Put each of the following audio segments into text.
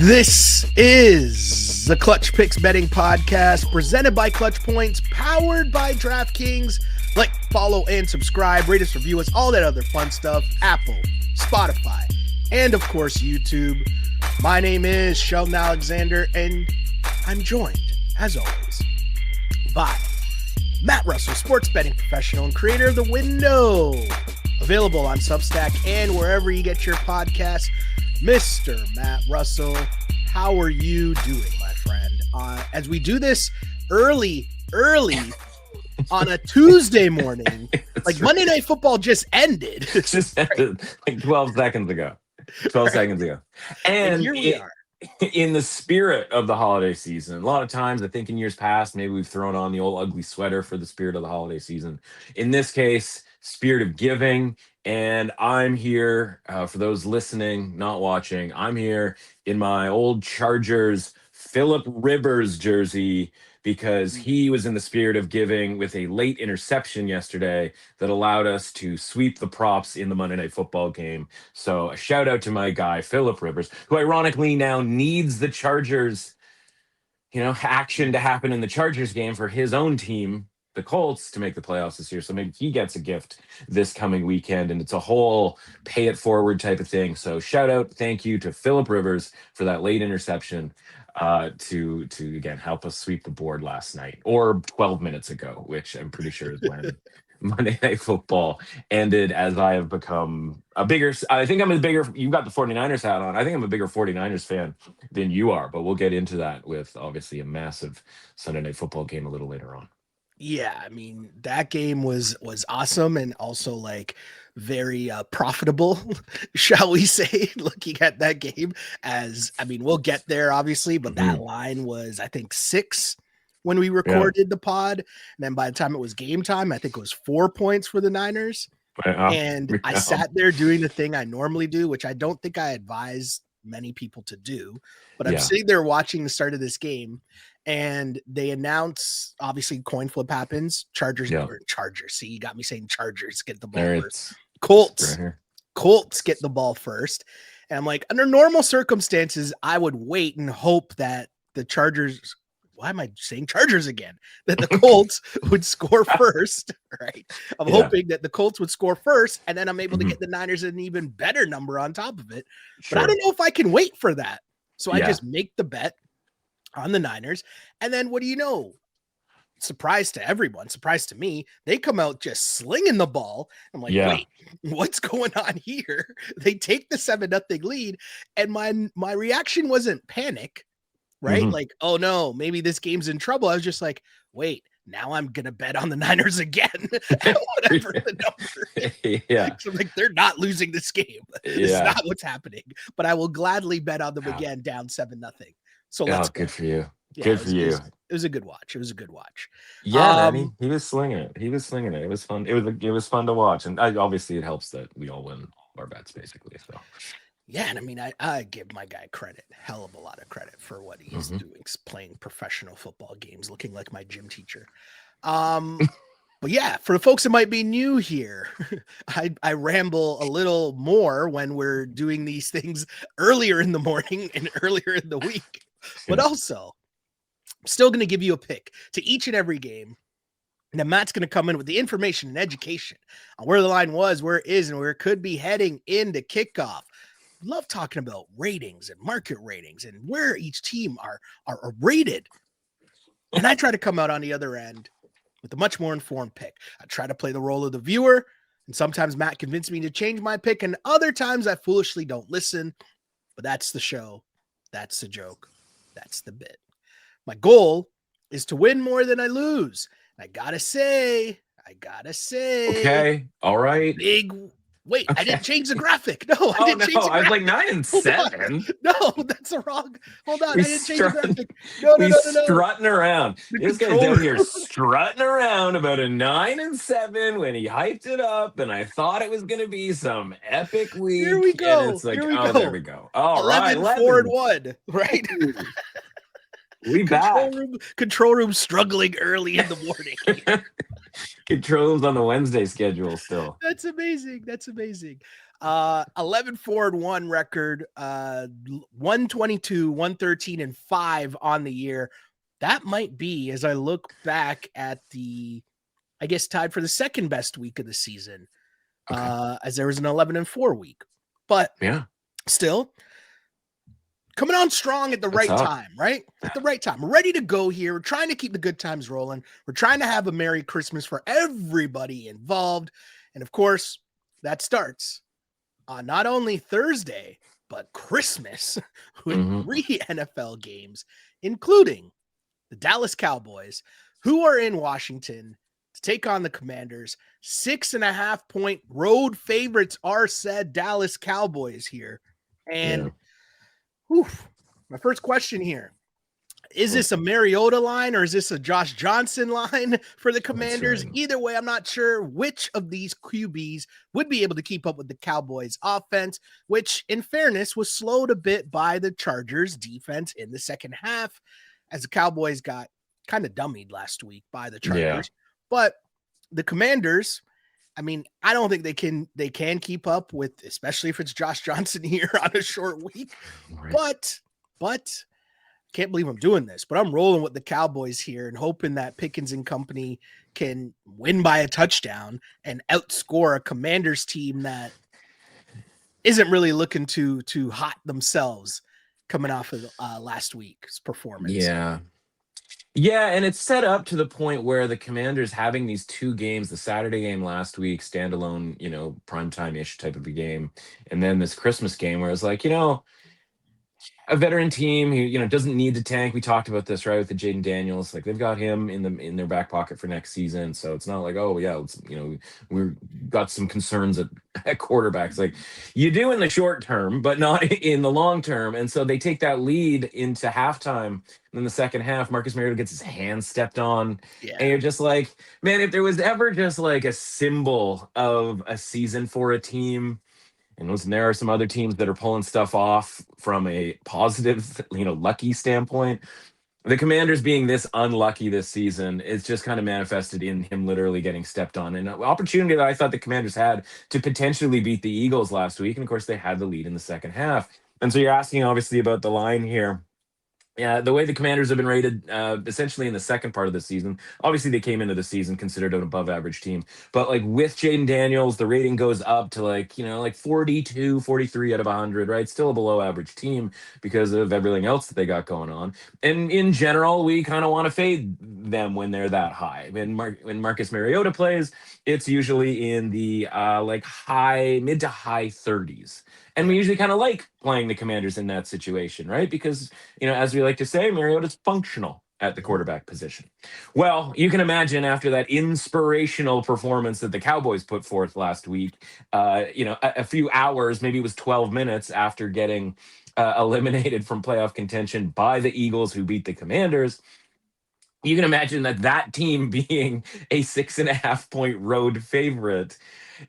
This is the Clutch Picks Betting Podcast presented by ClutchPoints, powered by DraftKings. Like, follow, and subscribe. Rate us, review us, all that other fun stuff. Apple, Spotify, and of course, YouTube. My name is Sheldon Alexander, and I'm joined, as always, by Matt Russell, sports betting professional and creator of The Window. Available on Substack and wherever you get your podcasts. Mr. Matt Russell, how are you doing, my friend? As we do this early on a Tuesday morning, like Monday Night Football just ended. It just ended like 12 seconds ago. 12 seconds ago. And here we are. In the spirit of the holiday season, a lot of times, I think in years past, maybe we've thrown on the old ugly sweater for the spirit of the holiday season. In this case, spirit of giving. And I'm here, for those listening, not watching, I'm here in my old Chargers Phillip Rivers jersey because he was in the spirit of giving with a late interception yesterday that allowed us to sweep the props in the Monday Night Football game. So a shout out to my guy, Phillip Rivers, who ironically now needs the Chargers, action to happen in the Chargers game for his own team, the Colts, to make the playoffs this year. So maybe he gets a gift this coming weekend, and it's a whole pay it forward type of thing. So shout out, thank you to Phillip Rivers for that late interception to again help us sweep the board last night, or 12 minutes ago, which I'm pretty sure is when Monday Night Football ended, as I have become you've got the 49ers hat on. I think I'm a bigger 49ers fan than you are, but we'll get into that with obviously a massive Sunday Night Football game a little later on. Yeah, I mean, that game was awesome and also like very profitable, shall we say, looking at that game. We'll get there obviously, but that line was, I think, 6 when we recorded the pod. And then by the time it was game time, I think it was 4 points for the Niners. And I sat there doing the thing I normally do, which I don't think I advise many people to do, but I'm sitting there watching the start of this game. And they announce, obviously, coin flip happens. Chargers. See, you got me saying Chargers get the ball first. Colts get the ball first. And I'm like, under normal circumstances, I would wait and hope that the Chargers. Why am I saying Chargers again? That the Colts would score first, right? I'm hoping that the Colts would score first, and then I'm able to get the Niners an even better number on top of it. But I don't know if I can wait for that. So I just make the bet on the Niners. And then what do you know? Surprise to everyone, surprise to me, they come out just slinging the ball. I'm like, wait, what's going on here? They take the 7-0 lead. And my reaction wasn't panic, right? Like, oh no, maybe this game's in trouble. I was just like, wait, now I'm going to bet on the Niners again, whatever the number is. So like, they're not losing this game. This is not what's happening, but I will gladly bet on them again, down 7-0. So let's go. Good for you. Yeah, good for you. It was a good watch. Yeah, he was slinging it. It was fun. It was fun to watch, and obviously it helps that we all win our bets, basically. So yeah, and I mean, I give my guy credit, hell of a lot of credit for what he's doing, playing professional football games, looking like my gym teacher. But yeah, for the folks that might be new here, I ramble a little more when we're doing these things earlier in the morning and earlier in the week. But also, I'm still going to give you a pick to each and every game. And then Matt's going to come in with the information and education on where the line was, where it is, and where it could be heading into kickoff. Love talking about ratings and market ratings and where each team are rated. And I try to come out on the other end with a much more informed pick. I try to play the role of the viewer, and sometimes Matt convinced me to change my pick, and other times I foolishly don't listen. But that's the show. That's the joke. That's the bit. My goal is to win more than I lose. I gotta say. Okay. All right. Wait, I didn't change the graphic. No, I didn't change the graphic. I was like 9 and 7. No, that's the wrong. Hold on, I didn't change the graphic. No. Strutting around. This guy's down here strutting around about a 9 and 7 when he hyped it up, and I thought it was going to be some epic week. Here we go. And it's like, there we go. All 11, right, 4 and 1, right? We back. Control room struggling early in the morning. Controls on the Wednesday schedule still. That's amazing. That's amazing. 11-4-1 record, 122, 113, and 5 on the year. That might be, as I look back at the, I guess, tied for the second best week of the season, as there was an 11-4 week. But Yeah, still, coming on strong at the that's right up. time, right? At the right time. We're ready to go here. We're trying to keep the good times rolling. We're trying to have a Merry Christmas for everybody involved. And of course, that starts on not only Thursday, but Christmas with 3 NFL games, including the Dallas Cowboys, who are in Washington to take on the Commanders. 6.5-point road favorites are said Dallas Cowboys here. And my first question here. Is this a Mariota line or is this a Josh Johnson line for the Commanders? Right. Either way, I'm not sure which of these QBs would be able to keep up with the Cowboys offense, which in fairness was slowed a bit by the Chargers defense in the second half as the Cowboys got kind of dummied last week by the Chargers. Yeah. But the Commanders, I mean, I don't think they can keep up with, especially if it's Josh Johnson here on a short week. Right. But can't believe I'm doing this, but I'm rolling with the Cowboys here and hoping that Pickens and company can win by a touchdown and outscore a Commanders team that isn't really looking to hot themselves coming off of last week's performance. Yeah. Yeah, and it's set up to the point where the Commanders having these 2 games, the Saturday game last week, standalone, primetime-ish type of a game, and then this Christmas game where it's like, a veteran team who doesn't need to tank. We talked about this, right, with the Jaden Daniels. Like, they've got him in their back pocket for next season, so it's not like, oh yeah, we've got some concerns at quarterbacks. Like, you do in the short term, but not in the long term. And so they take that lead into halftime, and then the second half, Marcus Mariota gets his hand stepped on, and you're just like, man, if there was ever just like a symbol of a season for a team. And listen, there are some other teams that are pulling stuff off from a positive, lucky standpoint. The Commanders being this unlucky this season, it's just kind of manifested in him literally getting stepped on. And an opportunity that I thought the Commanders had to potentially beat the Eagles last week. And of course, they had the lead in the second half. And so you're asking, obviously, about the line here. Yeah, the way the Commanders have been rated essentially in the second part of the season. Obviously, they came into the season considered an above-average team. But, like, with Jaden Daniels, the rating goes up to, like 42, 43 out of 100, right? Still a below-average team because of everything else that they got going on. And in general, we kind of want to fade them when they're that high. When Marcus Mariota plays, it's usually in the, mid to high 30s. And we usually kind of like playing the Commanders in that situation, right? Because, as we like to say, Mariota's functional at the quarterback position. Well, you can imagine after that inspirational performance that the Cowboys put forth last week, a few hours, maybe it was 12 minutes after getting eliminated from playoff contention by the Eagles who beat the Commanders. You can imagine that team being a 6.5-point road favorite,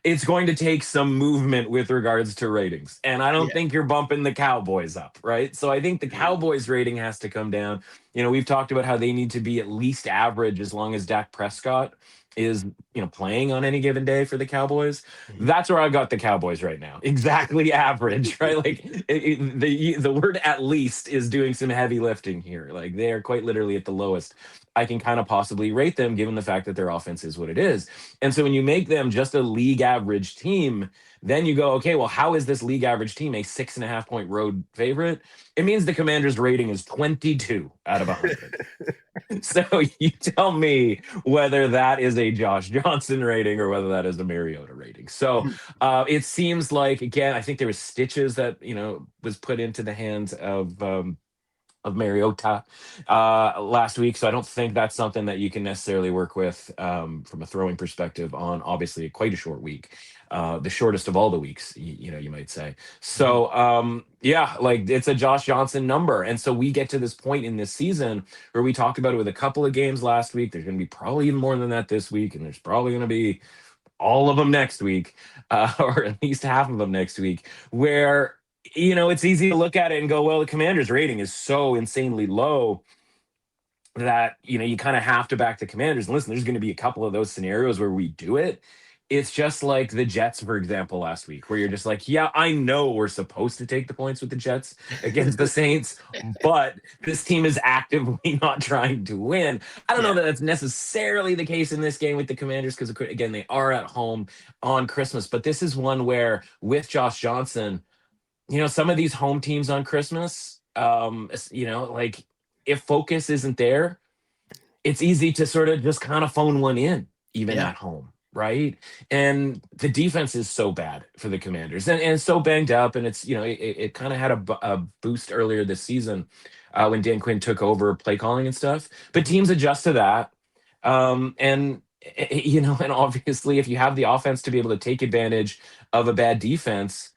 it's going to take some movement with regards to ratings. And I don't think you're bumping the Cowboys up, right? So I think the Cowboys rating has to come down. We've talked about how they need to be at least average as long as Dak Prescott is, playing on any given day for the Cowboys. That's where I got the Cowboys right now. Exactly average, right? Like the word at least is doing some heavy lifting here. Like they are quite literally at the lowest I can kind of possibly rate them given the fact that their offense is what it is. And so when you make them just a league average team, then you go, okay, well, how is this league average team a 6.5-point road favorite? It means the Commanders rating is 22 out of 100. So you tell me whether that is a Josh Johnson rating or whether that is a Mariota rating. So it seems like, again, I think there was stitches that, was put into the hands of Mariota last week. So I don't think that's something that you can necessarily work with from a throwing perspective on obviously quite a short week. The shortest of all the weeks, you might say. So like it's a Josh Johnson number. And so we get to this point in this season where we talked about it with a couple of games last week. There's going to be probably even more than that this week. And there's probably going to be all of them next week, or at least half of them next week, where it's easy to look at it and go, well, the Commanders rating is so insanely low that, you kind of have to back the Commanders. And listen, there's going to be a couple of those scenarios where we do it. It's just like the Jets, for example, last week, where you're just like, yeah, I know we're supposed to take the points with the Jets against the Saints, but this team is actively not trying to win. I don't know that that's necessarily the case in this game with the Commanders, because, again, they are at home on Christmas. But this is one where, with Josh Johnson, some of these home teams on Christmas, like, if focus isn't there, it's easy to sort of just kind of phone one in, even at home, right? And the defense is so bad for the Commanders, and so banged up, and it's, it kind of had a boost earlier this season when Dan Quinn took over play calling and stuff. But teams adjust to that, and and obviously, if you have the offense to be able to take advantage of a bad defense,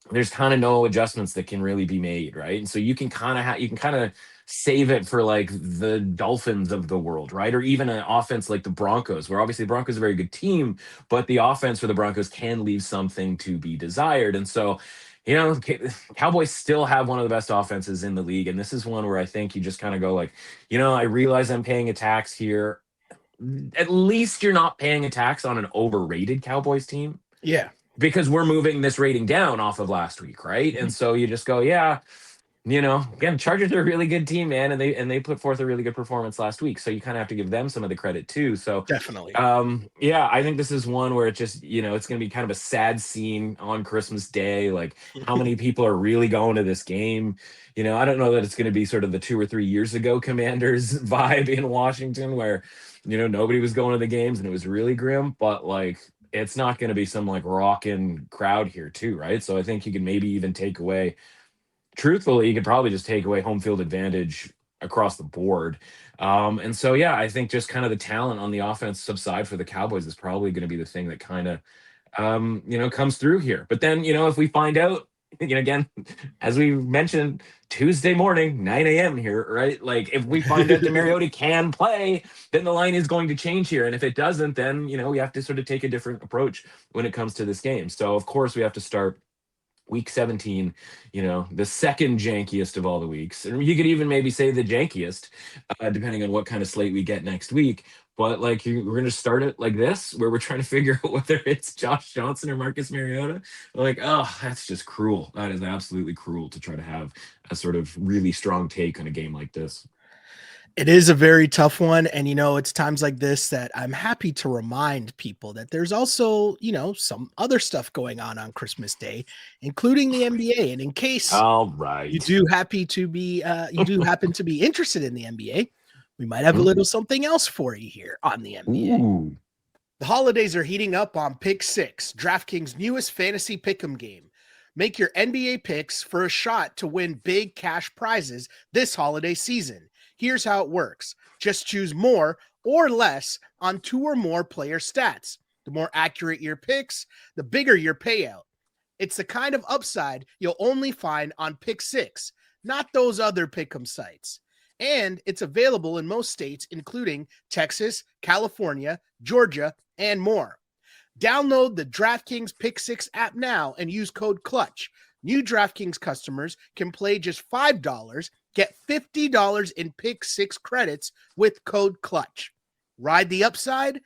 there's kind of no adjustments that can really be made, right? And so you can kind of save it for like the Dolphins of the world, right? Or even an offense like the Broncos, where obviously the Broncos are a very good team, but the offense for the Broncos can leave something to be desired. And so, Cowboys still have one of the best offenses in the league, and this is one where I think you just kind of go like, I realize I'm paying a tax here. At least you're not paying a tax on an overrated Cowboys team. Yeah. Because we're moving this rating down off of last week, right? And so you just go, yeah, again, Chargers are a really good team, man, and they put forth a really good performance last week. So you kind of have to give them some of the credit too. So Definitely. Yeah, I think this is one where it just, it's going to be kind of a sad scene on Christmas Day. Like, how many people are really going to this game? I don't know that it's going to be sort of the 2 or 3 years ago Commanders vibe in Washington, where nobody was going to the games and it was really grim, but like, it's not going to be some like rockin' crowd here too, right? So I think you can maybe even take away, truthfully, you could probably just take away home field advantage across the board. And so, yeah, I think just kind of the talent on the offensive side for the Cowboys is probably going to be the thing that kind of, comes through here. But then, if we find out, again, as we mentioned, Tuesday morning, 9 a.m. here, right? Like, if we find out that Mariota can play, then the line is going to change here. And if it doesn't, then, we have to sort of take a different approach when it comes to this game. So, of course, we have to start week 17, the second jankiest of all the weeks. And you could even maybe say the jankiest, depending on what kind of slate we get next week. But like, we're going to start it like this, where we're trying to figure out whether it's Josh Johnson or Marcus Mariota. Like, oh, that's just cruel. That is absolutely cruel to try to have a sort of really strong take on a game like this. It is a very tough one. And, it's times like this that I'm happy to remind people that there's also, some other stuff going on Christmas Day, including the NBA. And in case all right, you do happen to be interested in the NBA, we might have a little something else for you here on the NBA. Ooh. The holidays are heating up on Pick 6, DraftKings' newest fantasy pick'em game. Make your NBA picks for a shot to win big cash prizes this holiday season. Here's how it works. Just choose more or less on 2 or more player stats. The more accurate your picks, the bigger your payout. It's the kind of upside you'll only find on Pick 6, not those other pick'em sites. And it's available in most states, including Texas, California, Georgia, and more. Download the DraftKings Pick 6 app now and use code CLUTCH. New DraftKings customers can play just $5, get $50 in Pick 6 credits with code CLUTCH. Ride the upside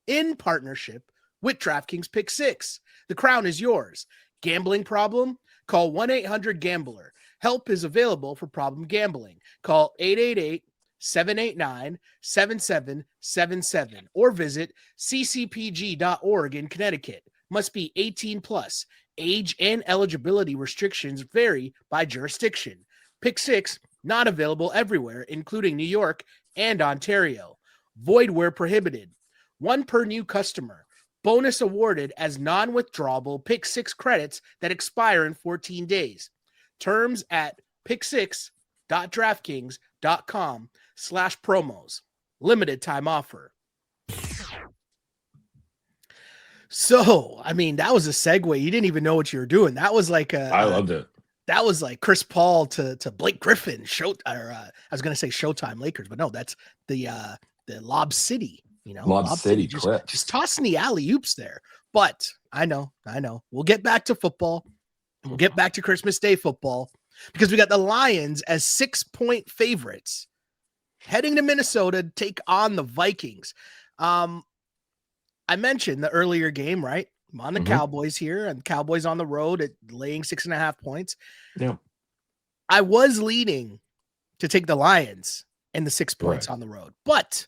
in partnership with DraftKings Pick 6. The crown is yours. Gambling problem? Call 1-800-GAMBLER. Help is available for problem gambling. Call 888-789-7777 or visit ccpg.org in Connecticut. Must be 18 plus. Age and eligibility restrictions vary by jurisdiction. Pick 6 not available everywhere, including New York and Ontario. Void where prohibited. 1 per new customer. Bonus awarded as non-withdrawable Pick 6 credits that expire in 14 days. Terms at pick6.draftkings.com/promos. Limited time offer. So, that was a segue. You didn't even know what you were doing. That was like I loved it. That was like Chris Paul to Blake Griffin. I was going to say Showtime Lakers, but no, that's the Lob City. Lob City just tossing the alley oops there. But I know. We'll get back to football. And we'll get back to Christmas Day football because we got the Lions as 6-point favorites heading to Minnesota to take on the Vikings. Um, I mentioned the earlier game, right? I'm on the Mm-hmm. Cowboys here, and Cowboys on the road at laying 6.5 points. Yeah. I was leading to take the Lions and the 6 points Right. on the road, but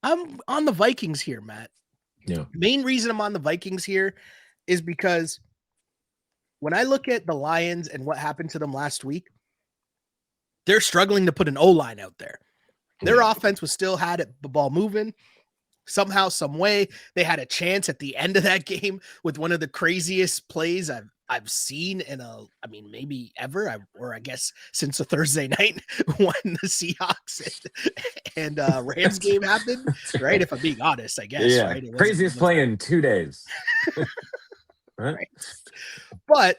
I'm on the Vikings here, Matt. Yeah. Main reason I'm on the Vikings here is because when I look at the Lions and what happened to them last week, they're struggling to put an O-line out there. Their Yeah. offense was still had the ball moving. Somehow, some way, they had a chance at the end of that game with one of the craziest plays I've seen in maybe ever, or I guess since a Thursday night when the Seahawks and Rams game happened. That's Right, right. if I'm being honest, I guess. Yeah. Right, it Craziest was play that, in 2 days. Right. right. But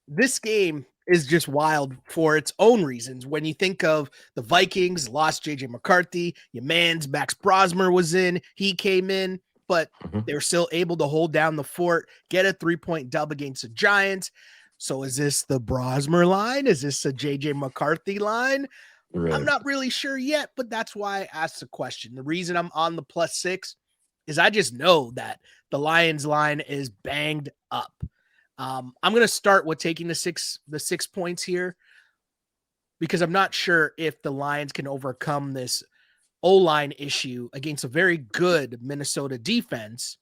this game is just wild for its own reasons. When you think of the Vikings lost JJ McCarthy, your man's Max Brosmer was in, he came in, but Mm-hmm. they were still able to hold down the fort, get a 3-point dub against the Giants. So is this the Brosmer line? Is this a JJ McCarthy line? I'm Right. not really sure yet, but that's why I asked the question. The reason I'm on the +6 is I just know that the Lions line is banged up. I'm going to start with taking the 6 points here because I'm not sure if the Lions can overcome this O-line issue against a very good Minnesota defense,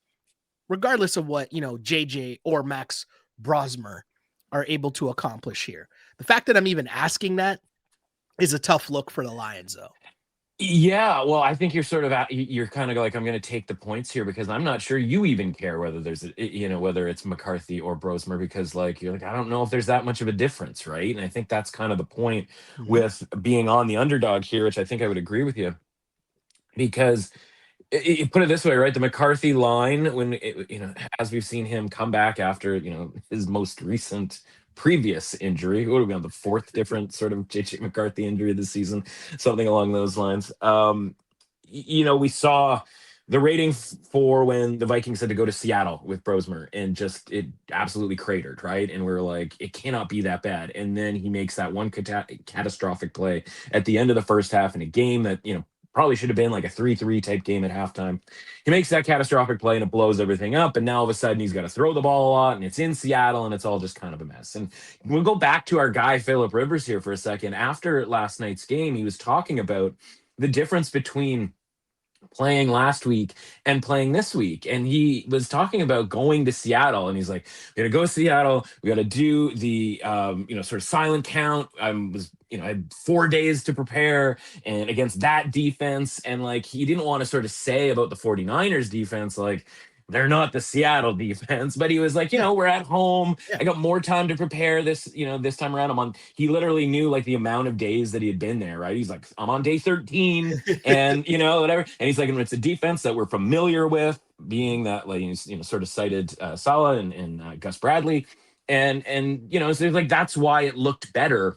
regardless of what, JJ or Max Brosmer are able to accomplish here. The fact that I'm even asking that is a tough look for the Lions, though. Yeah, well, I think you're sort of you're kind of like, I'm going to take the points here because I'm not sure you even care whether whether it's McCarthy or Brosmer, because like you're like, I don't know if there's that much of a difference, right? And I think that's kind of the point Mm-hmm. with being on the underdog here, which I think I would agree with you, because put it this way, right? The McCarthy line, as we've seen him come back after, his most recent previous injury, what are we on, the fourth different sort of JJ McCarthy injury this season, something along those lines. We saw the rating for when the Vikings had to go to Seattle with Brosmer, and just it absolutely cratered, right? And we're like, it cannot be that bad. And then he makes that one catastrophic play at the end of the first half in a game that, probably should have been like a 3-3 type game at halftime. He makes that catastrophic play and it blows everything up. And now all of a sudden he's got to throw the ball a lot, and it's in Seattle, and it's all just kind of a mess. And we'll go back to our guy, Phillip Rivers, here for a second. After last night's game, he was talking about the difference between playing last week and playing this week. And he was talking about going to Seattle, and he's like, we got to go to Seattle. We got to do the, sort of silent count. I had 4 days to prepare and against that defense. And like, he didn't want to sort of say about the 49ers defense, like, they're not the Seattle defense, but he was like, Yeah, we're at home. yeah. I got more time to prepare this time around. He literally knew like the amount of days that he had been there, right? He's like, I'm on day 13 and, whatever. And he's like, and it's a defense that we're familiar with, being that, like, sort of cited Salah and Gus Bradley. So like, that's why it looked better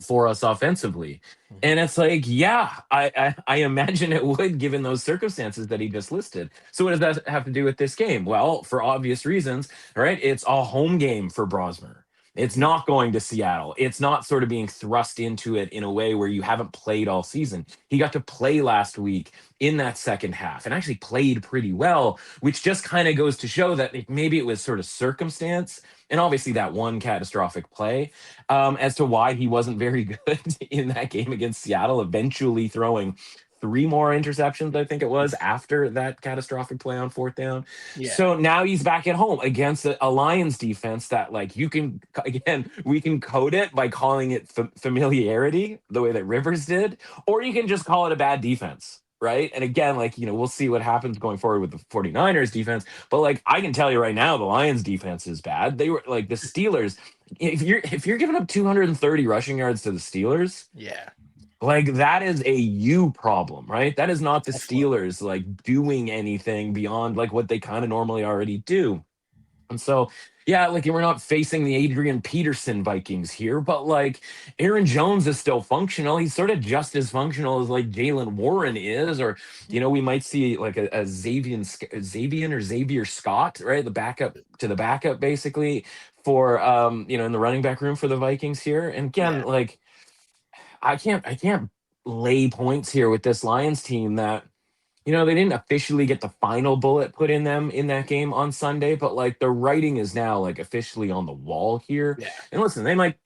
for us offensively. Mhm. And it's like, yeah, I imagine it would, given those circumstances that he just listed. So what does that have to do with this game? Well, for obvious reasons, right? It's a home game for Brosmer. It's Mhm. not going to Seattle. It's not sort of being thrust into it in a way where you haven't played all season. He got to play last week in that second half and actually played pretty well, which just kind of goes to show that maybe it was sort of circumstance, and obviously that one catastrophic play, as to why he wasn't very good in that game against Seattle, eventually throwing 3 more interceptions, I think it was, after that catastrophic play on fourth down. Yeah. So now he's back at home against a Lions defense that, like, we can code it by calling it familiarity, the way that Rivers did, or you can just call it a bad defense. Right. And again, like, we'll see what happens going forward with the 49ers defense. But like, I can tell you right now, the Lions defense is bad. They were like the Steelers. If you're giving up 230 rushing yards to the Steelers, Yeah. like, that is a you problem, right? That is not the Definitely. Steelers like doing anything beyond like what they kind of normally already do. And so, yeah, like, we're not facing the Adrian Peterson Vikings here, but like, Aaron Jones is still functional. He's sort of just as functional as like Jalen Warren is, or we might see like a Xavier Scott, right? The backup to the backup, basically, for in the running back room for the Vikings here. And again, Yeah. like, I can't lay points here with this Lions team that, they didn't officially get the final bullet put in them in that game on Sunday, but like the writing is now like officially on the wall here. Yeah. And listen, they might,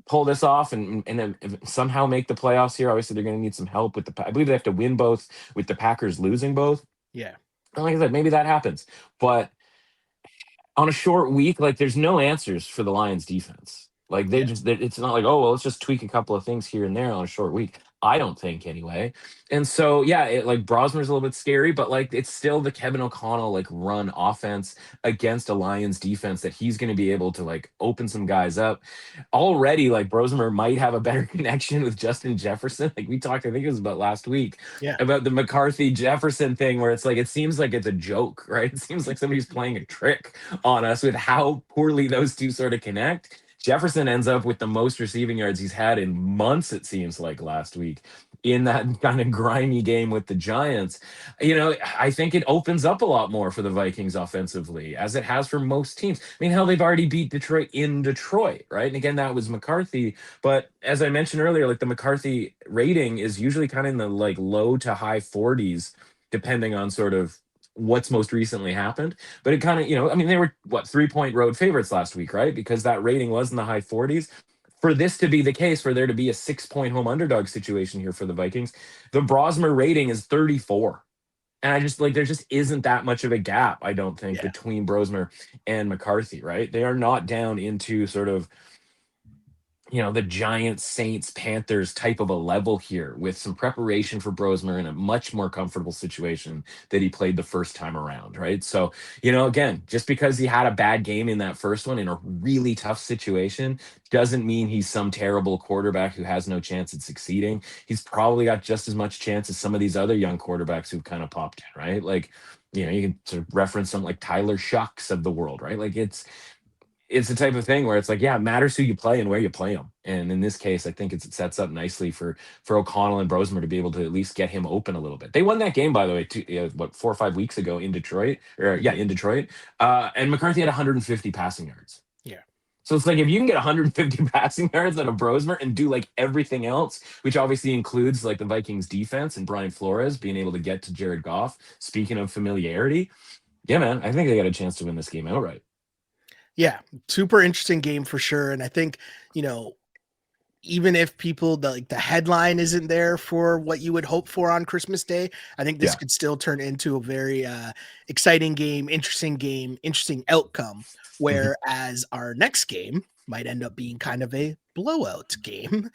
pull this off and then somehow make the playoffs here. Obviously, they're going to need some help with I believe they have to win both with the Packers losing both. Yeah. And like I said, maybe that happens. But on a short week, like there's no answers for the Lions defense. Like it's not like, oh, well, let's just tweak a couple of things here and there on a short week. I don't think anyway. And so, yeah, like Brosmer's a little bit scary, but like it's still the Kevin O'Connell like run offense against a Lions defense that he's going to be able to like open some guys up. Already, like Brosmer might have a better connection with Justin Jefferson. Like we talked, I think it was about last week, Yeah. about the McCarthy Jefferson thing, where it's like it seems like it's a joke, right? It seems like somebody's playing a trick on us with how poorly those two sort of connect. Jefferson ends up with the most receiving yards he's had in months, it seems like last week, in that kind of grimy game with the Giants. I think it opens up a lot more for the Vikings offensively, as it has for most teams. I mean, hell, they've already beat Detroit in Detroit, right? And again, that was McCarthy. But as I mentioned earlier, like the McCarthy rating is usually kind of in the like low to high 40s, depending on sort of what's most recently happened. But it kind of, I mean, they were 3-point road favorites last week, right? Because that rating was in the high 40s. For this to be the case, for there to be a 6-point home underdog situation here for the Vikings, the Brosmer rating is 34. And I just like, there just isn't that much of a gap, I don't think, between Brosmer and McCarthy, right? They are not down into sort of, the Giants, Saints, Panthers type of a level here, with some preparation for Brosmer in a much more comfortable situation that he played the first time around, right? So, again, just because he had a bad game in that first one in a really tough situation doesn't mean he's some terrible quarterback who has no chance at succeeding. He's probably got just as much chance as some of these other young quarterbacks who've kind of popped in, right? Like, you can sort of reference something like Tyler Shucks of the world, right? Like it's the type of thing where it's like, yeah, it matters who you play and where you play them. And in this case, I think it sets up nicely for O'Connell and Brosmer to be able to at least get him open a little bit. They won that game, by the way, 4 or 5 weeks ago in Detroit, in Detroit. And McCarthy had 150 passing yards. Yeah. So it's like, if you can get 150 passing yards out of Brosmer and do like everything else, which obviously includes like the Vikings defense and Brian Flores being able to get to Jared Goff, speaking of familiarity, yeah, man, I think they got a chance to win this game outright. Yeah, super interesting game for sure. And I think, even if the headline isn't there for what you would hope for on Christmas Day, I think this could still turn into a very exciting game, interesting outcome. Whereas our next game might end up being kind of a blowout game,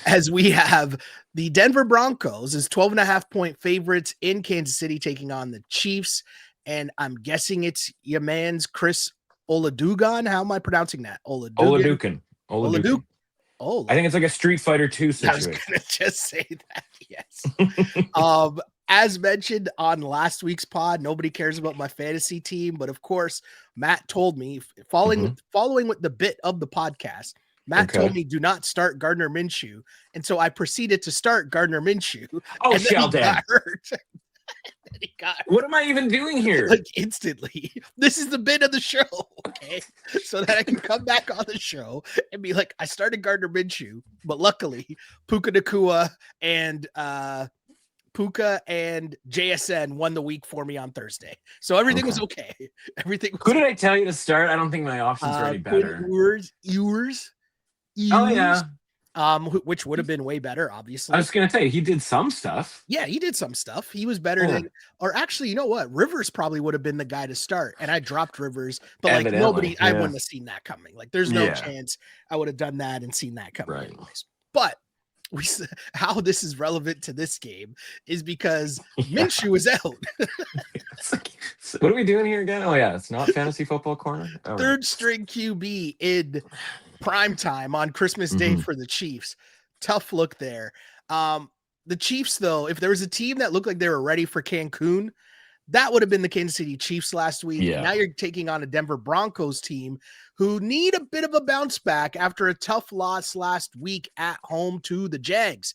as we have the Denver Broncos as 12.5-point favorites in Kansas City taking on the Chiefs. And I'm guessing it's your man's Chris Oladugan. How am I pronouncing that? Oladukan. Oh, I think it's like a Street Fighter 2 situation. I was gonna just say that. Yes. As mentioned on last week's pod, nobody cares about my fantasy team, but of course, Matt told me, following with the bit of the podcast, Matt told me do not start Gardner Minshew, and so I proceeded to start Gardner Minshew. Oh, Sheldon! Got hurt. What am I even doing here? Like instantly. This is the bit of the show, okay? So that I can come back on the show and be like, I started Gardner Minshew, but luckily Puka Nacua and JSN won the week for me on Thursday. So everything was okay. Everything was Who did I tell you to start? I don't think my options are any better. Ewers. Oh yeah. Which would have been way better, obviously. I was gonna say he did some stuff. Yeah, he did some stuff. He was better than, or actually, you know what? Rivers probably would have been the guy to start, and I dropped Rivers, but like nobody, I wouldn't have seen that coming. Like, there's no chance I would have done that and seen that coming anyways. But how this is relevant to this game is because Minshew is out. What are we doing here again? Oh yeah, it's not fantasy football corner. Third string QB in prime time on Christmas Day for the Chiefs. Tough look there. The Chiefs, though, if there was a team that looked like they were ready for Cancun, that would have been the Kansas City Chiefs last week. Yeah. Now you're taking on a Denver Broncos team who need a bit of a bounce back after a tough loss last week at home to the Jags.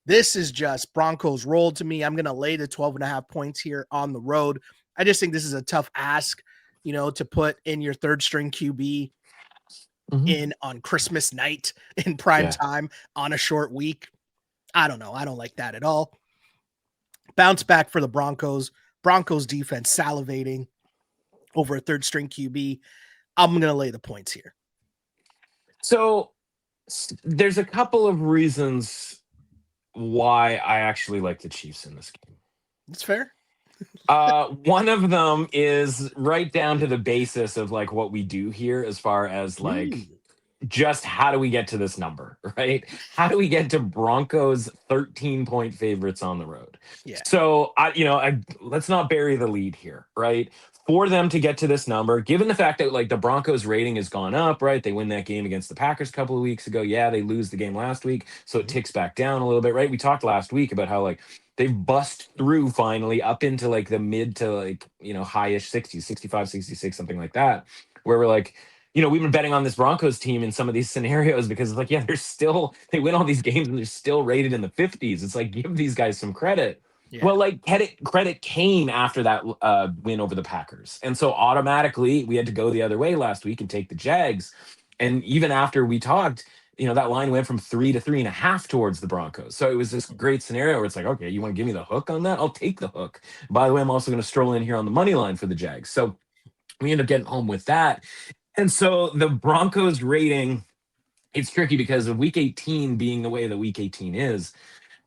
This is just Broncos rolled to me. I'm going to lay the 12.5 points here on the road. I just think this is a tough ask, to put in your third string QB in on Christmas night in prime time on a short week. I don't know. I don't like that at all. Bounce back for the Broncos. Broncos defense salivating over a third string QB. I'm going to lay the points here. So there's a couple of reasons why I actually like the Chiefs in this game. That's fair. One of them is right down to the basis of like what we do here as far as like just how do we get to this number, right? How do we get to Broncos 13-point favorites on the road? Yeah. So let's not bury the lead here, right? For them to get to this number, given the fact that like the Broncos rating has gone up, right? They win that game against the Packers a couple of weeks ago. Yeah, they lose the game last week, so it ticks back down a little bit, right? We talked last week about how like they've bust through finally up into like the mid to like, high-ish 60s, 65, 66, something like that, where we're like, we've been betting on this Broncos team in some of these scenarios because it's like, yeah, they win all these games and they're still rated in the 50s. It's like, give these guys some credit. Yeah. Well, like credit came after that win over the Packers. And so automatically we had to go the other way last week and take the Jags. And even after we talked, that line went from 3 to 3.5 towards the Broncos. So it was this great scenario where it's like, okay, you want to give me the hook on that? I'll take the hook. By the way, I'm also going to stroll in here on the money line for the Jags. So we end up getting home with that. And so the Broncos rating, it's tricky because of week 18 being the way that week 18 is,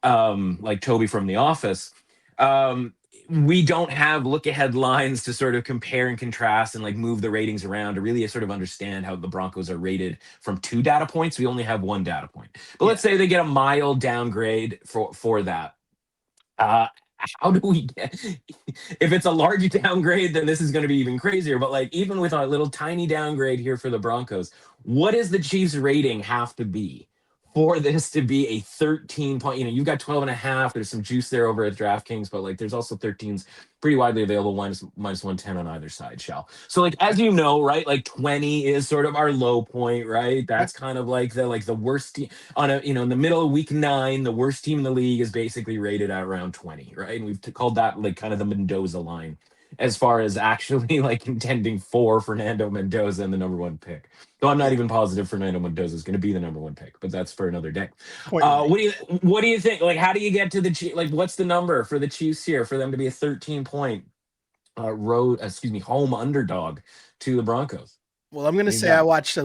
like Toby from The Office, we don't have look-ahead lines to sort of compare and contrast and like move the ratings around to really sort of understand how the Broncos are rated from 2 data points. We only have 1 data point. But let's say they get a mild downgrade for that. How do we get, if it's a large downgrade, then this is going to be even crazier. But like, even with a little tiny downgrade here for the Broncos, what does the Chiefs rating have to be for this to be a 13-point? You've got 12.5. There's some juice there over at DraftKings, but like, there's also 13s pretty widely available, minus 110 on either side, Shell. So like, as you know, right, like 20 is sort of our low point, right? That's kind of like the worst team on in the middle of week 9, the worst team in the league is basically rated at around 20, right? And we've called that like kind of the Mendoza line as far as actually like contending for Fernando Mendoza and the number 1 pick. Though I'm not even positive Fernando Mendoza is going to be the number 1 pick, but that's for another day. What do you think? Like, how do you get to the Chiefs? Like, what's the number for the Chiefs here for them to be a 13-point home underdog to the Broncos? Well, I'm going to say I watched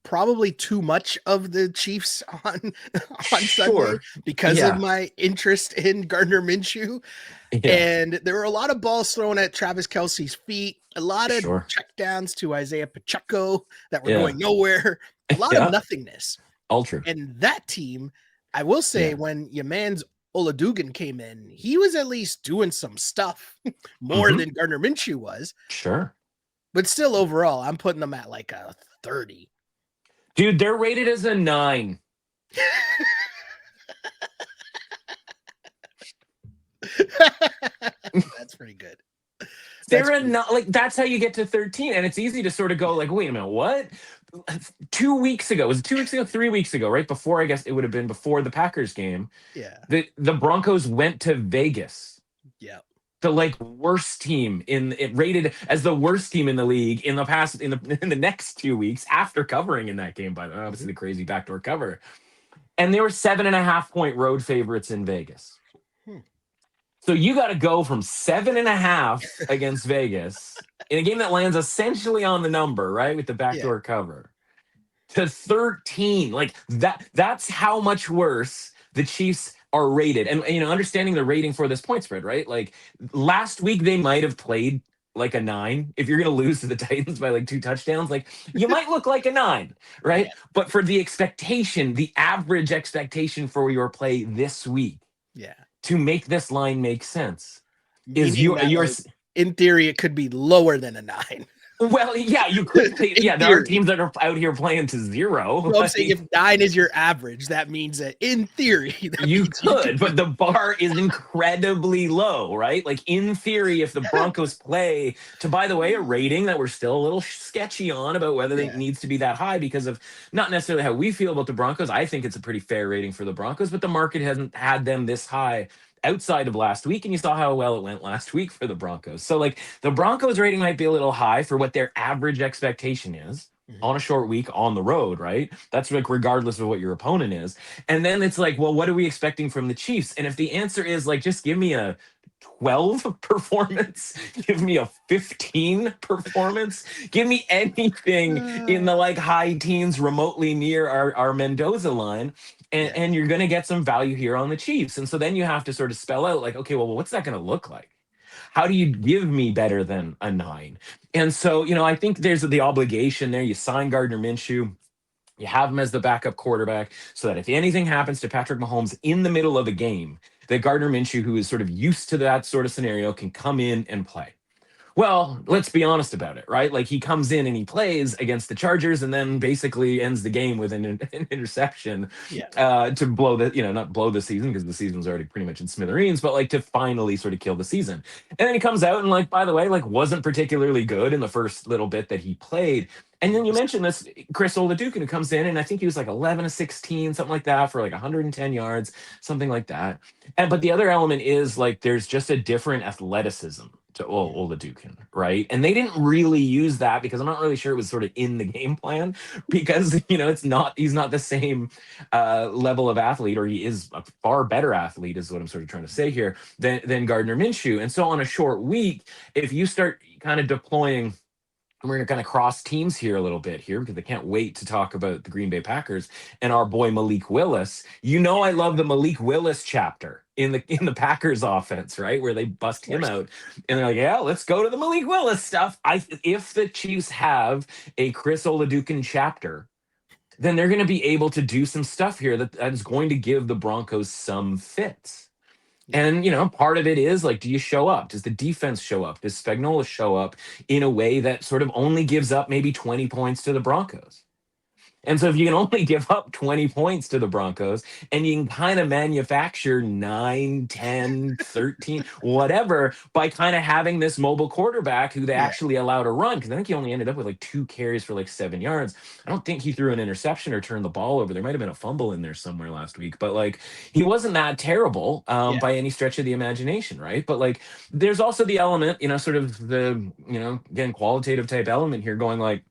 probably too much of the Chiefs on Sunday because of my interest in Gardner Minshew. Yeah. And there were a lot of balls thrown at Travis Kelce's feet, a lot of checkdowns to Isaiah Pacheco that were going nowhere, a lot of nothingness. Ultra. And that team, I will say, when your man's Oladugan came in, he was at least doing some stuff more than Gardner Minshew was. Sure. But still, overall, I'm putting them at like a 30. Dude, they're rated as a 9. That's pretty good. They're not like, that's how you get to 13. And it's easy to sort of go like, wait a minute, what? 2 weeks ago, was it 2 weeks ago, 3 weeks ago, right before, I guess it would have been before the Packers game. Yeah. The Broncos went to Vegas. Yeah. The like worst team rated as the worst team in the league in the next 2 weeks after covering in that game, by the way, obviously the crazy backdoor cover. And they were 7.5-point road favorites in Vegas. So you got to go from 7.5 against Vegas in a game that lands essentially on the number, right? With the backdoor cover to 13. Like that's how much worse the Chiefs are rated. And, understanding the rating for this point spread, right? Like last week, they might have played like a 9. If you're going to lose to the Titans by like 2 touchdowns, like you might look like a 9, right? Yeah. But for the expectation, the average expectation for your play this week, to make this line make sense, is your in theory, it could be lower than a 9. Well, yeah, you could. There are teams that are out here playing to 0. Well, I'm saying if 9 is your average, that means that in theory you could, but the bar is incredibly low, right? Like in theory, if the Broncos play to, by the way, a rating that we're still a little sketchy on about whether it needs to be that high because of not necessarily how we feel about the Broncos. I think it's a pretty fair rating for the Broncos, but the market hasn't had them this high outside of last week, and you saw how well it went last week for the Broncos. So like the Broncos rating might be a little high for what their average expectation is. Mhm. on a short week on the road, right? That's like regardless of what your opponent is. And then it's like, well, what are we expecting from the Chiefs? And if the answer is like, just give me a 12 performance, give me a 15 performance, give me anything in the like high teens remotely near our Mendoza line. Yeah. And you're going to get some value here on the Chiefs. And so then you have to sort of spell out like, okay, well, what's that going to look like? How do you give me better than a 9? And so, I think there's the obligation there. You sign Gardner Minshew, you have him as the backup quarterback so that if anything happens to Patrick Mahomes in the middle of a game, that Gardner Minshew, who is sort of used to that sort of scenario, can come in and play. Well, let's be honest about it, right? Like he comes in and he plays against the Chargers and then basically ends the game with an interception Yeah. to blow not blow the season because the season was already pretty much in smithereens, but like to finally sort of kill the season. And then he comes out and like, by the way, like wasn't particularly good in the first little bit that he played. And then you mentioned this Chris Oladukin who comes in and I think he was like 11 to 16, something like that for like 110 yards, something like that. But the other element is like there's just a different athleticism to Oladukin, right? And they didn't really use that because I'm not really sure it was sort of in the game plan because he's not the same level of athlete, or he is a far better athlete, is what I'm sort of trying to say here than Gardner Minshew. And so on a short week, if you start kind of deploying, we're going to kind of cross teams here a little bit here because I can't wait to talk about the Green Bay Packers and our boy Malik Willis. I love the Malik Willis chapter in the Packers offense, right? Where they bust him out and they're like, yeah, let's go to the Malik Willis stuff. If the Chiefs have a Chris Oladukin chapter, then they're going to be able to do some stuff here that is going to give the Broncos some fits. Yeah. And, part of it is like, do you show up? Does the defense show up? Does Spagnuolo show up in a way that sort of only gives up maybe 20 points to the Broncos? And so if you can only give up 20 points to the Broncos and you can kind of manufacture 9, 10, 13, whatever, by kind of having this mobile quarterback who they Yeah. actually allow to run, because I think he only ended up with like 2 carries for like 7 yards. I don't think he threw an interception or turned the ball over. There might have been a fumble in there somewhere last week, but like he wasn't that terrible Yeah. by any stretch of the imagination, right? But like there's also the element, sort of the, again, qualitative type element here going like,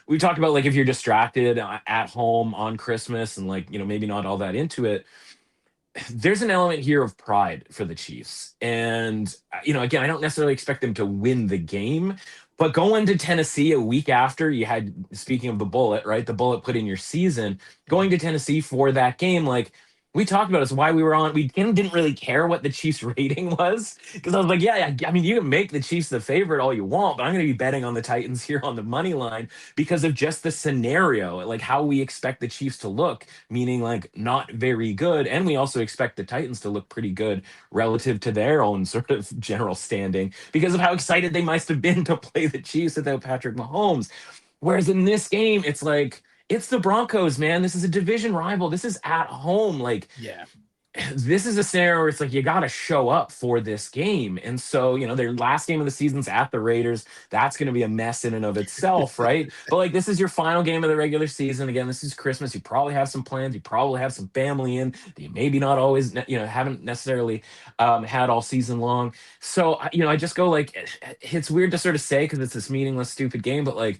we talked about like if you're distracted at home on Christmas and like, maybe not all that into it, there's an element here of pride for the Chiefs. And, again, I don't necessarily expect them to win the game, but going to Tennessee a week after you had, speaking of the bullet, right? The bullet put in your season, going to Tennessee for that game, like, we talked about it's why we were on. We didn't really care what the Chiefs rating was because I was like, yeah, I mean, you can make the Chiefs the favorite all you want, but I'm going to be betting on the Titans here on the money line because of just the scenario, like how we expect the Chiefs to look, meaning like not very good. And we also expect the Titans to look pretty good relative to their own sort of general standing because of how excited they must have been to play the Chiefs without Patrick Mahomes. Whereas in this game, it's like, it's the Broncos, man. This is a division rival. This is at home. Like, Yeah. this is a scenario where it's like you got to show up for this game. And so, their last game of the season's at the Raiders. That's going to be a mess in and of itself, right? But like, this is your final game of the regular season. Again, this is Christmas. You probably have some plans. You probably have some family in that you maybe not always, haven't necessarily had all season long. So, I just go like, it's weird to sort of say because it's this meaningless, stupid game, but like,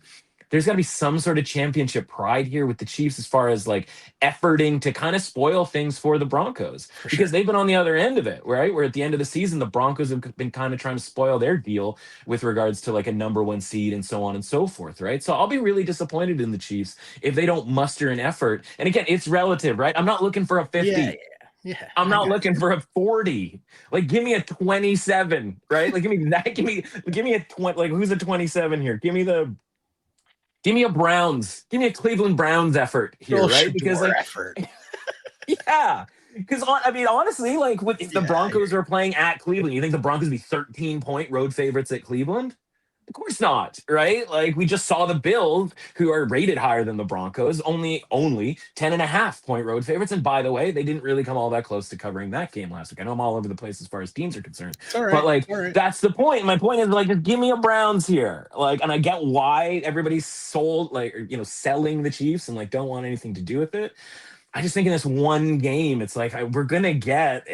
there's got to be some sort of championship pride here with the Chiefs as far as like efforting to kind of spoil things for the Broncos For because sure. they've been on the other end of it, right? Where at the end of the season, the Broncos have been kind of trying to spoil their deal with regards to like a number 1 seed and so on and so forth, right? So I'll be really disappointed in the Chiefs if they don't muster an effort. And again, it's relative, right? I'm not looking for a Yeah. 50. Yeah. I'm I not got looking for a 40. Like, give me a 27, right? Like, give me that. Give me a 20. Like, who's a 27 here? Give me a Browns. Give me a Cleveland Browns effort here, Little right? Because Shador like, effort. yeah. Because I mean, honestly, like if the Yeah. Broncos are playing at Cleveland, you think the Broncos be 13-point road favorites at Cleveland? Of course not, right? Like we just saw the Bills, who are rated higher than the Broncos, only 10.5-point road favorites. And by the way, they didn't really come all that close to covering that game last week. I know I'm all over the place as far as teams are concerned, It's all right. but like All right. that's the point. My point is like just give me a Browns here. Like, and I get why everybody's sold, like selling the Chiefs and like don't want anything to do with it. I just think in this one game, it's like we're gonna get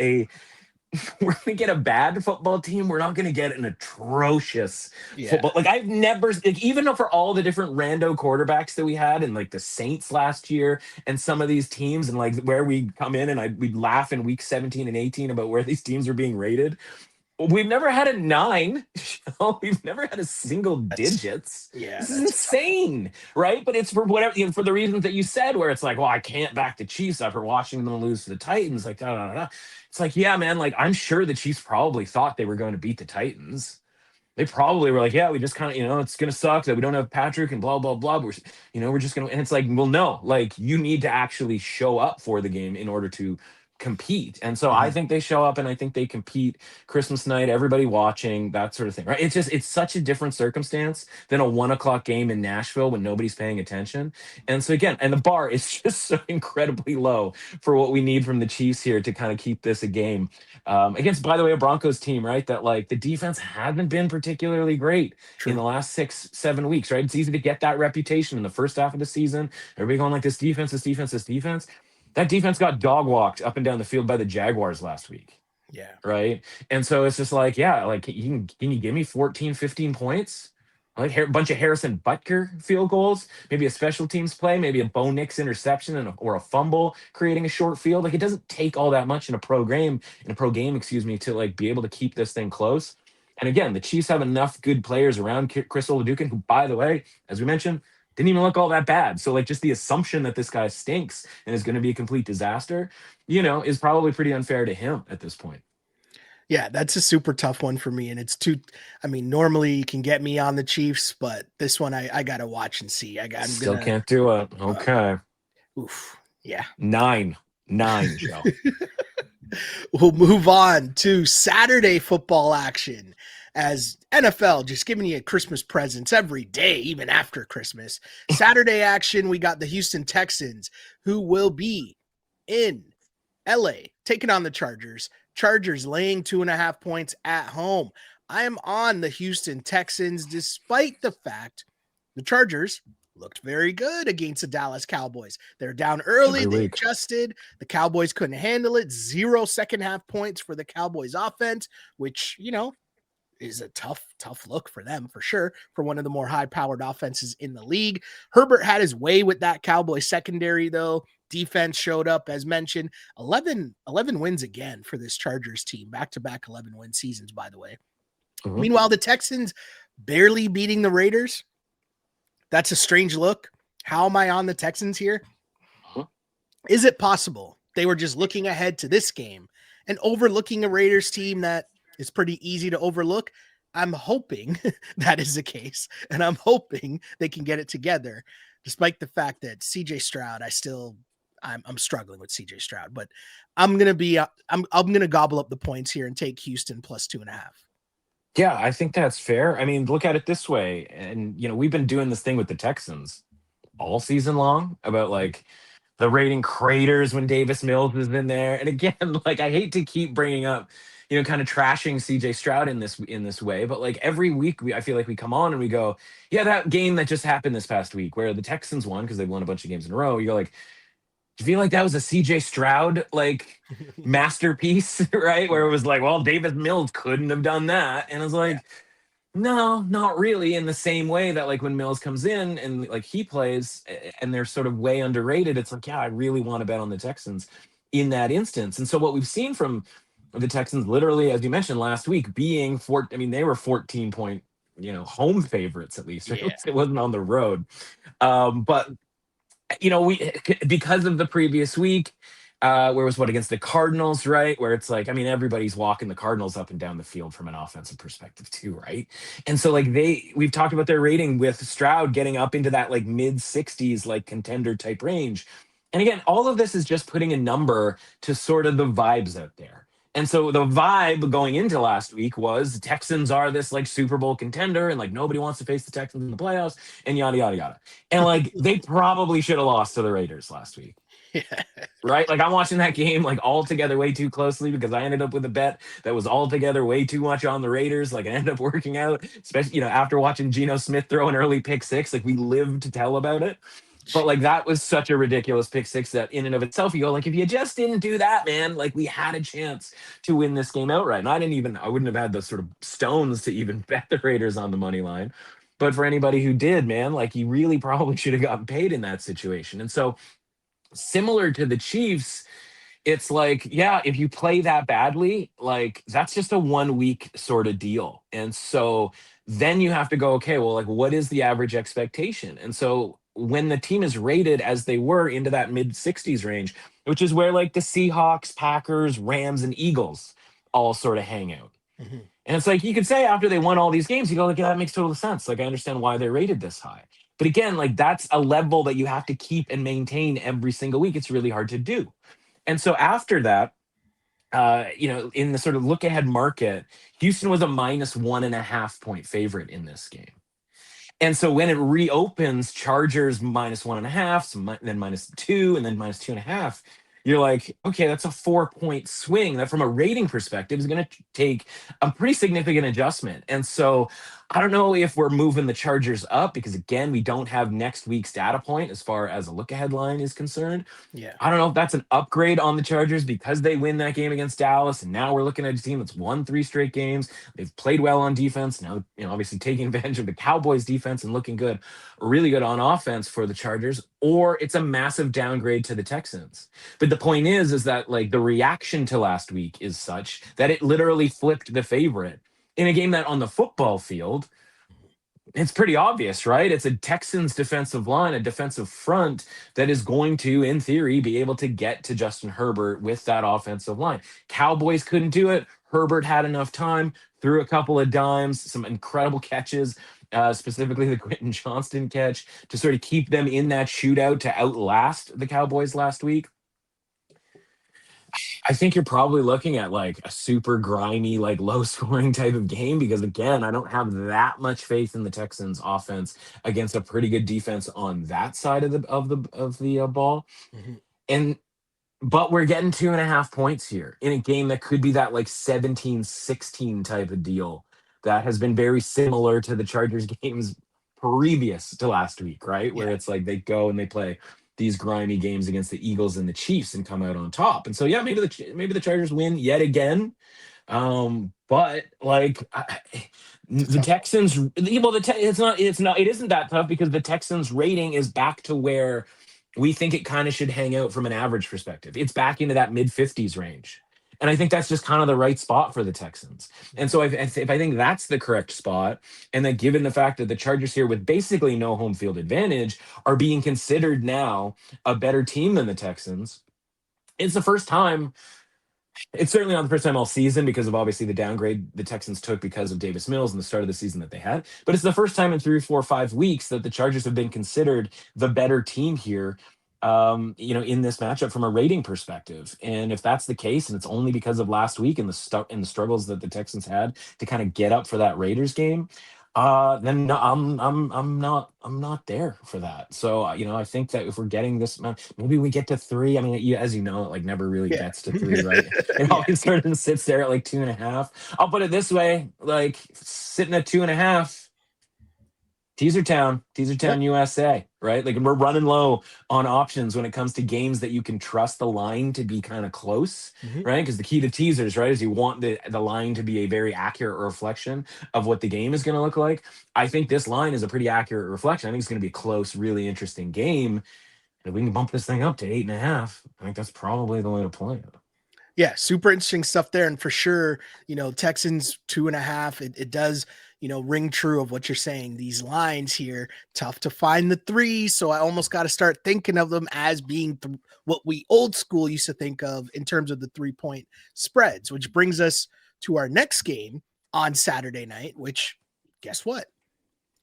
we're gonna get a bad football team. We're not gonna get an atrocious Yeah, football. Like I've never, like, even for all the different rando quarterbacks that we had, and like the Saints last year, and some of these teams, and like where we come in, and we'd laugh in week 17 and 18 about where these teams are being rated. We've never had a nine. We've never had a single that's digits. yeah, This is that's tough. insane, right? But it's for whatever, for the reasons that you said, where it's like, well, I can't back the Chiefs after watching them lose to the Titans. Like, da, da, da, da. It's like, yeah, man. Like, I'm sure the Chiefs probably thought they were going to beat the Titans. They probably were like, yeah, we just kind of, it's gonna suck that we don't have Patrick and blah blah blah. But we're just gonna, and it's like, well, no, like you need to actually show up for the game in order to compete. And so I Mhm. think they show up and I think they compete Christmas night, everybody watching, that sort of thing, right? It's such a different circumstance than a 1 o'clock game in Nashville when nobody's paying attention. And so again, and the bar is just so incredibly low for what we need from the Chiefs here to kind of keep this a game against, by the way, a Broncos team, right? That like the defense hasn't been particularly great in True. the last 6, 7 weeks, right? It's easy to get that reputation in the first half of the season. Everybody going like this defense, this defense, this defense. That defense got dog walked up and down the field by the Jaguars last week, Yeah. right? And so it's just like, yeah, like can you give me 14, 15 points? Like a bunch of Harrison Butker field goals, maybe a special teams play, maybe a Bo Nix interception or a fumble creating a short field. Like it doesn't take all that much in a pro game, excuse me, to like be able to keep this thing close. And again, the Chiefs have enough good players around Chris Oladukin, who, by the way, as we mentioned, didn't even look all that bad. So like just the assumption that this guy stinks and is going to be a complete disaster, is probably pretty unfair to him at this point. Yeah, that's a super tough one for me. And it's too, I mean, normally you can get me on the Chiefs, but this one I got to watch and see. I'm going Still can't do it. uh, Okay. oof. Yeah. 9, Joe. We'll move on to Saturday football action as NFL just giving you Christmas presents every day, even after Christmas. Saturday action, we got the Houston Texans who will be in LA taking on the Chargers. Chargers laying 2.5 points at home. I am on the Houston Texans despite the fact the Chargers looked very good against the Dallas Cowboys. They're down early. Every They week. adjusted. The Cowboys couldn't handle it. 0 second half points for the Cowboys offense, which, is a tough look for them for sure, for one of the more high powered offenses in the league. Herbert had his way with that Cowboys secondary, though. Defense showed up, as mentioned. 11 wins again for this Chargers team. Back-to-back 11-win seasons, by the way. Mhm. Meanwhile, the Texans barely beating the Raiders. That's a strange look. How am I on the Texans here? Huh? Is it possible they were just looking ahead to this game and overlooking a Raiders team that is pretty easy to overlook? I'm hoping that is the case, and I'm hoping they can get it together, despite the fact that CJ Stroud, I'm struggling with CJ Stroud, but I'm gonna gobble up the points here and take Houston plus 2.5. Yeah, I think that's fair. I mean, look at it this way. And, we've been doing this thing with the Texans all season long about like the rating craters when Davis Mills is in there. And again, like I hate to keep bringing up, kind of trashing CJ Stroud in this way, but like every week I feel like we come on and we go, yeah, that game that just happened this past week where the Texans won because they've won a bunch of games in a row. You go like, do you feel like that was a CJ Stroud like masterpiece, right? Where it was like, well, Davis Mills couldn't have done that. And I was Yeah. like, no, not really. In the same way that like when Mills comes in and like he plays and they're sort of way underrated, it's like, yeah, I really want to bet on the Texans in that instance. And so what we've seen from the Texans, literally, as you mentioned last week, being I mean, they were 14-point, home favorites at least, right? At Yeah. least it wasn't on the road. But we because of the previous week, where was what against the Cardinals, right? Where it's like, I mean, everybody's walking the Cardinals up and down the field from an offensive perspective too, right? And so like we've talked about their rating with Stroud getting up into that like mid 60s, like contender type range. And again, all of this is just putting a number to sort of the vibes out there. And so the vibe going into last week was the Texans are this like Super Bowl contender and like nobody wants to face the Texans in the playoffs and yada yada yada. And like they probably should have lost to the Raiders last week. Yeah. Right? Like I'm watching that game like all together way too closely because I ended up with a bet that was all together way too much on the Raiders. Like it ended up working out, especially, after watching Geno Smith throw an early pick six, like we lived to tell about it. But like that was such a ridiculous pick six that in and of itself, you go like, if you just didn't do that, man, like we had a chance to win this game outright. And I wouldn't have had the sort of stones to even bet the Raiders on the money line. But for anybody who did, man, like you really probably should have gotten paid in that situation. And so similar to the Chiefs, it's like, yeah, if you play that badly, like that's just a 1 week sort of deal. And so then you have to go, okay, well, like what is the average expectation? And so when the team is rated as they were into that mid 60s range, which is where like the Seahawks, Packers, Rams, and Eagles all sort of hang out. Mhm. And it's like you could say after they won all these games, you go, like, yeah, that makes total sense. Like I understand why they're rated this high. But again, like that's a level that you have to keep and maintain every single week. It's really hard to do. And so after that, in the sort of look ahead market, Houston was a -1.5 point favorite in this game. And so when it reopens, Chargers -1.5, then -2, and then -2.5. You're like, okay, that's a 4 point swing. That from a rating perspective is going to take a pretty significant adjustment. And so I don't know if we're moving the Chargers up because again, we don't have next week's data point as far as a look ahead line is concerned. Yeah. I don't know if that's an upgrade on the Chargers because they win that game against Dallas, and now we're looking at a team that's won 3 straight games. They've played well on defense. Now, obviously taking advantage of the Cowboys defense and looking good, really good on offense for the Chargers, or it's a massive downgrade to the Texans. But the point is that like the reaction to last week is such that it literally flipped the favorite in a game that on the football field it's pretty obvious, right? It's a Texans defensive line, a defensive front that is going to, in theory, be able to get to Justin Herbert with that offensive line. Cowboys couldn't do it. Herbert had enough time, threw a couple of dimes, some incredible catches, specifically the Quentin Johnston catch, to sort of keep them in that shootout to outlast the Cowboys last week. I think you're probably looking at like a super grimy, like low scoring type of game because again, I don't have that much faith in the Texans offense against a pretty good defense on that side of the ball. Mhm. And but we're getting 2.5 points here in a game that could be that like 17-16 type of deal that has been very similar to the Chargers games previous to last week, right? Where Yeah. it's like they go and they play these grimy games against the Eagles and the Chiefs and come out on top. And so yeah, maybe the Chargers win yet again. But like It's a the tough one. Texans, well, it isn't that tough because the Texans rating is back to where we think it kind of should hang out from an average perspective. It's back into that mid 50s range. And I think that's just kind of the right spot for the Texans. And so if I think that's the correct spot, and then given the fact that the Chargers here with basically no home field advantage are being considered now a better team than the Texans, it's the first time. It's certainly not the first time all season because of obviously the downgrade the Texans took because of Davis Mills and the start of the season that they had. But it's the first time in 3, 4, 5 weeks that the Chargers have been considered the better team here, in this matchup from a rating perspective. And if that's the case, and it's only because of last week and the struggles that the Texans had to kind of get up for that Raiders game, then no, I'm not there for that. So I think that if we're getting this amount, maybe we get to 3. I mean, as you know, it like never really Yeah. gets to 3, right? It Yeah. always sort of sits there at like 2.5. I'll put it this way: like sitting at 2.5. Teaser Yep. Town, USA, right? Like we're running low on options when it comes to games that you can trust the line to be kind of close, Mhm. right? Because the key to teasers, right, is you want the line to be a very accurate reflection of what the game is going to look like. I think this line is a pretty accurate reflection. I think it's going to be a close, really interesting game. And if we can bump this thing up to 8.5, I think that's probably the way to play it. Yeah, super interesting stuff there. And for sure, Texans 2.5, it does, ring true of what you're saying. These lines here, tough to find the 3. So I almost got to start thinking of them as being what we old school used to think of in terms of the 3-point spreads, which brings us to our next game on Saturday night, which guess what?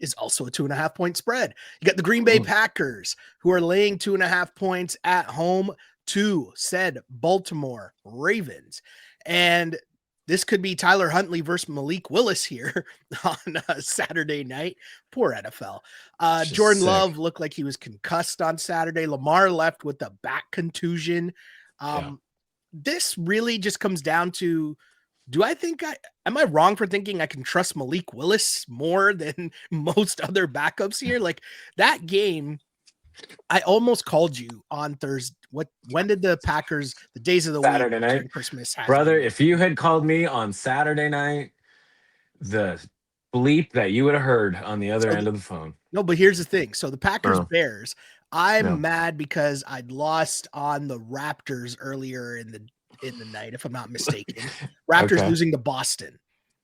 Is also a 2.5-point spread. You got the Green Bay Packers, who are laying 2.5 points at home to said Baltimore Ravens. And this could be Tyler Huntley versus Malik Willis here on Saturday night. Poor NFL. It's just Jordan sick. Love looked like he was concussed on Saturday. Lamar left with a back contusion. Yeah. This really just comes down to, am I wrong for thinking I can trust Malik Willis more than most other backups here? Like that game, I almost called you on Thursday. When did the Packers, the days of the Saturday week night, during Christmas happen? brother. If you had called me on Saturday night, the bleep that you would have heard on the other end of the phone. No, but here's the thing. So the Packers Oh, Bears, I'm no. mad because I'd lost on the Raptors earlier in the night, if I'm not mistaken. Raptors Okay. losing to Boston.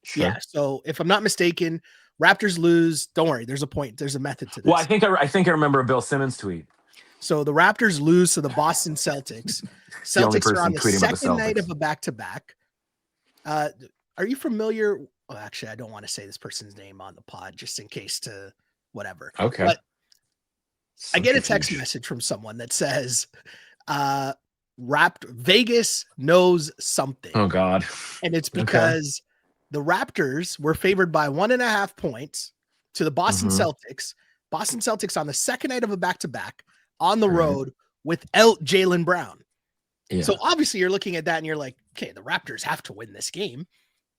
Sure. Yeah. So if I'm not mistaken, Raptors lose. Don't worry. There's a point. There's a method to this. Well, I think I remember a Bill Simmons tweet. So the Raptors lose to the Boston Celtics. The only Celtics are on person the tweeting about the second night Celtics. of a back-to-back. Are you familiar? Well, actually, I don't want to say this person's name on the pod just in case to whatever. Okay. But I get a text message from someone that says, Vegas knows something. Oh, God. And it's because the Raptors were favored by 1.5 points to the Boston Celtics. Boston Celtics on the second night of a back-to-back on the road without Jaylen Brown. Yeah. So obviously you're looking at that and you're like, okay, the Raptors have to win this game.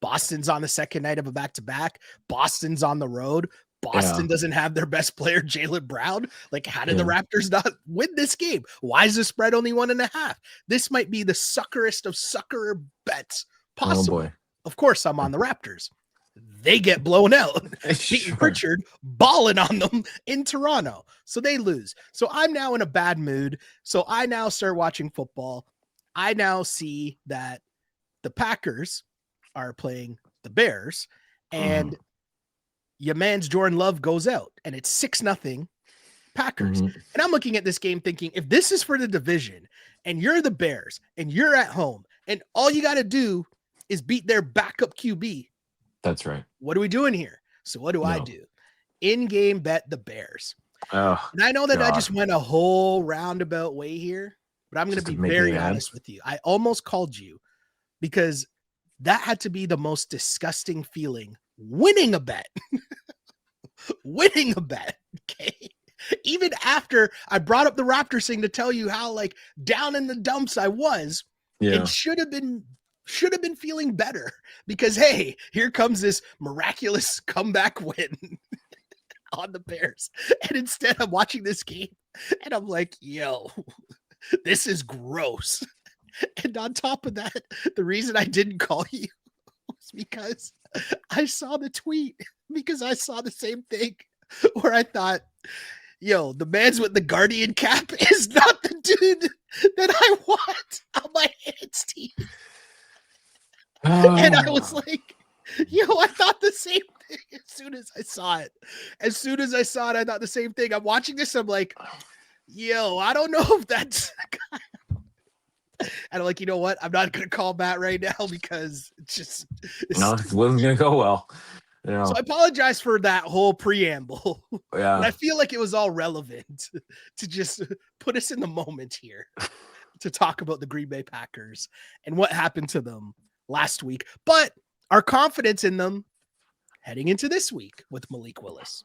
Boston's on the second night of a back-to-back. Boston's on the road. Boston doesn't have their best player, Jaylen Brown. Like, how did the Raptors not win this game? Why is the spread only 1.5? This might be the suckerest of sucker bets possible. Oh, boy. Of course, I'm on the Raptors. They get blown out. Peyton Pritchard balling on them in Toronto. So they lose. So I'm now in a bad mood. So I now start watching football. I now see that the Packers are playing the Bears and your man's Jordan Love goes out and it's 6-0 Packers. And I'm looking at this game thinking, if this is for the division and you're the Bears and you're at home and all you got to do is beat their backup QB. That's right. What are we doing here? So what do I do? In-game bet the Bears. Oh, and I know that I just went a whole roundabout way here, but I'm going to be very honest with you. I almost called you because that had to be the most disgusting feeling, winning a bet. Winning a bet, okay? Even after I brought up the Raptors thing to tell you how, like, down in the dumps I was, it should have been feeling better because, hey, here comes this miraculous comeback win on the Bears. And instead I'm watching this game and I'm like, yo, this is gross. And on top of that, the reason I didn't call you was because I saw the tweet, because I saw the same thing where I thought, yo, the man's with the Guardian cap is not the dude that I want on my hands team. And I was like, yo, I thought the same thing as soon as I saw it. As soon as I saw it, I thought the same thing. I'm watching this. I'm like, yo, I don't know if that's the guy. And I'm like, you know what? I'm not going to call Matt right now because it's it wasn't going to go well. So I apologize for that whole preamble. Yeah. But I feel like it was all relevant to just put us in the moment here to talk about the Green Bay Packers and what happened to them last week, but our confidence in them heading into this week with Malik Willis.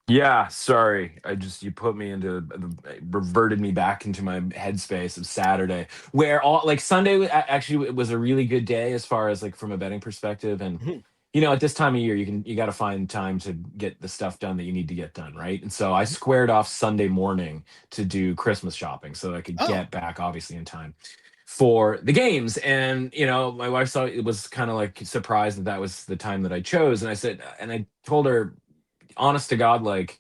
Yeah, sorry. You put me reverted me back into my headspace of Saturday, where Sunday actually it was a really good day as far as like from a betting perspective. And at this time of year, you got to find time to get the stuff done that you need to get done, right? And so I squared off Sunday morning to do Christmas shopping so that I could get back obviously in time for the games. And my wife was kind of like surprised that was the time that I chose. And I told her, honest to God, like,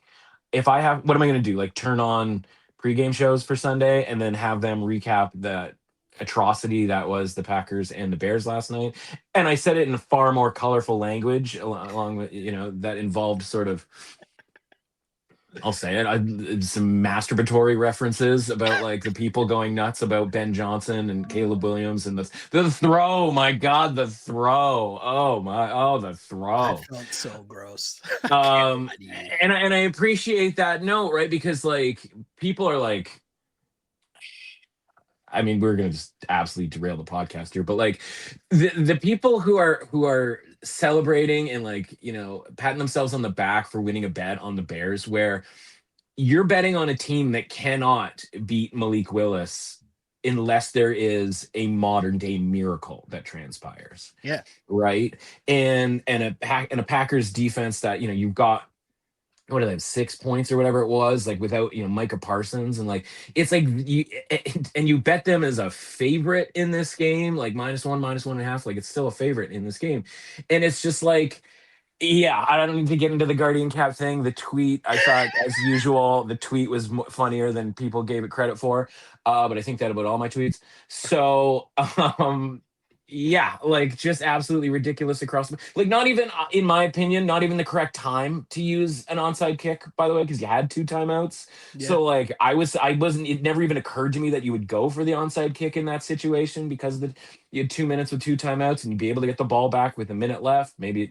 what am I going to do? Like, turn on pregame shows for Sunday and then have them recap that atrocity that was the Packers and the Bears last night? And I said it in far more colorful language along with, that involved sort of, I'll say it, some masturbatory references about like the people going nuts about Ben Johnson and Caleb Williams and the throw. My God, the throw. The throw. I felt so gross. And I appreciate that note, right? Because like people are like, I mean, we're gonna just absolutely derail the podcast here, but like the people who are celebrating and like patting themselves on the back for winning a bet on the Bears, where you're betting on a team that cannot beat Malik Willis unless there is a modern day miracle that transpires. Yeah. Right. And a Packers defense that you've got what did I have, 6 points or whatever it was, like without Micah Parsons, and like it's like you and you bet them as a favorite in this game, like -1, -1.5, like it's still a favorite in this game, and it's just like. Yeah, I don't need to get into the Guardian Cap thing. The tweet, I thought, as usual, the tweet was funnier than people gave it credit for. But I think that about all my tweets. So, yeah, like just absolutely ridiculous across like not even in my opinion, not even the correct time to use an onside kick, by the way, because you had two timeouts. Yeah. So like I wasn't, it never even occurred to me that you would go for the onside kick in that situation because you had 2 minutes with two timeouts and you'd be able to get the ball back with a minute left, maybe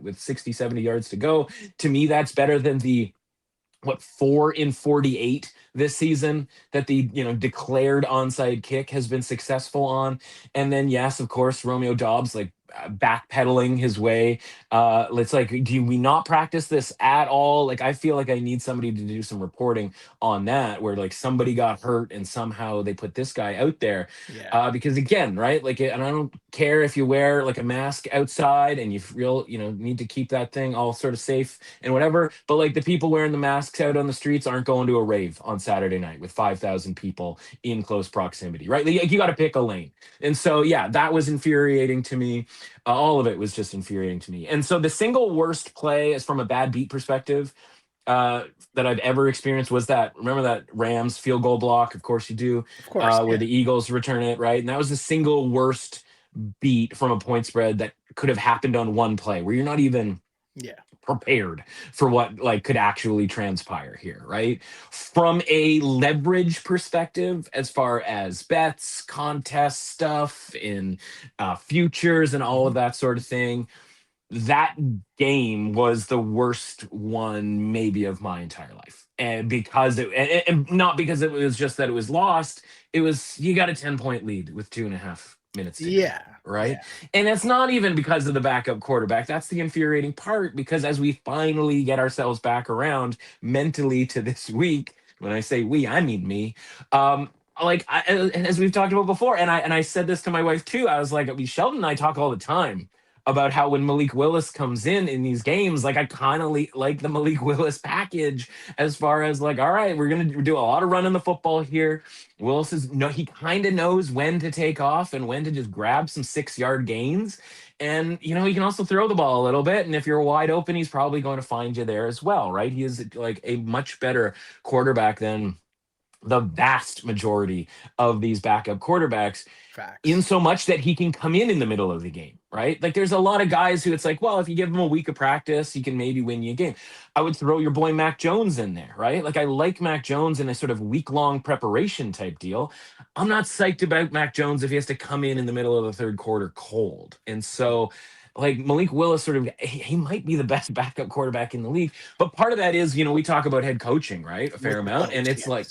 with 60, 70 yards to go. To me, that's better than the 4 in 48 this season that the declared onside kick has been successful on. And then yes, of course, Romeo Dobbs like backpedaling his way. It's like, do we not practice this at all? Like I feel like I need somebody to do some reporting on that, where like somebody got hurt and somehow they put this guy out there. Yeah. Because again, right, like, and I don't care if you wear like a mask outside and you feel need to keep that thing all sort of safe and whatever, but like the people wearing the masks out on the streets aren't going to a rave on Saturday night with 5,000 people in close proximity, right? Like you got to pick a lane. And so yeah, that was infuriating to me. All of it was just infuriating to me. And so the single worst play, as from a bad beat perspective, uh, that I've ever experienced was remember that Rams field goal block? Of course you do, Of course. where Yeah. the Eagles return it, right? And that was the single worst beat from a point spread that could have happened on one play, where you're not even Yeah. prepared for what like could actually transpire here, right? From a leverage perspective, as far as bets, contest stuff in futures and all of that sort of thing, that game was the worst one maybe of my entire life. And because and not because it was just that it was lost, it was, you got a 10-point lead with 2.5 minutes to go, Yeah. Yeah. right? And it's not even because of the backup quarterback. That's the infuriating part, because as we finally get ourselves back around mentally to this week, when I say we, I mean me. And as we've talked about before, and I said this to my wife too. I was like, Sheldon and I talk all the time about how when Malik Willis comes in these games, like I kind of like the Malik Willis package, as far as like, all right, we're gonna do a lot of running the football here. Willis is no, he kind of knows when to take off and when to just grab some 6 yard gains. And he can also throw the ball a little bit. And if you're wide open, he's probably going to find you there as well, right? He is like a much better quarterback than the vast majority of these backup quarterbacks, in Facts. so much that he can come in the middle of the game, right? Like there's a lot of guys who it's like, well, if you give him a week of practice, he can maybe win you a game. I would throw your boy Mac Jones in there, right? Like I like Mac Jones in a sort of week-long preparation type deal. I'm not psyched about Mac Jones if he has to come in the middle of the third quarter cold. And so like Malik Willis sort of, he might be the best backup quarterback in the league. But part of that is, we talk about head coaching, right? A fair amount. And it's like,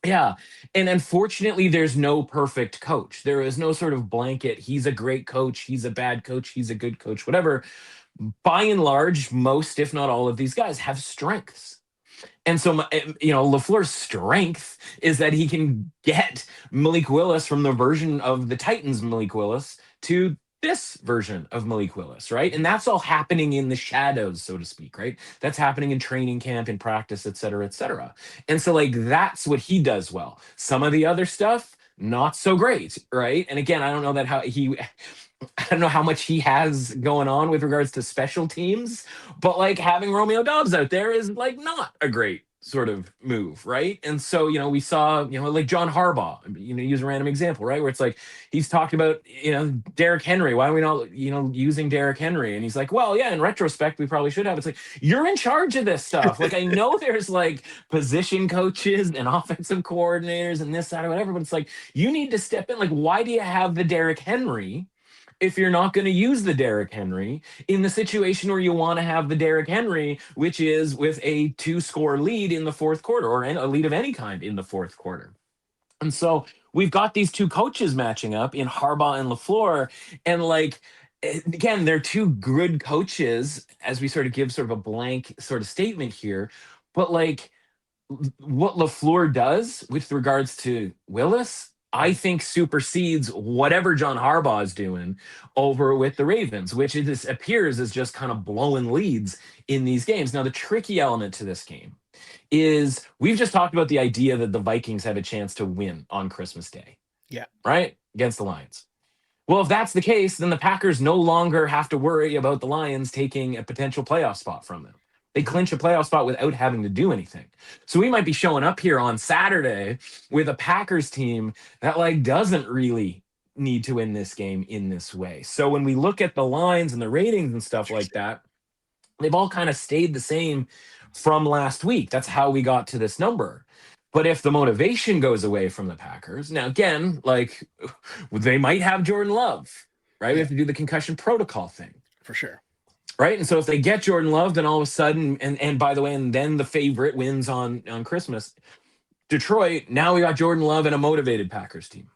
Yes. yeah. And unfortunately, there's no perfect coach. There is no sort of blanket, he's a great coach, he's a bad coach, he's a good coach, whatever. By and large, most, if not all of these guys have strengths. And so, LaFleur's strength is that he can get Malik Willis from the version of the Titans Malik Willis to this version of Malik Willis, right? And that's all happening in the shadows, so to speak, right? That's happening in training camp, in practice, et cetera, et cetera. And so, like, that's what he does well. Some of the other stuff, not so great, right? And again, I don't know how much he has going on with regards to special teams, but like having Romeo Dobbs out there is like not a great sort of move, right? And so, we saw, like John Harbaugh, use a random example, right? Where it's like he's talked about, Derrick Henry. Why are we not, using Derrick Henry? And he's like, well, yeah, in retrospect, we probably should have. It's like, you're in charge of this stuff. Like, I know there's like position coaches and offensive coordinators and this, that, or whatever, but it's like, you need to step in. Like, why do you have the Derrick Henry if you're not going to use the Derrick Henry in the situation where you want to have the Derrick Henry, which is with a 2-score lead in the fourth quarter, or a lead of any kind in the fourth quarter? And so we've got these two coaches matching up in Harbaugh and LaFleur. And like, again, they're two good coaches, as we sort of give sort of a blank sort of statement here. But like, what LaFleur does with regards to Willis I think supersedes whatever John Harbaugh is doing over with the Ravens, which it just appears is just kind of blowing leads in these games. Now, the tricky element to this game is we've just talked about the idea that the Vikings have a chance to win on Christmas Day, Yeah. right? Against the Lions. Well, if that's the case, then the Packers no longer have to worry about the Lions taking a potential playoff spot from them. They Mhm. clinch a playoff spot without having to do anything. So we might be showing up here on Saturday with a Packers team that like doesn't really need to win this game in this way. So when we look at the lines and the ratings and stuff like Interesting. that, they've all kind of stayed the same from last week. That's how we got to this number. But if the motivation goes away from the Packers, now again, like they might have Jordan Love, right? We Yeah, have to do the concussion protocol thing, for sure. right? And so if they get Jordan Love, then all of a sudden, and by the way, and then the favorite wins on Christmas, Detroit. Now we got Jordan Love and a motivated Packers team.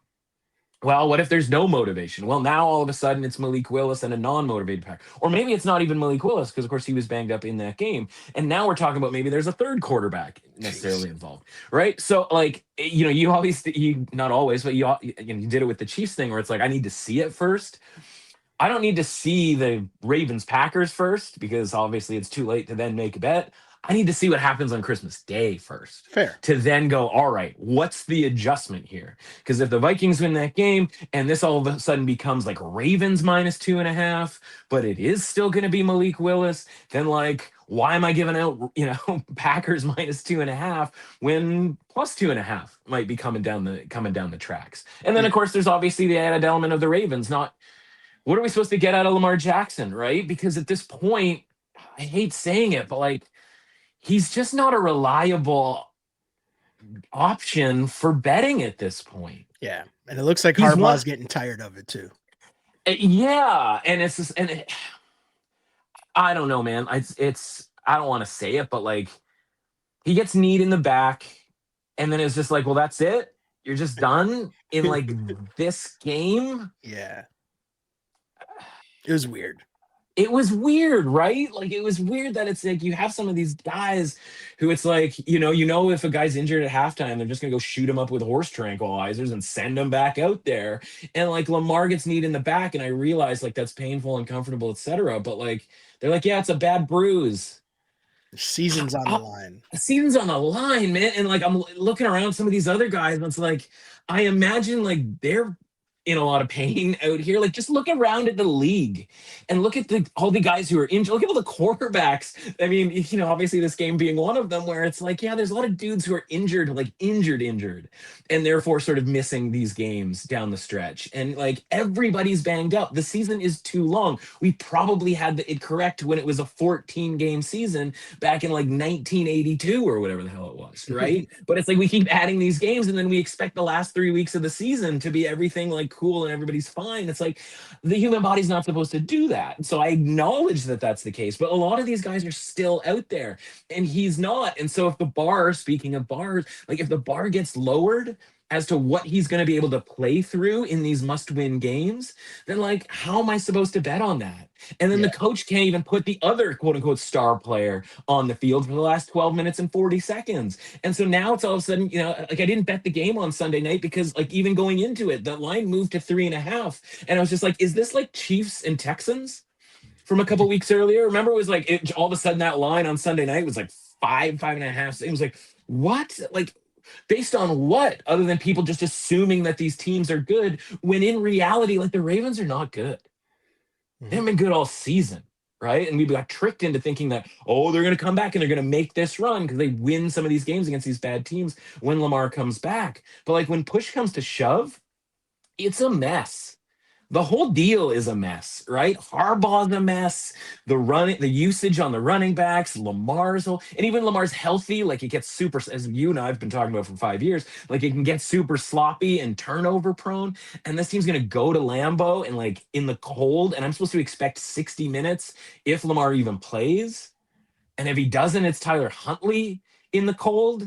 Well, what if there's no motivation? Well, now all of a sudden it's Malik Willis and a non-motivated Packer. Or maybe it's not even Malik Willis because, of course, he was banged up in that game. And now we're talking about maybe there's a third quarterback Jeez. necessarily involved, right? So, like, you always, you not always, but you did it with the Chiefs thing where it's like, I need to see it first. I don't need to see the Ravens Packers first because obviously it's too late to then make a bet. I need to see what happens on Christmas Day first Fair. to then go, all right, what's the adjustment here? Because if the Vikings win that game and this all of a sudden becomes like Ravens -2.5, but it is still going to be Malik Willis, then like, why am I giving out, Packers -2.5 when +2.5 might be coming down the tracks? And then Yeah. of course there's obviously the added element of the Ravens not what are we supposed to get out of Lamar Jackson, right? Because at this point, I hate saying it, but like he's just not a reliable option for betting at this point. Yeah. And it looks like He's one, Harbaugh's getting tired of it too. yeah, and it's just, I don't know, man. It's I don't want to say it, but like he gets kneed in the back, and then it's just like, well, that's it. You're just done in like this game. Yeah. It was weird. It was weird, right? Like it was weird that it's like you have some of these guys who it's like, if a guy's injured at halftime, they're just gonna go shoot him up with horse tranquilizers and send him back out there. And like Lamar gets kneed in the back, and I realize like that's painful, uncomfortable, etc. But like they're like, yeah, it's a bad bruise. The season's on the line. The season's on the line, man. And like I'm looking around some of these other guys, and it's like I imagine like they're in a lot of pain out here. Like just look around at the league and look at all the guys who are injured. Look at all the quarterbacks. I mean, obviously this game being one of them where it's like, yeah, there's a lot of dudes who are injured, like injured, and therefore sort of missing these games down the stretch. And like everybody's banged up. The season is too long. We probably had it correct when it was a 14-game season back in like 1982 or whatever the hell it was, right? But it's like we keep adding these games and then we expect the last 3 weeks of the season to be everything like cool and everybody's fine. It's like the human body's not supposed to do that. So I acknowledge that that's the case, but a lot of these guys are still out there and he's not. And so if the bar, speaking of bars, like if the bar gets lowered as to what he's going to be able to play through in these must-win games, then like how am I supposed to bet on that? And then Yeah. the coach can't even put the other quote-unquote star player on the field for the last 12 minutes and 40 seconds. And so now it's all of a sudden, like I didn't bet the game on Sunday night because like even going into it, the line moved to 3.5. And I was just like, is this like Chiefs and Texans from a couple weeks earlier? Remember, it was like all of a sudden that line on Sunday night was like 5.5. It was like, what? Like, based on what other than people just assuming that these teams are good when in reality like the Ravens are not good. They haven't been good all season, right? And we got tricked into thinking that, oh, they're going to come back and they're going to make this run because they win some of these games against these bad teams when Lamar comes back. But like when push comes to shove, it's a mess. The whole deal is a mess, right? Harbaugh's a mess. The usage on the running backs, and even Lamar's healthy. Like it gets super, as you and I've been talking about for 5 years. Like it can get super sloppy and turnover prone. And this team's gonna go to Lambeau and like in the cold. And I'm supposed to expect 60 minutes if Lamar even plays. And if he doesn't, it's Tyler Huntley in the cold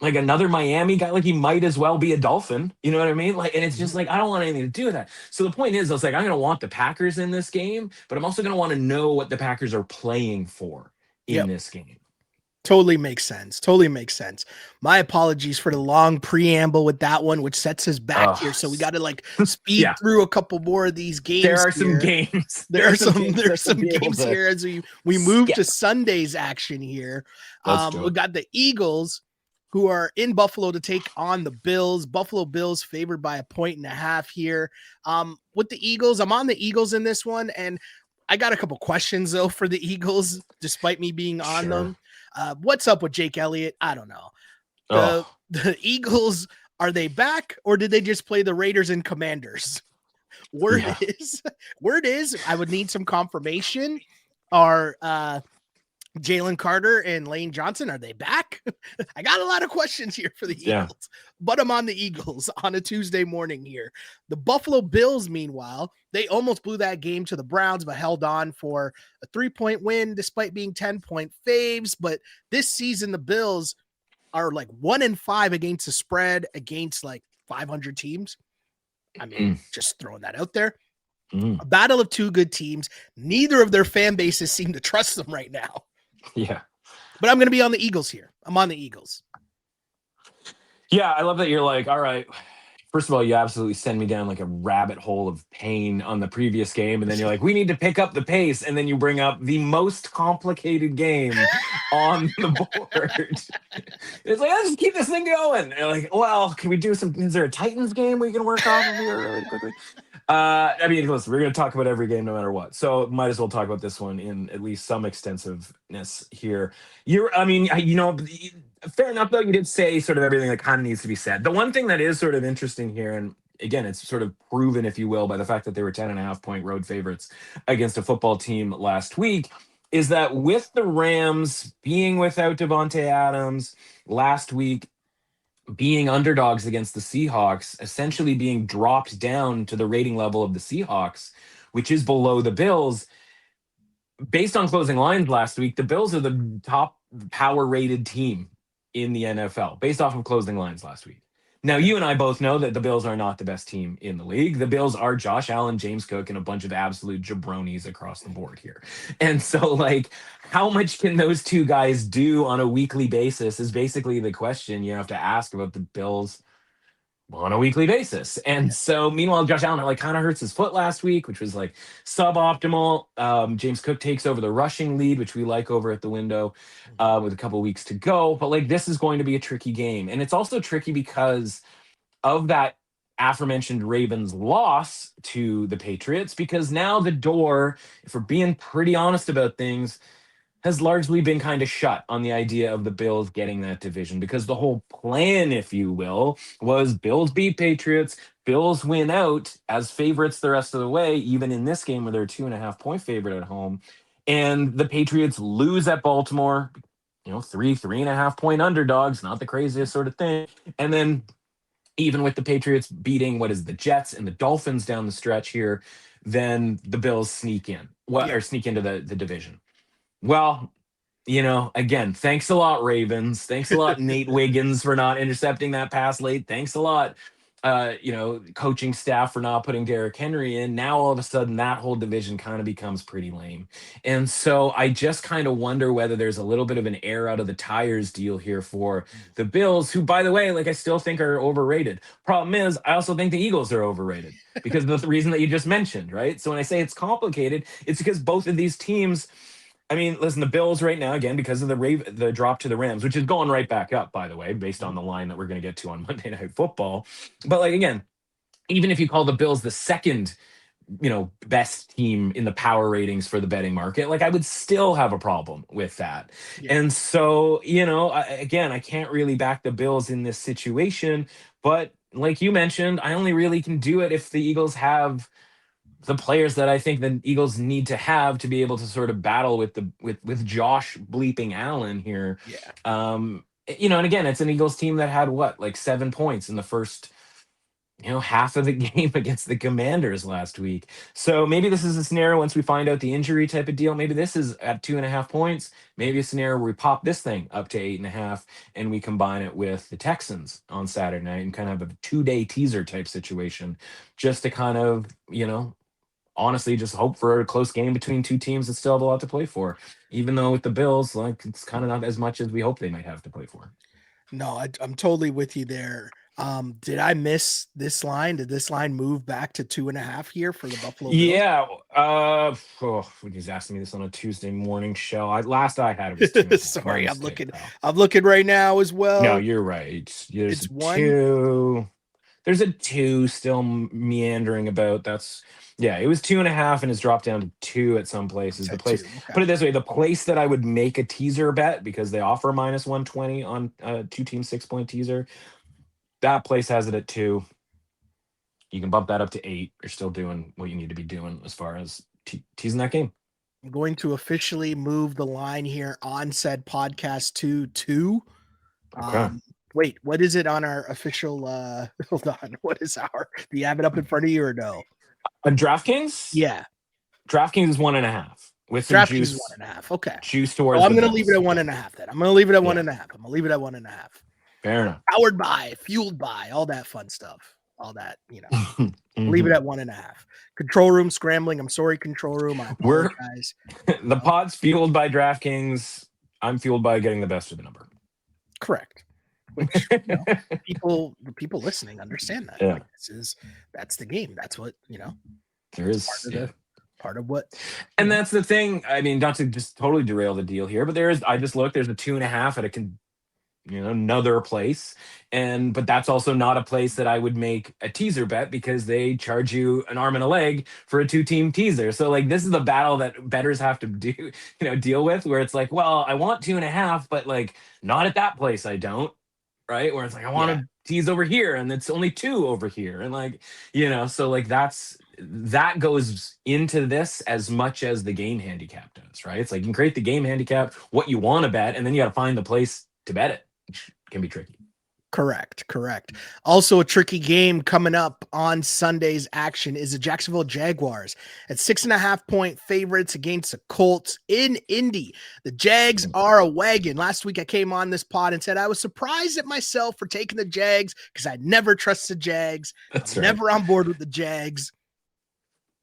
like another Miami guy, like he might as well be a Dolphin. You know what I mean? Like, and it's just like, I don't want anything to do with that. So the point is, I was like, I'm going to want the Packers in this game, but I'm also going to want to know what the Packers are playing for in Yep. this game. Totally makes sense. Totally makes sense. My apologies for the long preamble with that one, which sets us back Oh, here. So we got to like speed yeah. through a couple more of these There games are some here. games. There There are are some some games there's that we'll some be able games to here as we move to skip. Sunday's action here. Let's do We it. got the Eagles who are in Buffalo to take on the Bills. Buffalo Bills favored by 1.5 here. With the Eagles, I'm on the Eagles in this one, and I got a couple questions though for the Eagles, despite me being on Sure. them. What's up with Jake Elliott? I don't know. The Oh, the Eagles, are they back or did they just play the Raiders and Commanders? Word yeah. is, word is, I would need some confirmation. Are Jalen Carter and Lane Johnson, are they back? I got a lot of questions here for the Yeah. Eagles, but I'm on the Eagles on a Tuesday morning here. The Buffalo Bills, meanwhile, they almost blew that game to the Browns, but held on for a 3-point win despite being 10-point faves. But this season, the Bills are like 1-5 against the spread against like 500 teams. I mean, Mm, just throwing that out there. mm, A battle of two good teams. Neither of their fan bases seem to trust them right now. yeah. But I'm going to be on the Eagles here. I'm on the Eagles. Yeah. I love that you're like, all right. First of all, you absolutely send me down like a rabbit hole of pain on the previous game. And then you're like, we need to pick up the pace. And then you bring up the most complicated game on the board. It's like, let's just keep this thing going. And you're like, well, can we do some? Is there a Titans game we can work off of here really quickly? I mean, listen, we're going to talk about every game no matter what. So might as well talk about this one in at least some extensiveness here. I mean, fair enough, though. You did say sort of everything that kind of needs to be said. The one thing that is sort of interesting here, and again, it's sort of proven, if you will, by the fact that they were 10.5 point road favorites against a football team last week, is that with the Rams being without Devontae Adams last week, being underdogs against the Seahawks, essentially being dropped down to the rating level of the Seahawks, which is below the Bills. Based on closing lines last week, the Bills are the top power rated team in the NFL based off of closing lines last week. Now, Okay. you and I both know that the Bills are not the best team in the league. The Bills are Josh Allen, James Cook, and a bunch of absolute jabronis across the board here. And so, like, how much can those two guys do on a weekly basis is basically the question you have to ask about the Bills on a weekly basis. And Yeah. so, meanwhile, Josh Allen like kind of hurts his foot last week, which was like suboptimal. James Cook takes over the rushing lead, which we like over at the window with a couple weeks to go. But like, this is going to be a tricky game. And it's also tricky because of that aforementioned Ravens loss to the Patriots, because now the door, if we're being pretty honest about things, has largely been kind of shut on the idea of the Bills getting that division, because the whole plan, if you will, was Bills beat Patriots, Bills win out as favorites the rest of the way, even in this game where they're a 2.5 point favorite at home. And the Patriots lose at Baltimore, 3.5 point underdogs, not the craziest sort of thing. And then even with the Patriots beating what is the Jets and the Dolphins down the stretch here, then the Bills sneak in, Yeah. or sneak into the division. Well, again, thanks a lot, Ravens. Thanks a lot, Nate Wiggins, for not intercepting that pass late. Thanks a lot, coaching staff for not putting Derrick Henry in. Now, all of a sudden, that whole division kind of becomes pretty lame. And so I just kind of wonder whether there's a little bit of an air out of the tires deal here for the Bills, who, by the way, like I still think are overrated. Problem is, I also think the Eagles are overrated because of the reason that you just mentioned, right? So when I say it's complicated, it's because both of these teams. I mean, listen, the Bills right now, again, because of the drop to the Rams, which is going right back up, by the way, based on the line that we're going to get to on Monday Night Football. But like again, even if you call the Bills the second, best team in the power ratings for the betting market, like I would still have a problem with that. Yeah. And so, again, I can't really back the Bills in this situation. But like you mentioned, I only really can do it if the Eagles have the players that I think the Eagles need to have to be able to sort of battle with Josh bleeping Allen here. Yeah. And again, it's an Eagles team that had what, like 7 points in the first, half of the game against the Commanders last week. So maybe this is a scenario once we find out the injury type of deal. Maybe this is at 2.5 points. Maybe a scenario where we pop this thing up to 8.5 and we combine it with the Texans on Saturday night and kind of have a 2-day teaser type situation just to kind of, honestly just hope for a close game between two teams that still have a lot to play for. Even though with the Bills, like it's kind of not as much as we hope they might have to play for. No, I'm totally with you there. Did I miss this line? Did this line move back to 2.5 here for the Buffalo Bills? Yeah. He's asking me this on a Tuesday morning show. Last I had it was 2.5. My Sorry, I'm mistake, looking. pal. I'm looking right now as No, well. you're right. There's It's a one. two. There's a two still meandering about. That's yeah. It was 2.5 and it's dropped down to two at some places. It's The at place, two. Okay. put it this way, the place that I would make a teaser bet because they offer -120 on two team 6 point teaser. That place has it at two. You can bump that up to 8. You're still doing what you need to be doing as far as teasing that game. I'm going to officially move the line here on said podcast to 2. Okay. Wait, what is it on our official? Hold on. What is our? Do you have it up in front of you or no? DraftKings. Yeah, DraftKings is 1.5 with some DraftKings is one juice and a half. Okay. juice Oh, towards I'm the going to leave it Bills. at one and a half then. I'm going to leave it at one Yeah, and a half. I'm going to leave it at 1.5. fair enough. Powered by, fueled by, all that fun stuff. All that, leave it at 1.5. Control room scrambling. I'm sorry, control room. I We're apologize. the pod's fueled by DraftKings. I'm fueled by getting the best of the number. Correct. Which the people listening understand that. Yeah. Like, that's the game. That's what, There is part of what. And that's the thing. I mean, not to just totally derail the deal here, but I just looked, there's a 2.5 at another place. But that's also not a place that I would make a teaser bet because they charge you an arm and a leg for a 2-team teaser. So like, this is the battle that bettors have to deal with, where it's like, well, I want 2.5, but like not at that place. I don't. Right. Where it's like, I want to tease over here and it's only 2 over here. And like, so like that goes into this as much as the game handicap does, right? It's like you can create the game handicap, what you want to bet, and then you got to find the place to bet it, which can be tricky. Correct. Also, a tricky game coming up on Sunday's action is the Jacksonville Jaguars at 6.5-point favorites against the Colts in Indy. The Jags are a wagon. Last week I came on this pod and said I was surprised at myself for taking the Jags because I never trust the Jags. That's I'm right. never on board with the Jags.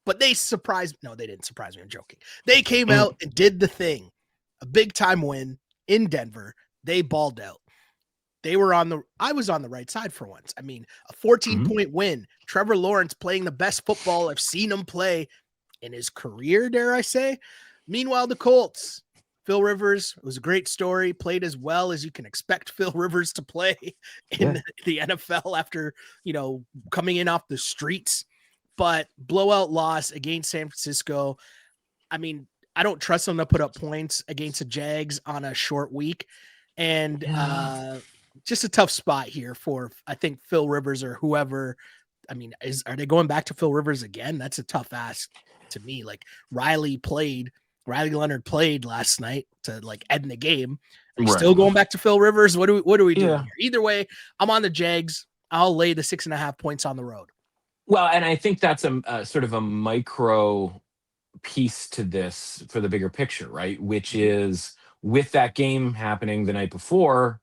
But they surprised. No, they didn't surprise me. I'm joking. They came out and did the thing. A big time win in Denver. They balled out. I was on the right side for once. I mean, a 14-point win. Trevor Lawrence playing the best football I've seen him play in his career, dare I say. Meanwhile, the Colts, Phil Rivers, it was a great story, played as well as you can expect Phil Rivers to play in the NFL after, coming in off the streets. But blowout loss against San Francisco. I mean, I don't trust them to put up points against the Jags on a short week. And just a tough spot here for, I think, Phil Rivers or whoever. I mean, are they going back to Phil Rivers again? That's a tough ask to me. Like Riley Leonard played last night to like end the game. Are you still going back to Phil Rivers? What do we do here? Either way, I'm on the Jags. I'll lay the 6.5 points on the road. Well, and I think that's a sort of a micro piece to this for the bigger picture, right? Which is with that game happening the night before,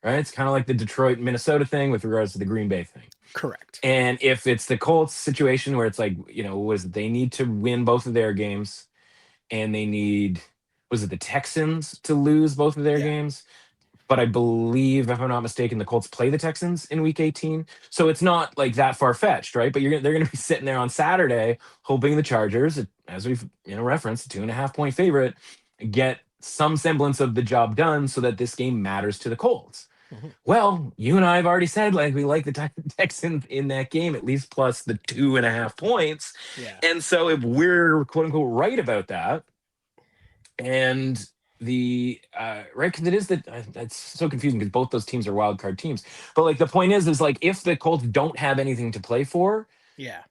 right? It's kind of like the Detroit, Minnesota thing with regards to the Green Bay thing. Correct. And if it's the Colts situation where it's like, they need to win both of their games and was it the Texans to lose both of their games? But I believe, if I'm not mistaken, the Colts play the Texans in Week 18. So it's not like that far-fetched, right? But they're going to be sitting there on Saturday hoping the Chargers, as we've referenced, a 2.5-point favorite, get some semblance of the job done so that this game matters to the Colts. Mm-hmm. Well, you and I have already said we like the Texans in that game, at least plus the 2.5 points. Yeah. And so if we're quote-unquote right about that, and the right, because it is that's so confusing because both those teams are wild card teams. But like the point is like if the Colts don't have anything to play for,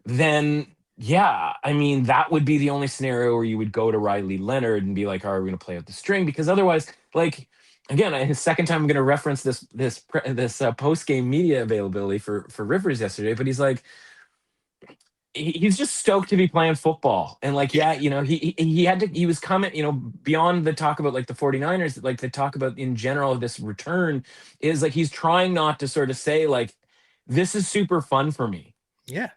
then I mean that would be the only scenario where you would go to Riley Leonard and be like, are we going to play out the string? Because otherwise, like again, his second time I'm going to reference this post game media availability for Rivers yesterday, but he's like, he's just stoked to be playing football. And like, he was coming, beyond the talk about like the 49ers, like the talk about in general, this return is like, he's trying not to sort of say like, this is super fun for me. Yeah.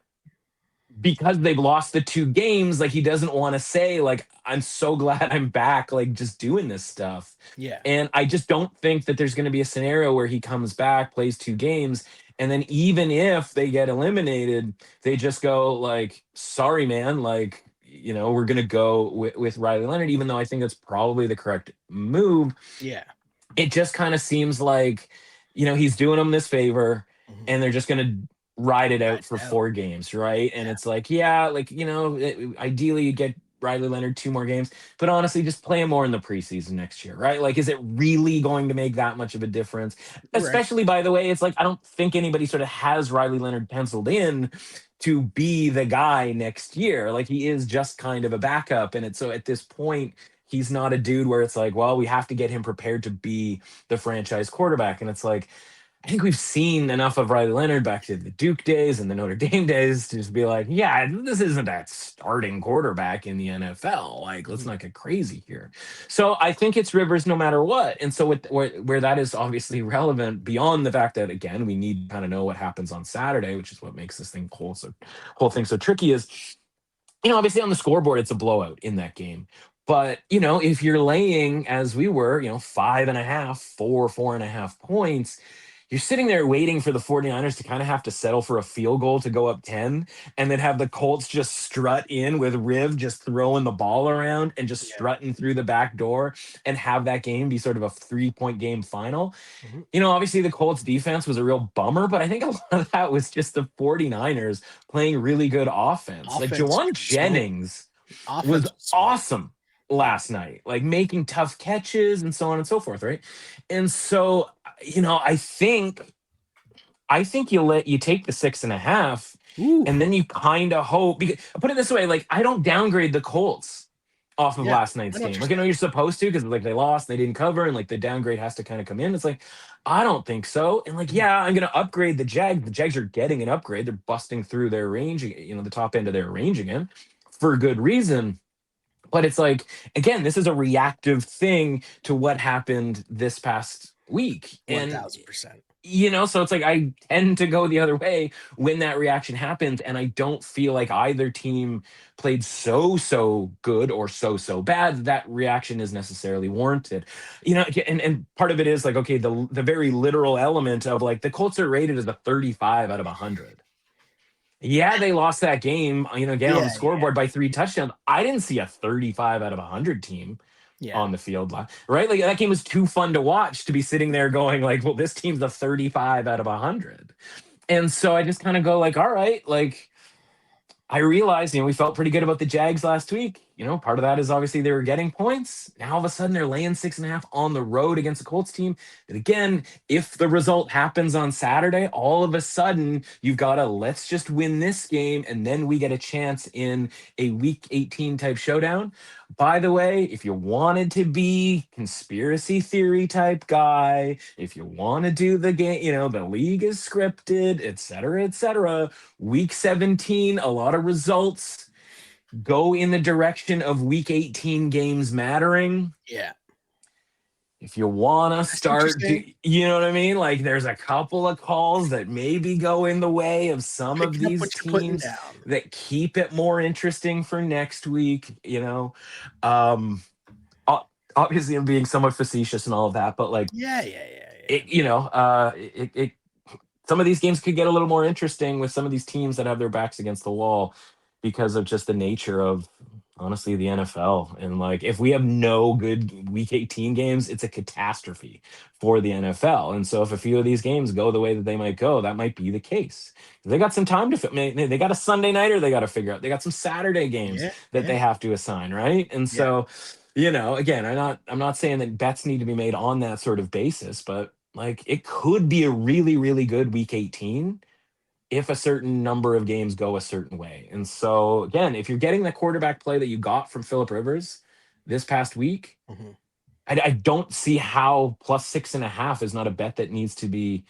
because they've lost the 2 games, like he doesn't want to say, like, I'm so glad I'm back, like just doing this stuff. Yeah. And I just don't think that there's going to be a scenario where he comes back, plays 2 games, and then even if they get eliminated, they just go like, sorry, man, like, we're going to go with Riley Leonard, even though I think that's probably the correct move. Yeah. It just kind of seems like, he's doing them this favor Mhm. and they're just going to ride it Ride out for it out. 4 games, right? And Yeah. it's like, yeah, like, ideally you get Riley Leonard 2 more games, but honestly, just play him more in the preseason next year, right? Like, is it really going to make that much of a difference? Right. Especially, by the way, it's like, I don't think anybody sort of has Riley Leonard penciled in to be the guy next year. Like, he is just kind of a backup. And it's so at this point, he's not a dude where it's like, well, we have to get him prepared to be the franchise quarterback. And it's like, I think we've seen enough of Riley Leonard back to the Duke days and the Notre Dame days to just be like, yeah, this isn't that starting quarterback in the NFL. Like, let's Mhm. not get crazy here. So I think it's Rivers no matter what. And so where that is obviously relevant beyond the fact that, again, we need to kind of know what happens on Saturday, which is what makes this whole thing so tricky is, obviously on the scoreboard, it's a blowout in that game. But, if you're laying, as we were, 5.5, 4.5 points, you're sitting there waiting for the 49ers to kind of have to settle for a field goal to go up 10 and then have the Colts just strut in with Riv just throwing the ball around and just Yeah. strutting through the back door and have that game be sort of a 3-point game final. Mhm. Obviously the Colts defense was a real bummer, but I think a lot of that was just the 49ers playing really good offense. Like Offense Jawan was smoke. Jennings was Offense was smoke. awesome Yeah. last night, like making tough catches and so on and so forth, right? And so, I think you take the 6.5 Ooh. and then you kind of hope, because put it this way, like I don't downgrade the Colts off of Yeah. last I night's know what game. you're Like I know saying. you're supposed to because like they lost, they didn't cover, and like the downgrade has to kind of come in. It's like I don't think so. And like, Mhm. yeah, I'm gonna upgrade the Jags. The Jags are getting an upgrade. They're busting through their range, the top end of their range again for good reason. But it's like, again, this is a reactive thing to what happened this past week. And 1000%. so it's like I tend to go the other way when that reaction happens, and I don't feel like either team played so good or so bad that reaction is necessarily warranted. And part of it is like, okay, the very literal element of like the Colts are rated as a 35 out of 100. Yeah, they lost that game, again on Yeah. the Yeah. scoreboard by 3 touchdowns. I didn't see a 35 out of 100 team Yeah. on the field, right? Like that game was too fun to watch to be sitting there going like, well, this team's a 35 out of 100. And so I just kind of go like, all right, like I realized, we felt pretty good about the Jags last week. Part of that is obviously they were getting points. Now all of a sudden they're laying 6.5 on the road against the Colts team. And again, if the result happens on Saturday, all of a sudden you've got to let's just win this game and then we get a chance in a week 18 type showdown. By the way, if you wanted to be conspiracy theory type guy, if you want to do the game, the league is scripted, et cetera, week 17, a lot of results go in the direction of week 18 games mattering. Yeah. If you want to I see what you're start, saying. you know what I mean? Like there's a couple of calls that maybe go in the way of some of Picking up these what you're putting teams down. that keep it more interesting for next week. Um, Obviously, I'm being somewhat facetious and all of that, but like, Yeah. Yeah. Yeah. Yeah. it some of these games could get a little more interesting with some of these teams that have their backs against the wall because of just the nature of honestly the NFL. And like if we have no good week 18 games, it's a catastrophe for the NFL. And so if a few of these games go the way that they might go, that might be the case. They got some time to they got a Sunday nighter they got to figure out. They got some Saturday games Yeah. that Yeah. they have to assign, right? And Yeah. so again, I'm not saying that bets need to be made on that sort of basis, but like it could be a really, really good week 18 if a certain number of games go a certain way. And so again, if you're getting the quarterback play that you got from Philip Rivers this past week, Mhm. I don't see how plus 6.5 is not a bet that needs to be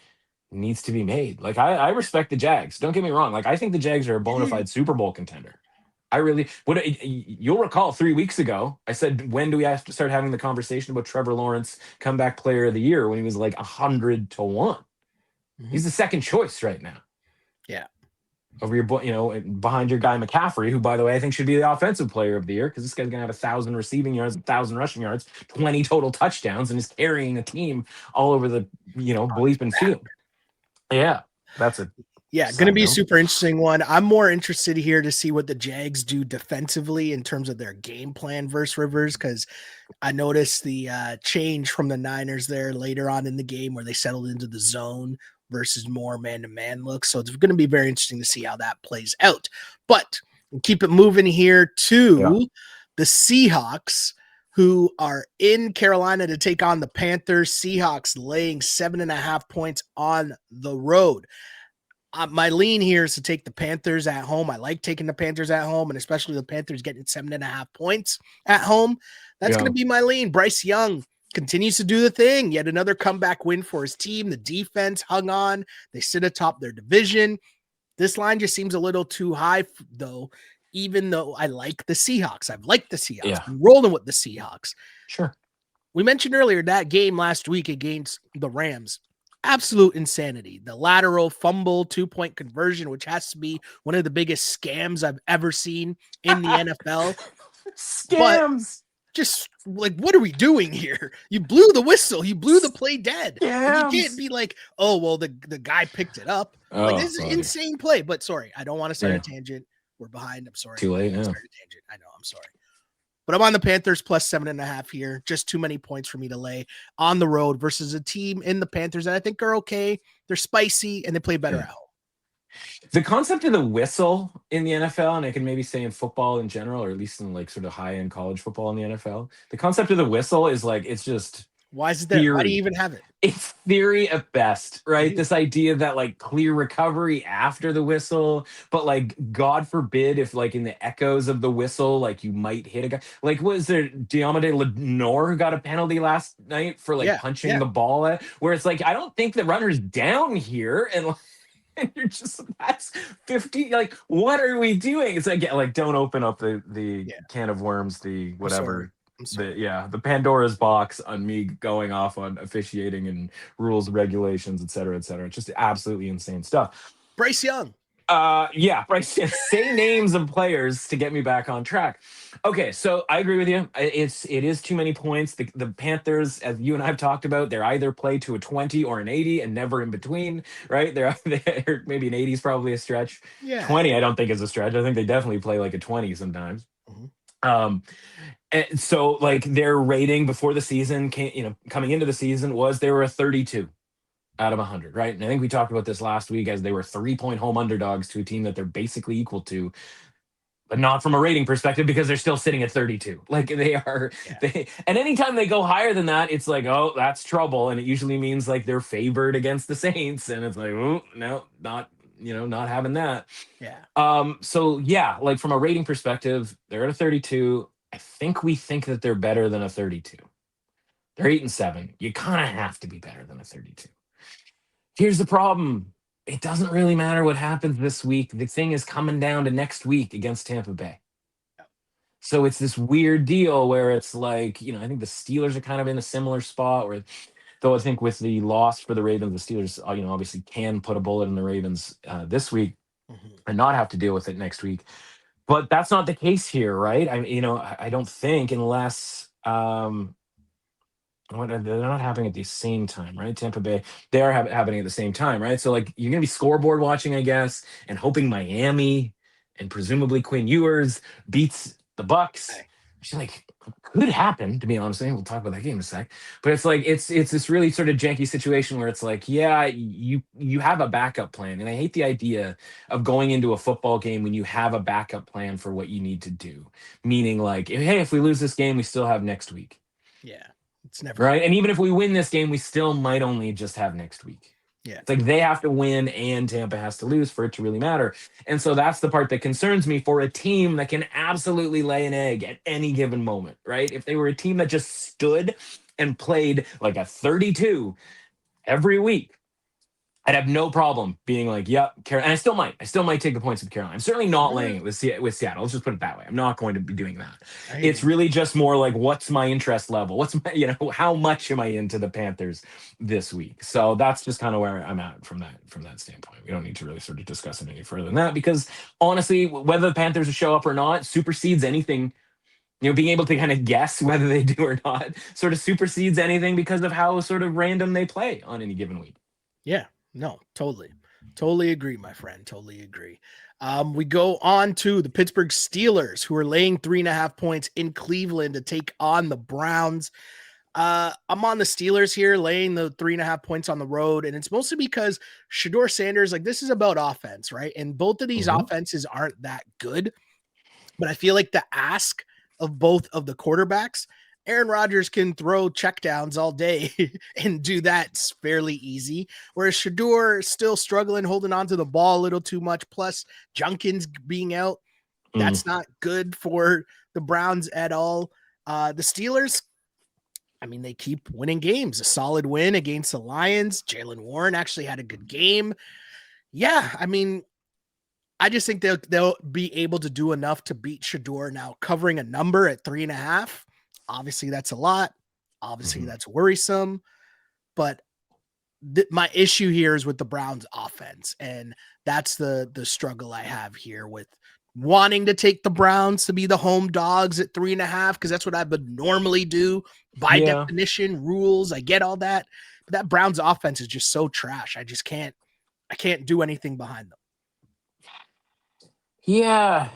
made. Like I respect the Jags. Don't get me wrong. Like I think the Jags are a bona Yeah. fide Super Bowl contender. I really would. You'll recall 3 weeks ago, I said, when do we have to start having the conversation about Trevor Lawrence comeback player of the year when he was like 100-1? Mhm. He's the second choice right now. Yeah. over your behind your guy McCaffrey, who, by the way, I think should be the offensive player of the year because this guy's gonna have 1,000 receiving yards, 1,000 rushing yards, 20 total touchdowns, and is carrying a team all over the bleeping field. Yeah, that's a Yeah, going to side be a note. super interesting one. I'm more interested here to see what the Jags do defensively in terms of their game plan versus Rivers, because I noticed the change from the Niners there later on in the game where they settled into the zone versus more man-to-man looks. So it's going to be very interesting to see how that plays out. But we'll keep it moving here to the Seahawks, who are in Carolina to take on the Panthers. Seahawks laying 7.5 points on the road. My lean here is to take the Panthers at home. I like taking the Panthers at home, and especially the Panthers getting 7.5 points at home. That's going to be my lean. Bryce Young continues to do the thing. Yet another comeback win for his team. The defense hung on. They sit atop their division. This line just seems a little too high, though, even though I like the Seahawks. I've liked the Seahawks. Yeah. I'm rolling with the Seahawks. Sure. We mentioned earlier that game last week against the Rams. Absolute insanity. The lateral fumble 2-point conversion, which has to be one of the biggest scams I've ever seen in the NFL. Scams. But just like, what are we doing here? You blew the whistle. You blew the play dead. Like, you can't be like, oh, well, the guy picked it up. Like, this is an insane play. But sorry, I don't want to start a tangent. We're behind. I'm sorry. Too late. Yeah. Start a tangent. I know. I'm sorry. But I'm on the Panthers plus 7.5 here. Just too many points for me to lay on the road versus a team in the Panthers that I think are okay. They're spicy and they play better at home. The concept of the whistle in the NFL, and I can maybe say in football in general, or at least in like sort of high-end college football in the NFL, the concept of the whistle is like, it's just why is it there? Why do you even have it? It's theory at best, right? Mm-hmm. This idea that like clear recovery after the whistle, but like God forbid if like in the echoes of the whistle, like you might hit a guy. Like was there Diomede Lenore who got a penalty last night for like punching the ball at, where it's like I don't think the runner's down here, and you're just that's 50. Like what are we doing? It's like don't open up the can of worms, the whatever. The Pandora's box on me going off on officiating and rules, regulations, et cetera, et cetera. It's just absolutely insane stuff. Bryce Young. Bryce. Say names of players to get me back on track. Okay, so I agree with you. It is too many points. The Panthers, as you and I have talked about, they're either play to a 20 or an 80 and never in between, right? They're maybe an 80 is probably a stretch. 20, I don't think is a stretch. I think they definitely play like a 20 sometimes. Mm-hmm. And so like their rating before the season coming into the season was they were a 32 out of 100, right? And I think we talked about this last week as they were 3-point home underdogs to a team that they're basically equal to, but not from a rating perspective because they're still sitting at 32. Like they are, and anytime they go higher than that, it's like, oh, that's trouble. And it usually means like they're favored against the Saints. And it's like, oh, no, not having that. Yeah. So yeah, like from a rating perspective, they're at a 32. I think we think that they're better than a 32. They're 8-7. You kind of have to be better than a 32. Here's the problem. It doesn't really matter what happens this week. The thing is coming down to next week against Tampa Bay. So it's this weird deal where it's like, I think the Steelers are kind of in a similar spot where, though I think with the loss for the Ravens, the Steelers, obviously can put a bullet in the Ravens this week and not have to deal with it next week. But that's not the case here, right? I don't think unless they're not happening at the same time, right? Tampa Bay, they are happening at the same time, right? So like you're gonna be scoreboard watching, I guess, and hoping Miami and presumably Quinn Ewers beats the Bucs. Actually, like could happen, to be honest. We'll talk about that game in a sec. But it's like it's this really sort of janky situation where it's like, you have a backup plan, and I hate the idea of going into a football game when you have a backup plan for what you need to do. Meaning, like, hey, if we lose this game, we still have next week. Yeah, it's never right. And even if we win this game, we still might only just have next week. Yeah, it's like they have to win and Tampa has to lose for it to really matter. And so that's the part that concerns me for a team that can absolutely lay an egg at any given moment, right? If they were a team that just stood and played like a 32 every week, I'd have no problem being like, yep, Carolina. And I still might take the points with Carolina. I'm certainly not laying it with Seattle. Let's just put it that way. I'm not going to be doing that. I hear It's you. really just more like, what's my interest level? What's my, how much am I into the Panthers this week? So that's just kind of where I'm at from that standpoint. We don't need to really sort of discuss it any further than that, because honestly, whether the Panthers show up or not supersedes anything. Being able to kind of guess whether they do or not sort of supersedes anything because of how sort of random they play on any given week. Yeah, no, totally. Totally agree, my friend. Totally agree. We go on to the Pittsburgh Steelers, who are laying 3.5 points in Cleveland to take on the Browns. I'm on the Steelers here, laying the 3.5 points on the road, and it's mostly because Shedeur Sanders, like, this is about offense, right? And both of these offenses aren't that good, but I feel like the ask of both of the quarterbacks, Aaron Rodgers can throw checkdowns all day and do that fairly easy, whereas Shedeur still struggling, holding on to the ball a little too much, plus Junkins being out. That's not good for the Browns at all. The Steelers, I mean, they keep winning games. A solid win against the Lions. Jaylen Warren actually had a good game. Yeah, I mean, I just think they'll be able to do enough to beat Shedeur. Now, covering a number at 3.5, obviously that's a lot. Obviously that's worrisome. But my issue here is with the Browns offense, and that's the struggle I have here with wanting to take the Browns to be the home dogs at 3.5, because that's what I would normally do by definition, rules. I get all that. But that Browns offense is just so trash. I can't do anything behind them. Yeah.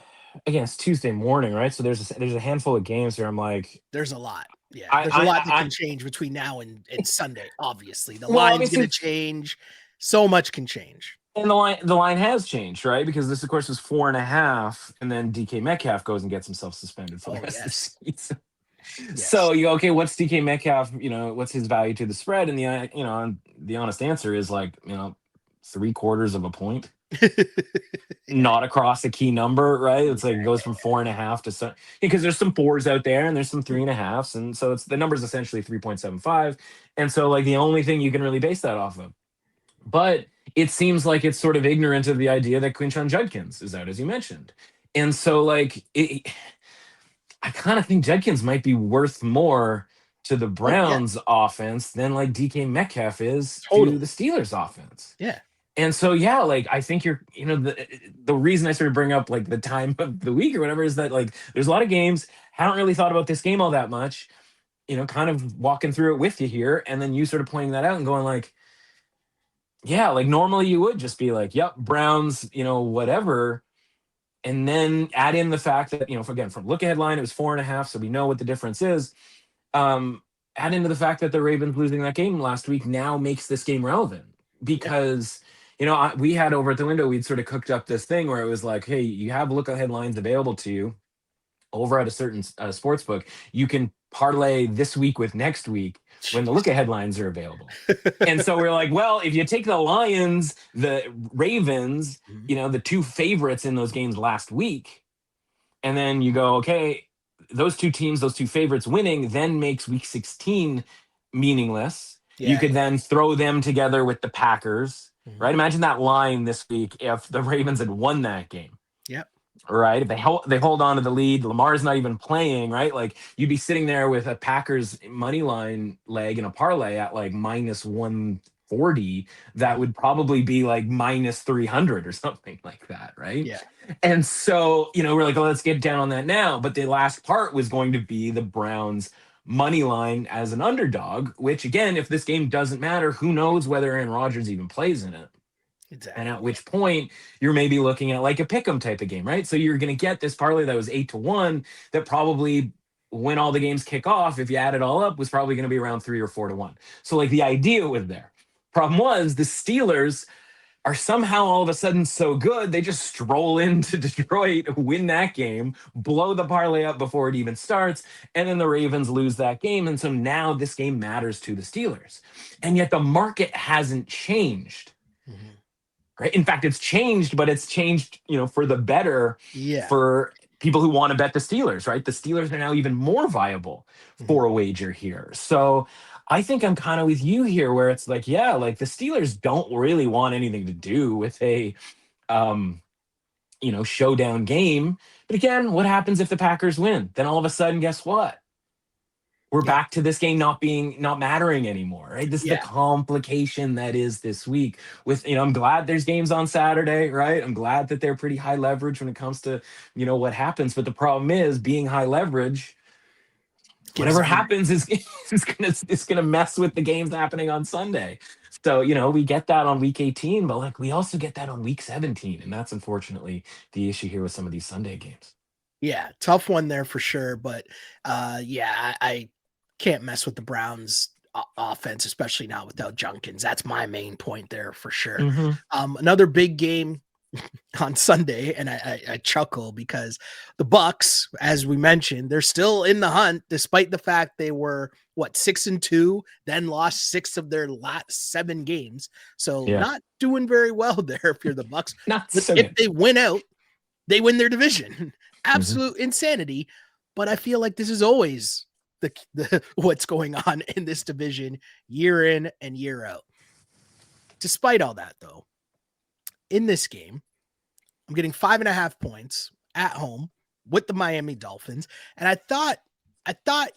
Again, it's Tuesday morning, right? So there's a handful of games where I'm like, there's a lot. Yeah, there's a lot that can change between now and Sunday. Obviously, the line's going to change. So much can change. And the line has changed, right? Because this, of course, was 4.5, and then DK Metcalf goes and gets himself suspended for the rest of the season. Yes. So you go, okay, what's DK Metcalf? What's his value to the spread? And the honest answer is like 3/4 of a point. Not across a key number, right? It's like it goes from 4.5 to some, because there's some 4s out there and there's some 3.5s, and so it's the number's essentially 3.75. And so like the only thing you can really base that off of. But it seems like it's sort of ignorant of the idea that Quinshon Judkins is out, as you mentioned. And so like I kind of think Judkins might be worth more to the Browns offense than like DK Metcalf is to the Steelers offense. Yeah. And so, yeah, like I think the reason I sort of bring up like the time of the week or whatever is that like there's a lot of games. Haven't really thought about this game all that much, kind of walking through it with you here. And then you sort of pointing that out and going like, yeah, like normally you would just be like, yep, Browns, whatever. And then add in the fact that, again, from look ahead line, it was 4.5. So we know what the difference is. Add into the fact that the Ravens losing that game last week now makes this game relevant because, we had over at the window, we'd sort of cooked up this thing where it was like, hey, you have look ahead lines available to you over at a certain sports book. You can parlay this week with next week when the look ahead lines are available. And so we're like, well, if you take the Lions, the Ravens, the two favorites in those games last week, and then you go, okay, those two teams, those two favorites winning then makes week 16 meaningless. You could then throw them together with the Packers, right? Imagine that line this week if the Ravens had won that game. Yep. Right. If they hold on to the lead, Lamar's not even playing, right? Like you'd be sitting there with a Packers money line leg and a parlay at like -140. That would probably be like -300 or something like that, right? Yeah. And so, we're like, oh, let's get down on that now. But the last part was going to be the Browns money line as an underdog, which again, if this game doesn't matter, who knows whether Aaron Rodgers even plays in it. Exactly. And at which point you're maybe looking at like a pick'em type of game, right? So you're going to get this parlay that was 8-1 that probably when all the games kick off, if you add it all up, was probably going to be around 3 or 4-1. So like the idea was there. Problem was the Steelers are somehow all of a sudden so good, they just stroll into Detroit, win that game, blow the parlay up before it even starts, and then the Ravens lose that game. And so now this game matters to the Steelers. And yet the market hasn't changed. Right? In fact, it's changed, but it's changed, for the better for people who want to bet the Steelers, right? The Steelers are now even more viable for a wager here. So I think I'm kind of with you here, where it's like, yeah, like the Steelers don't really want anything to do with a um, showdown game. But again, what happens if the Packers win? Then all of a sudden, guess what? We're Yeah. back to this game not mattering anymore, right? This is the Yeah. complication that is this week. With I'm glad there's games on Saturday, right? I'm glad that they're pretty high leverage when it comes to what happens. But the problem is being high leverage, Gives whatever you, happens is is gonna mess with the games happening on Sunday. So we get that on week 18, but like we also get that on week 17, and that's unfortunately the issue here with some of these Sunday games. yeah, tough one there for sure. But yeah, I can't mess with the Browns offense, especially not without Junkins. That's my main point there for sure. Hmm. Another big game on Sunday, and I chuckle because the Bucs, as we mentioned, they're still in the hunt despite the fact they were 6-2, then lost 6 of their last 7 games. So Yeah, not doing very well there if you're the Bucs. not But so if good. they win out, they win their division. Hmm. Absolute insanity. But I feel like this is always the what's going on in this division year in and year out. Despite all that, though, in this game, I'm getting 5.5 points at home with the Miami Dolphins. And I thought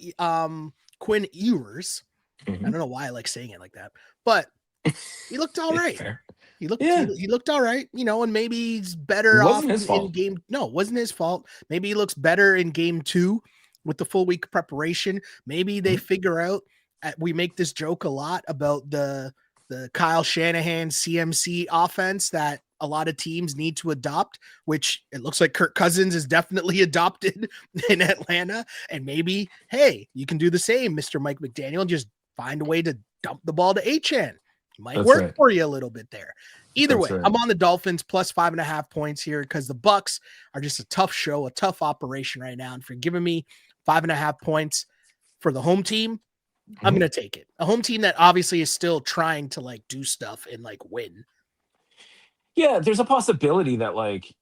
Quinn Ewers, I Hmm. don't know why I like saying it like that, but he looked all It's right. fair. He looked Yeah, he looked all right, and maybe he's better off wasn't his in fault. game. No, it wasn't his fault. Maybe he looks better in game 2 with the full week preparation. Maybe they Mhm. figure out we make this joke a lot about the Kyle Shanahan CMC offense that a lot of teams need to adopt, which it looks like Kirk Cousins is definitely adopted in Atlanta. And maybe, hey, you can do the same, Mr. Mike McDaniel, and just find a way to dump the ball to Achan. Might That's work right. for you a little bit there. Either That's way, right. I'm on the Dolphins plus 5.5 points here because the Bucs are just a tough show, a tough operation right now. And for giving me 5.5 points for the home team, I'm Mhm. gonna take it. A home team that obviously is still trying to like do stuff and like win. Yeah, there's a possibility that, like,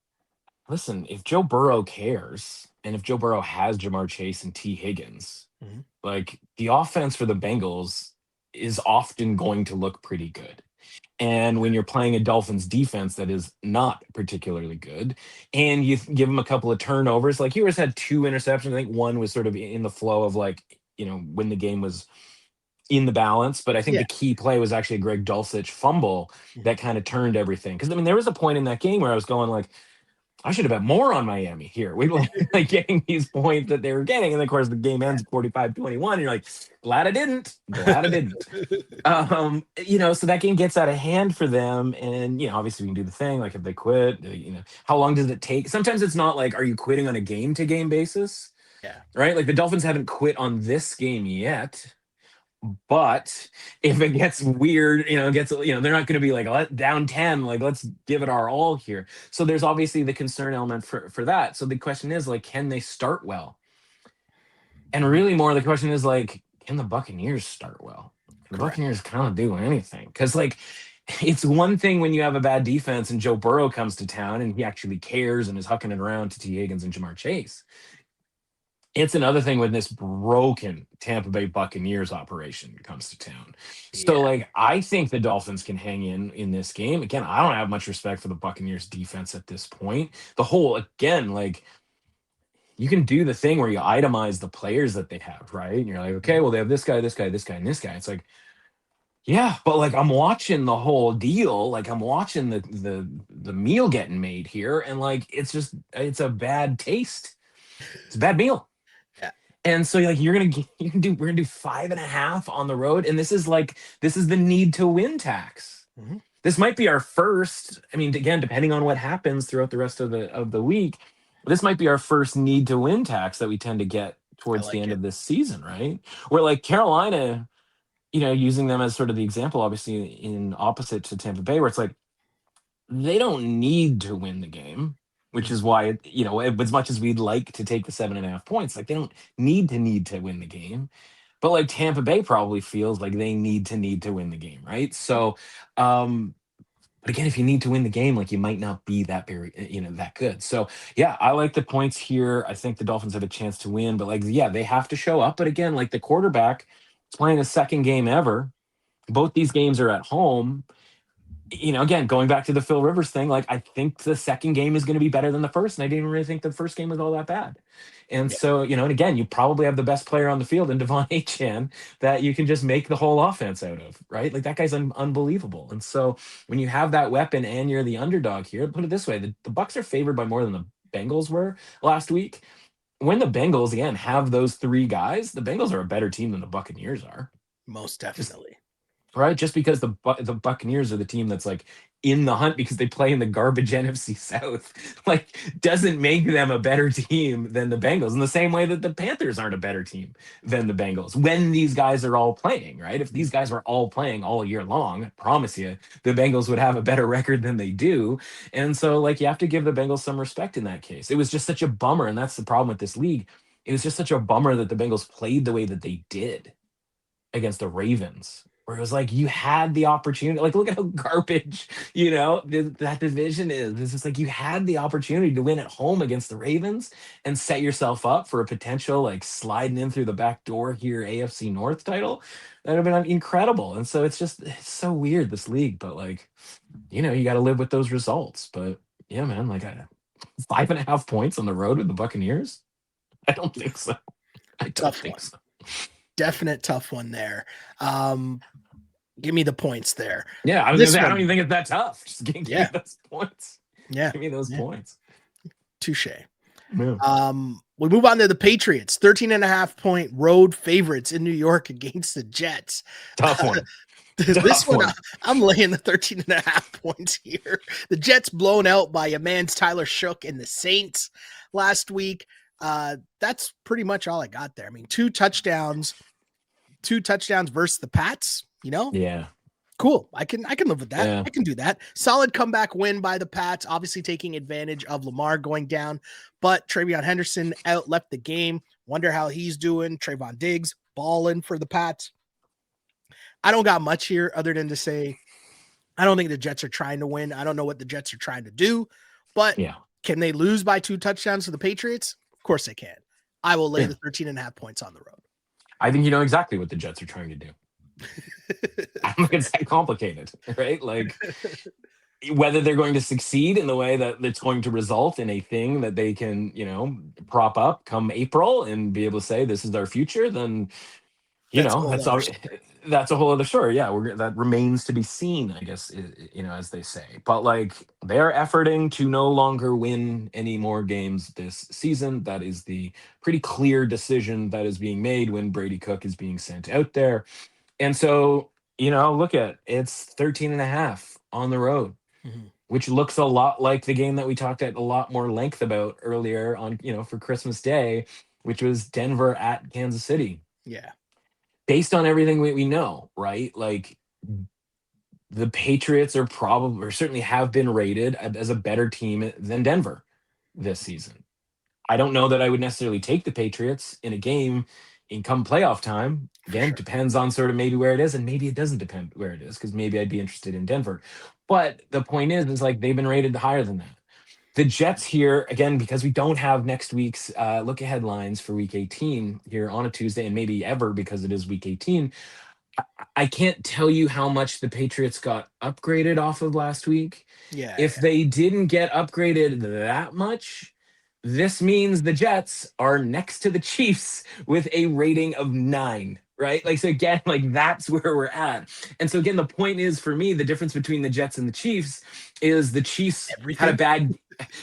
listen, if Joe Burrow cares and if Joe Burrow has Jamar Chase and T. Higgins, Mhm. like the offense for the Bengals is often going to look pretty good. And when you're playing a Dolphins defense that is not particularly good, and you give them a couple of turnovers, like Ewers had 2 interceptions. I think one was sort of in the flow of like, when the game was in the balance. But I think Yeah. the key play was actually a Greg Dulcich fumble Mhm. that kind of turned everything. Because I mean, there was a point in that game where I was going like, I should have bet more on Miami here. We were like getting these points that they were getting. And of course, the game ends 45-21. And you're like, glad I didn't. Glad I didn't. So that game gets out of hand for them. And, obviously we can do the thing. Like if they quit, how long does it take? Sometimes it's not like, are you quitting on a game to game basis? Yeah. Right. Like the Dolphins haven't quit on this game yet. But if it gets weird, they're not going to be like down 10, like let's give it our all here. So there's obviously the concern element for that. So the question is like, can they start well? And really more the question is like, can the Buccaneers start well? Can the Correct. Buccaneers kind of do anything? Because like it's one thing when you have a bad defense and Joe Burrow comes to town and he actually cares and is hucking it around to T. Higgins and Jamar Chase. It's another thing when this broken Tampa Bay Buccaneers operation comes to town. So, Yeah. like, I think the Dolphins can hang in this game. Again, I don't have much respect for the Buccaneers defense at this point. The whole, again, like, you can do the thing where you itemize the players that they have, right? And you're like, okay, Mhm. well, they have this guy, this guy, this guy, and this guy. It's like, yeah, but like I'm watching the whole deal, like I'm watching the meal getting made here, and like it's a bad taste. It's a bad meal. Yeah. And so like we're gonna do 5.5 on the road. And this is the need to win tax. Mhm. This might be our first, I mean, again, depending on what happens throughout the rest of the week, this might be our first need to win tax that we tend to get I towards the like end it. of this season, right? Where like Carolina, using them as sort of the example, obviously in opposite to Tampa Bay, where it's like they don't need to win the game, which Mhm. is why, as much as we'd like to take the 7.5 points, like they don't need to win the game. But like Tampa Bay probably feels like they need to win the game, right? So, um, but again, if you need to win the game, like you might not be that very, that good. So yeah, I like the points here. I think the Dolphins have a chance to win, but like, yeah, they have to show up. But again, like the quarterback, It's playing a second game ever. Both these games are at home. Again, going back to the Phil Rivers thing, like I think the second game is going to be better than the first, and I didn't really think the first game was all that bad. And Yeah, so, and again, you probably have the best player on the field in Devon Achane that you can just make the whole offense out of, right? Like that guy's unbelievable. And so when you have that weapon and you're the underdog here, put it this way, the Bucs are favored by more than the Bengals were last week. When the Bengals, again, have those three guys, the Bengals are a better team than the Buccaneers are. most Just definitely. right? Just because the Buccaneers are the team that's like in the hunt because they play in the garbage NFC South, like doesn't make them a better team than the Bengals. In the same way that the Panthers aren't a better team than the Bengals when these guys are all playing, right? If these guys were all playing all year long, I promise you, the Bengals would have a better record than they do. And so, like, you have to give the Bengals some respect in that case. It was just such a bummer, and that's the problem with this league. It was just such a bummer that the Bengals played the way that they did against the Ravens, where it was like you had the opportunity. Like, look at how garbage, that division is. It's just like you had the opportunity to win at home against the Ravens and set yourself up for a potential like sliding in through the back door here AFC North title. That would have been incredible. And so it's so weird, this league, but like, you got to live with those results. But yeah, man, like 5.5 points on the road with the Buccaneers. I don't think so. I don't Tough think one. so. Definite tough one there. Give me the points there. Yeah, I was gonna This say I one, don't even think it's that tough. Just give me yeah, those points. yeah, Give me those yeah. points. Touche. Yeah. We move on to the Patriots, 13.5 point road favorites in New York against the Jets. Tough one. This Tough one, one. I'm laying the 13.5 points here. The Jets blown out by a man's Tyler Shook and the Saints last week. That's pretty much all I got there. I mean, two touchdowns versus the Pats, Yeah. cool. I can live with that. Yeah. I can do that. Solid comeback win by the Pats, obviously taking advantage of Lamar going down, but Travion Henderson out left the game. Wonder how he's doing. Trayvon Diggs balling for the Pats. I don't got much here other than to say I don't think the Jets are trying to win. I don't know what the Jets are trying to do, but Yeah. can they lose by 2 touchdowns to the Patriots? Of course they can. I will lay Yeah. the 13.5 points on the road. I think you know exactly what the Jets are trying to do. I don't think it's that complicated, right? Like whether they're going to succeed in the way that it's going to result in a thing that they can, prop up come April and be able to say this is our future, then That's a whole other story. that's a whole other story. Yeah, that remains to be seen, I guess, as they say. But like they're efforting to no longer win any more games this season. That is the pretty clear decision that is being made when Brady Cook is being sent out there. And so, look at it's 13 and a half on the road, Mhm. which looks a lot like the game that we talked at a lot more length about earlier on, for Christmas Day, which was Denver at Kansas City. Yeah. Based on everything we know, right? Like the Patriots are probably or certainly have been rated as a better team than Denver this season. I don't know that I would necessarily take the Patriots in a game in come playoff time. For Again, sure. depends on sort of maybe where it is, and maybe it doesn't depend where it is because maybe I'd be interested in Denver. But the point is like they've been rated higher than that. The Jets here, again, because we don't have next week's look ahead lines for week 18 here on a Tuesday and maybe ever because it is week 18. I can't tell you how much the Patriots got upgraded off of last week. Yeah. If they didn't get upgraded that much, this means the Jets are next to the Chiefs with a rating of 9, right? Like, so again, like that's where we're at. And so, again, the point is for me, the difference between the Jets and the Chiefs is the Chiefs had a Everything. bad,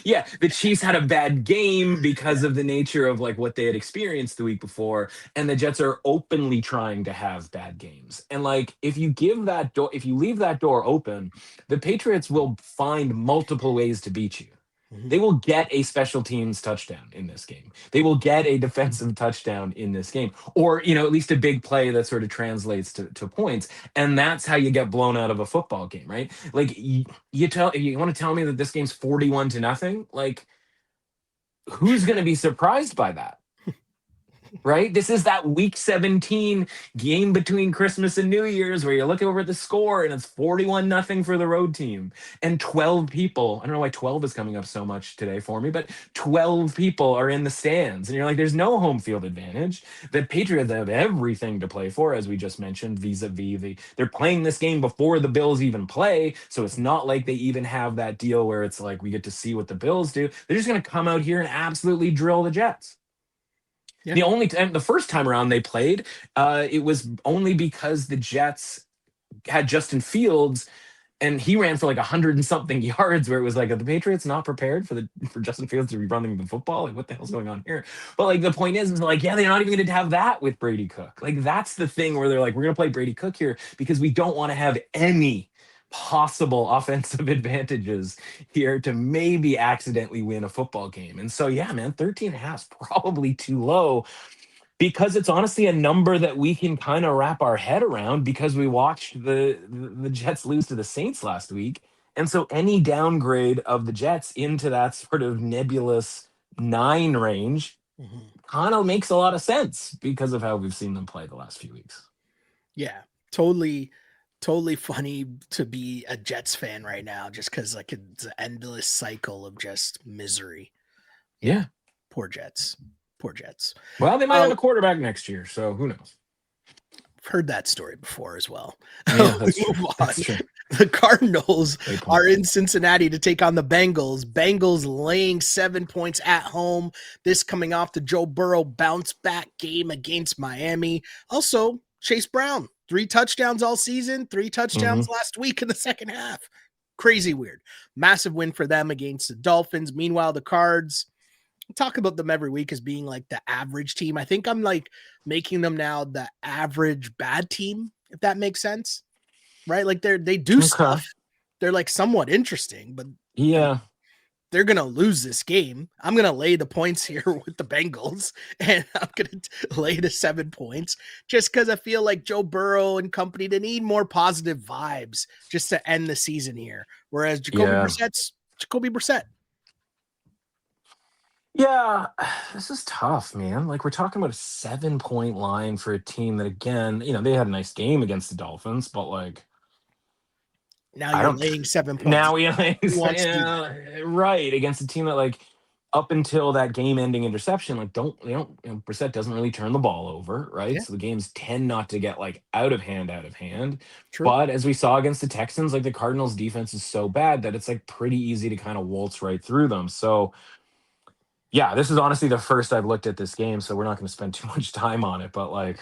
yeah, the Chiefs had a bad game because of the nature of like what they had experienced the week before. And the Jets are openly trying to have bad games. And like, if you leave that door open, the Patriots will find multiple ways to beat you. Mhm. They will get a special teams touchdown in this game. They will get a defensive touchdown in this game, or at least a big play that sort of translates to points. And that's how you get blown out of a football game, right? Like you want to tell me that this game's 41-0, like who's going to be surprised by that? right? This is that week 17 game between Christmas and New Year's where you look over at the score and it's 41-0 for the road team. And 12 people, I don't know why 12 is coming up so much today for me, but 12 people are in the stands. And you're like, there's no home field advantage. The Patriots have everything to play for, as we just mentioned, vis-a-vis they're playing this game before the Bills even play. So it's not like they even have that deal where it's like we get to see what the Bills do. They're just going to come out here and absolutely drill the Jets. Yeah. The only time, the first time around they played, it was only because the Jets had Justin Fields and he ran for like 100 and something yards, where it was like, are the Patriots not prepared for Justin Fields to be running the football? Like, what the hell's going on here? But like, the point is like, yeah, they're not even going to have that with Brady Cook. Like, that's the thing where they're like, we're going to play Brady Cook here because we don't want to have any possible offensive advantages here to maybe accidentally win a football game. And so, yeah, man, 13 and a half is probably too low, because it's honestly a number that we can kind of wrap our head around because we watched the Jets lose to the Saints last week. And so any downgrade of the Jets into that sort of nebulous 9 range kind of makes a lot of sense because of how we've seen them play the last few weeks. Yeah, totally funny to be a Jets fan right now, just because like it's an endless cycle of just misery. Yeah. Poor Jets. Well, they might have a quarterback next year, so who knows? I've heard that story before as well. Yeah, that's true. That's true. The Cardinals are in Cincinnati to take on the Bengals. Bengals laying 7 points at home. This coming off the Joe Burrow bounce back game against Miami. Also, Chase Brown, 3 touchdowns all season, 3 touchdowns last week in the second half. Crazy weird. Massive win for them against the Dolphins. Meanwhile, the Cards, talk about them every week as being like the average team. I think I'm like making them now the average bad team, if that makes sense. Right? Like they do stuff. They're like somewhat interesting, but yeah, they're going to lose this game. I'm going to lay the points here with the Bengals, and I'm going to lay the 7 points just because I feel like Joe Burrow and company, they need more positive vibes just to end the season here. Whereas Jacoby Brissett. Yeah, this is tough, man. Like, we're talking about a 7-point line for a team that, again, they had a nice game against the Dolphins, but like, Now you're laying 7 points. Now right, against a team that, like, up until that game-ending interception, like, Brissett doesn't really turn the ball over, right? Yeah. So the games tend not to get like out of hand. True. But as we saw against the Texans, like, the Cardinals' defense is so bad that it's like pretty easy to kind of waltz right through them. So yeah, this is honestly the first I've looked at this game, so we're not going to spend too much time on it. But like,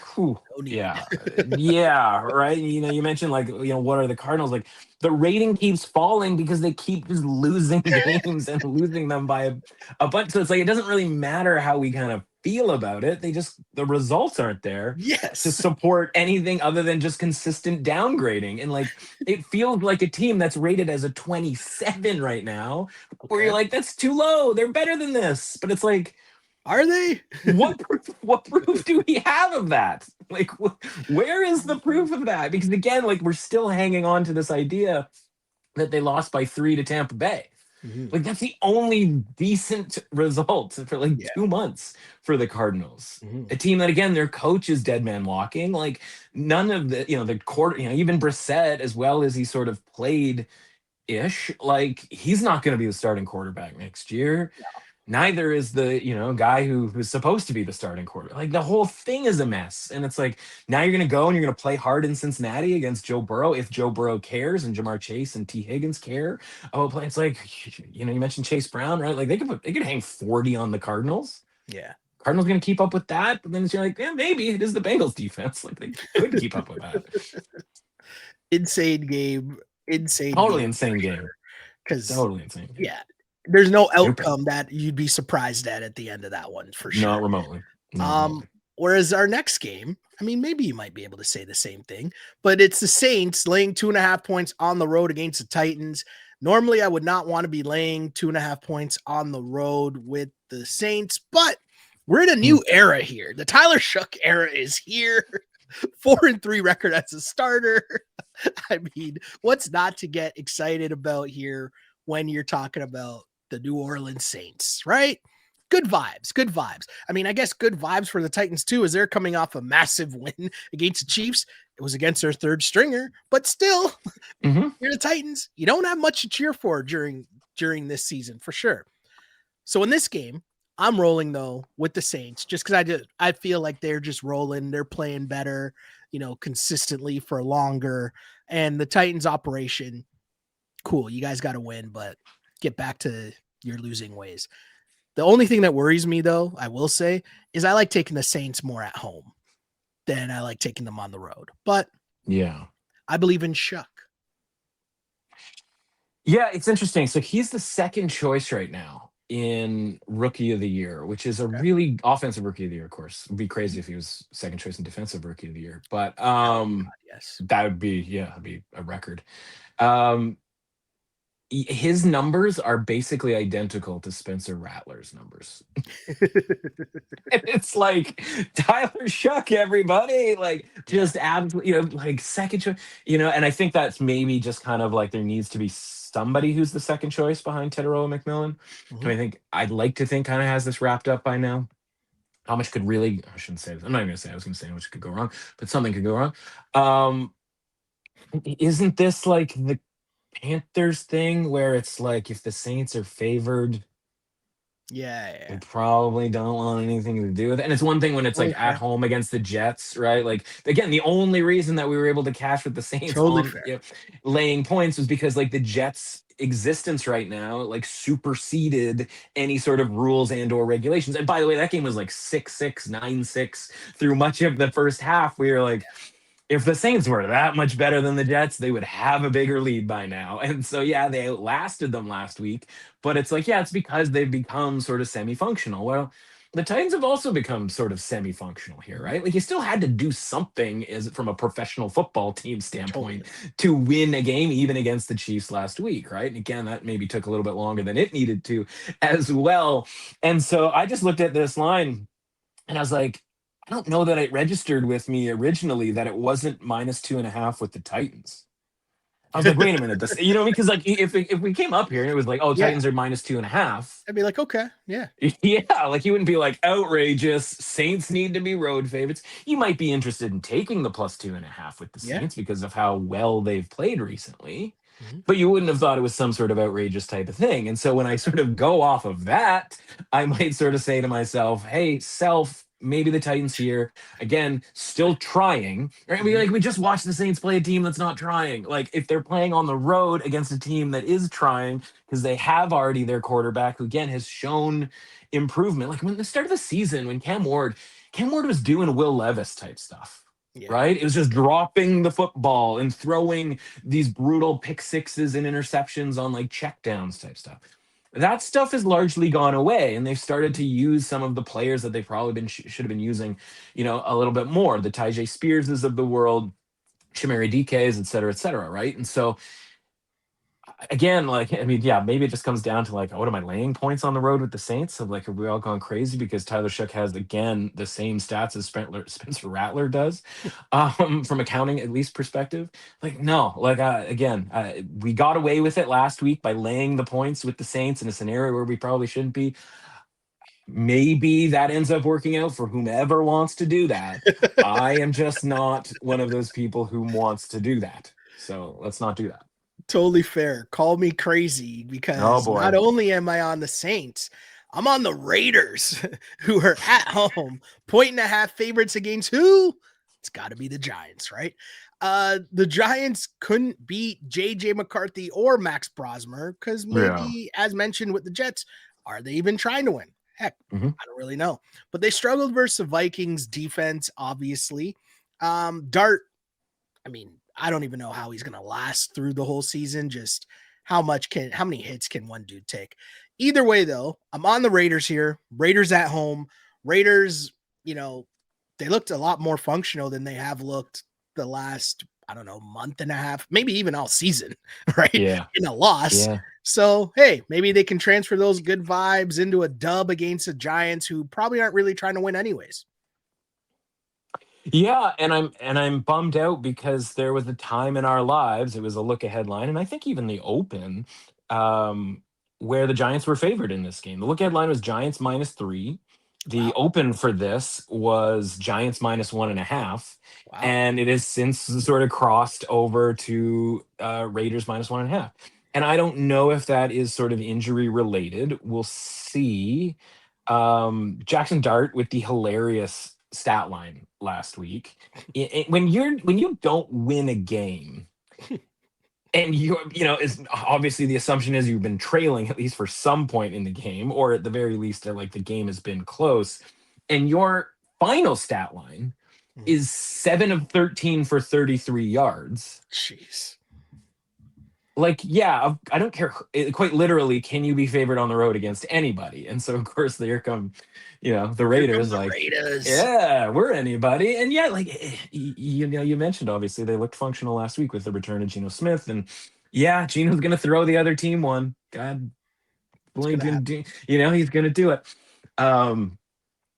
yeah, right. You mentioned like, what are the Cardinals like? The rating keeps falling because they keep just losing games and losing them by a bunch. So it's like it doesn't really matter how we kind of feel about it. The results aren't there to support anything other than just consistent downgrading. And like, it feels like a team that's rated as a 27 right now, where you're like, that's too low. They're better than this. But it's like, are they? what proof do we have of that? Like, where is the proof of that? Because again, like, we're still hanging on to this idea that they lost by 3 to Tampa Bay. Like, that's the only decent result for like 2 months for the Cardinals. A team that, again, their coach is dead man walking. Like, none of the, the quarter, even Brissett, as well as he sort of played ish, like, he's not going to be the starting quarterback next year. No. Neither is the, guy who's supposed to be the starting quarterback. Like, the whole thing is a mess. And it's like, now you're going to go and you're going to play hard in Cincinnati against Joe Burrow. If Joe Burrow cares and Jamar Chase and T. Higgins care about playing, it's like, you mentioned Chase Brown, right? Like, they could hang 40 on the Cardinals. Yeah. Cardinals going to keep up with that. But then you're like, yeah, maybe it is the Bengals defense. Like, they could keep up with that. Insane game. Totally insane game. Totally insane. Yeah. There's no outcome that you'd be surprised at the end of that one, for sure. Not remotely. Whereas our next game, I mean, maybe you might be able to say the same thing, but it's the Saints laying 2.5 points on the road against the Titans. Normally, I would not want to be laying 2.5 points on the road with the Saints, but we're in a new era here. The Tyler Shough era is here. 4-3 record as a starter. I mean, what's not to get excited about here when you're talking about the New Orleans Saints, right? good vibes, good vibes. I mean, I guess good vibes for the Titans too, as they're coming off a massive win against the Chiefs. It was against their third stringer, but still, Mm-hmm. you're the Titans. You don't have much to cheer for during this season for sure. So in this game, I'm rolling though with the Saints just because I feel like they're just rolling. They're playing better, consistently for longer. And the Titans operation, cool. You guys got to win, but get back to your losing ways. The only thing that worries me though, I will say, is I like taking the Saints more at home than I like taking them on the road. But Yeah. I believe in Shuck. Yeah, it's interesting. So he's the second choice right now in Rookie of the Year, which is a Okay. really offensive Rookie of the Year, of course. It'd be crazy if he was second choice in defensive Rookie of the Year. But Oh God, yes. that would be, yeah, it'd be a record. Um his numbers are basically identical to Spencer Rattler's numbers. And it's like Tyler Shuck, everybody, like just absolutely, like second choice, and I think that's maybe just kind of like there needs to be somebody who's the second choice behind Tedoroa McMillan, who Mhm. I think I'd like to think kind of has this wrapped up by now. How much could really, I shouldn't say this. I'm not even gonna say, I was gonna say how much could go wrong, but something could go wrong. Um, isn't this like the Panthers thing where it's like if the Saints are favored, Yeah, we yeah. probably don't want anything to do with it. And it's one thing when it's Totally like at fair. home against the Jets, right? Like again, the only reason that we were able to cash with the Saints Totally on fair. laying points was because like the Jets existence right now like superseded any sort of rules and or regulations. And by the way, that game was like 6-6, 9-6 through much of the first half. We were like, if the Saints were that much better than the Jets, they would have a bigger lead by now. And so, yeah, they outlasted them last week. But it's like, yeah, it's because they've become sort of semi functional. Well, the Titans have also become sort of semi functional here, Mhm. right? Like, you still had to do something as from a professional football team standpoint Totally. to win a game, even against the Chiefs last week, right? And again, that maybe took a little bit longer than it needed to as well. And so I just looked at this line and I was like, I don't know that it registered with me originally that it wasn't -2.5 with the Titans. I was like, wait a minute, this, because like if we came up here and it was like, oh, Yeah. Titans are -2.5, I'd be like, okay, yeah, yeah, like you wouldn't be like outrageous. Saints need to be road favorites. You might be interested in taking the +2.5 with the yeah. Saints because of how well they've played recently, Mhm. but you wouldn't have thought it was some sort of outrageous type of thing. And so when I sort of go off of that, I might sort of say to myself, hey, self, maybe the Titans here again, still trying. Right? Mhm. We just watched the Saints play a team that's not trying. Like if they're playing on the road against a team that is trying, because they have already their quarterback who again has shown improvement. Like when the start of the season, when Cam Ward was doing Will Levis type stuff. Yeah. Right? It was just dropping the football and throwing these brutal pick sixes and interceptions on like checkdowns type stuff. That stuff has largely gone away, and they've started to use some of the players that they probably should have been using, a little bit more. The Tyjae Spearses of the world, Chimere DKs, et cetera, right? And so again, like I mean, yeah, maybe it just comes down to like, what am I laying points on the road with the Saints? Of like, have we all gone crazy because Tyler Shook has again the same stats as Spencer Rattler does, from a counting at least perspective? Like, no, like again, we got away with it last week by laying the points with the Saints in a scenario where we probably shouldn't be. Maybe that ends up working out for whomever wants to do that. I am just not one of those people who wants to do that. So let's not do that. Totally fair. Call me crazy Oh because not boy. only am I on the Saints, I'm on the Raiders, who are at home, 1.5 favorites against who? It's got to be the Giants, right? The Giants couldn't beat JJ McCarthy or Max Brosmer because Yeah. maybe, as mentioned with the Jets, are they even trying to win? Heck, Mhm. I don't really know. But they struggled versus the Vikings defense, obviously. Dart, I mean, I don't even know how he's going to last through the whole season. Just how many hits can one dude take? Either way, though, I'm on the Raiders here. Raiders at home. Raiders, you know, they looked a lot more functional than they have looked the last, I don't know, month and a half, maybe even all season, right? Yeah. In a loss. Yeah. So, hey, maybe they can transfer those good vibes into a dub against the Giants, who probably aren't really trying to win anyways. Yeah, and I'm bummed out because there was a time in our lives, it was a look ahead line, and I think even the open, um, where the Giants were favored in this game. The look ahead line was Giants -3. The Wow. open for this was Giants -1.5. Wow. And it has since sort of crossed over to Raiders -1.5. And I don't know if that is sort of injury related. We'll see. Jackson Dart with the hilarious stat line last week. When you don't win a game, and is obviously the assumption is you've been trailing at least for some point in the game, or at the very least, like the game has been close, and your final stat line is 7 of 13 for 33 yards. Jeez. Like, yeah, I don't care. Quite literally, can you be favored on the road against anybody? And so, of course, here come, the Raiders. The like, Raiders. yeah, we're anybody. And yeah, like, you mentioned, obviously, they looked functional last week with the return of Geno Smith. And yeah, Geno's going to throw the other team one. God, he's going to do it.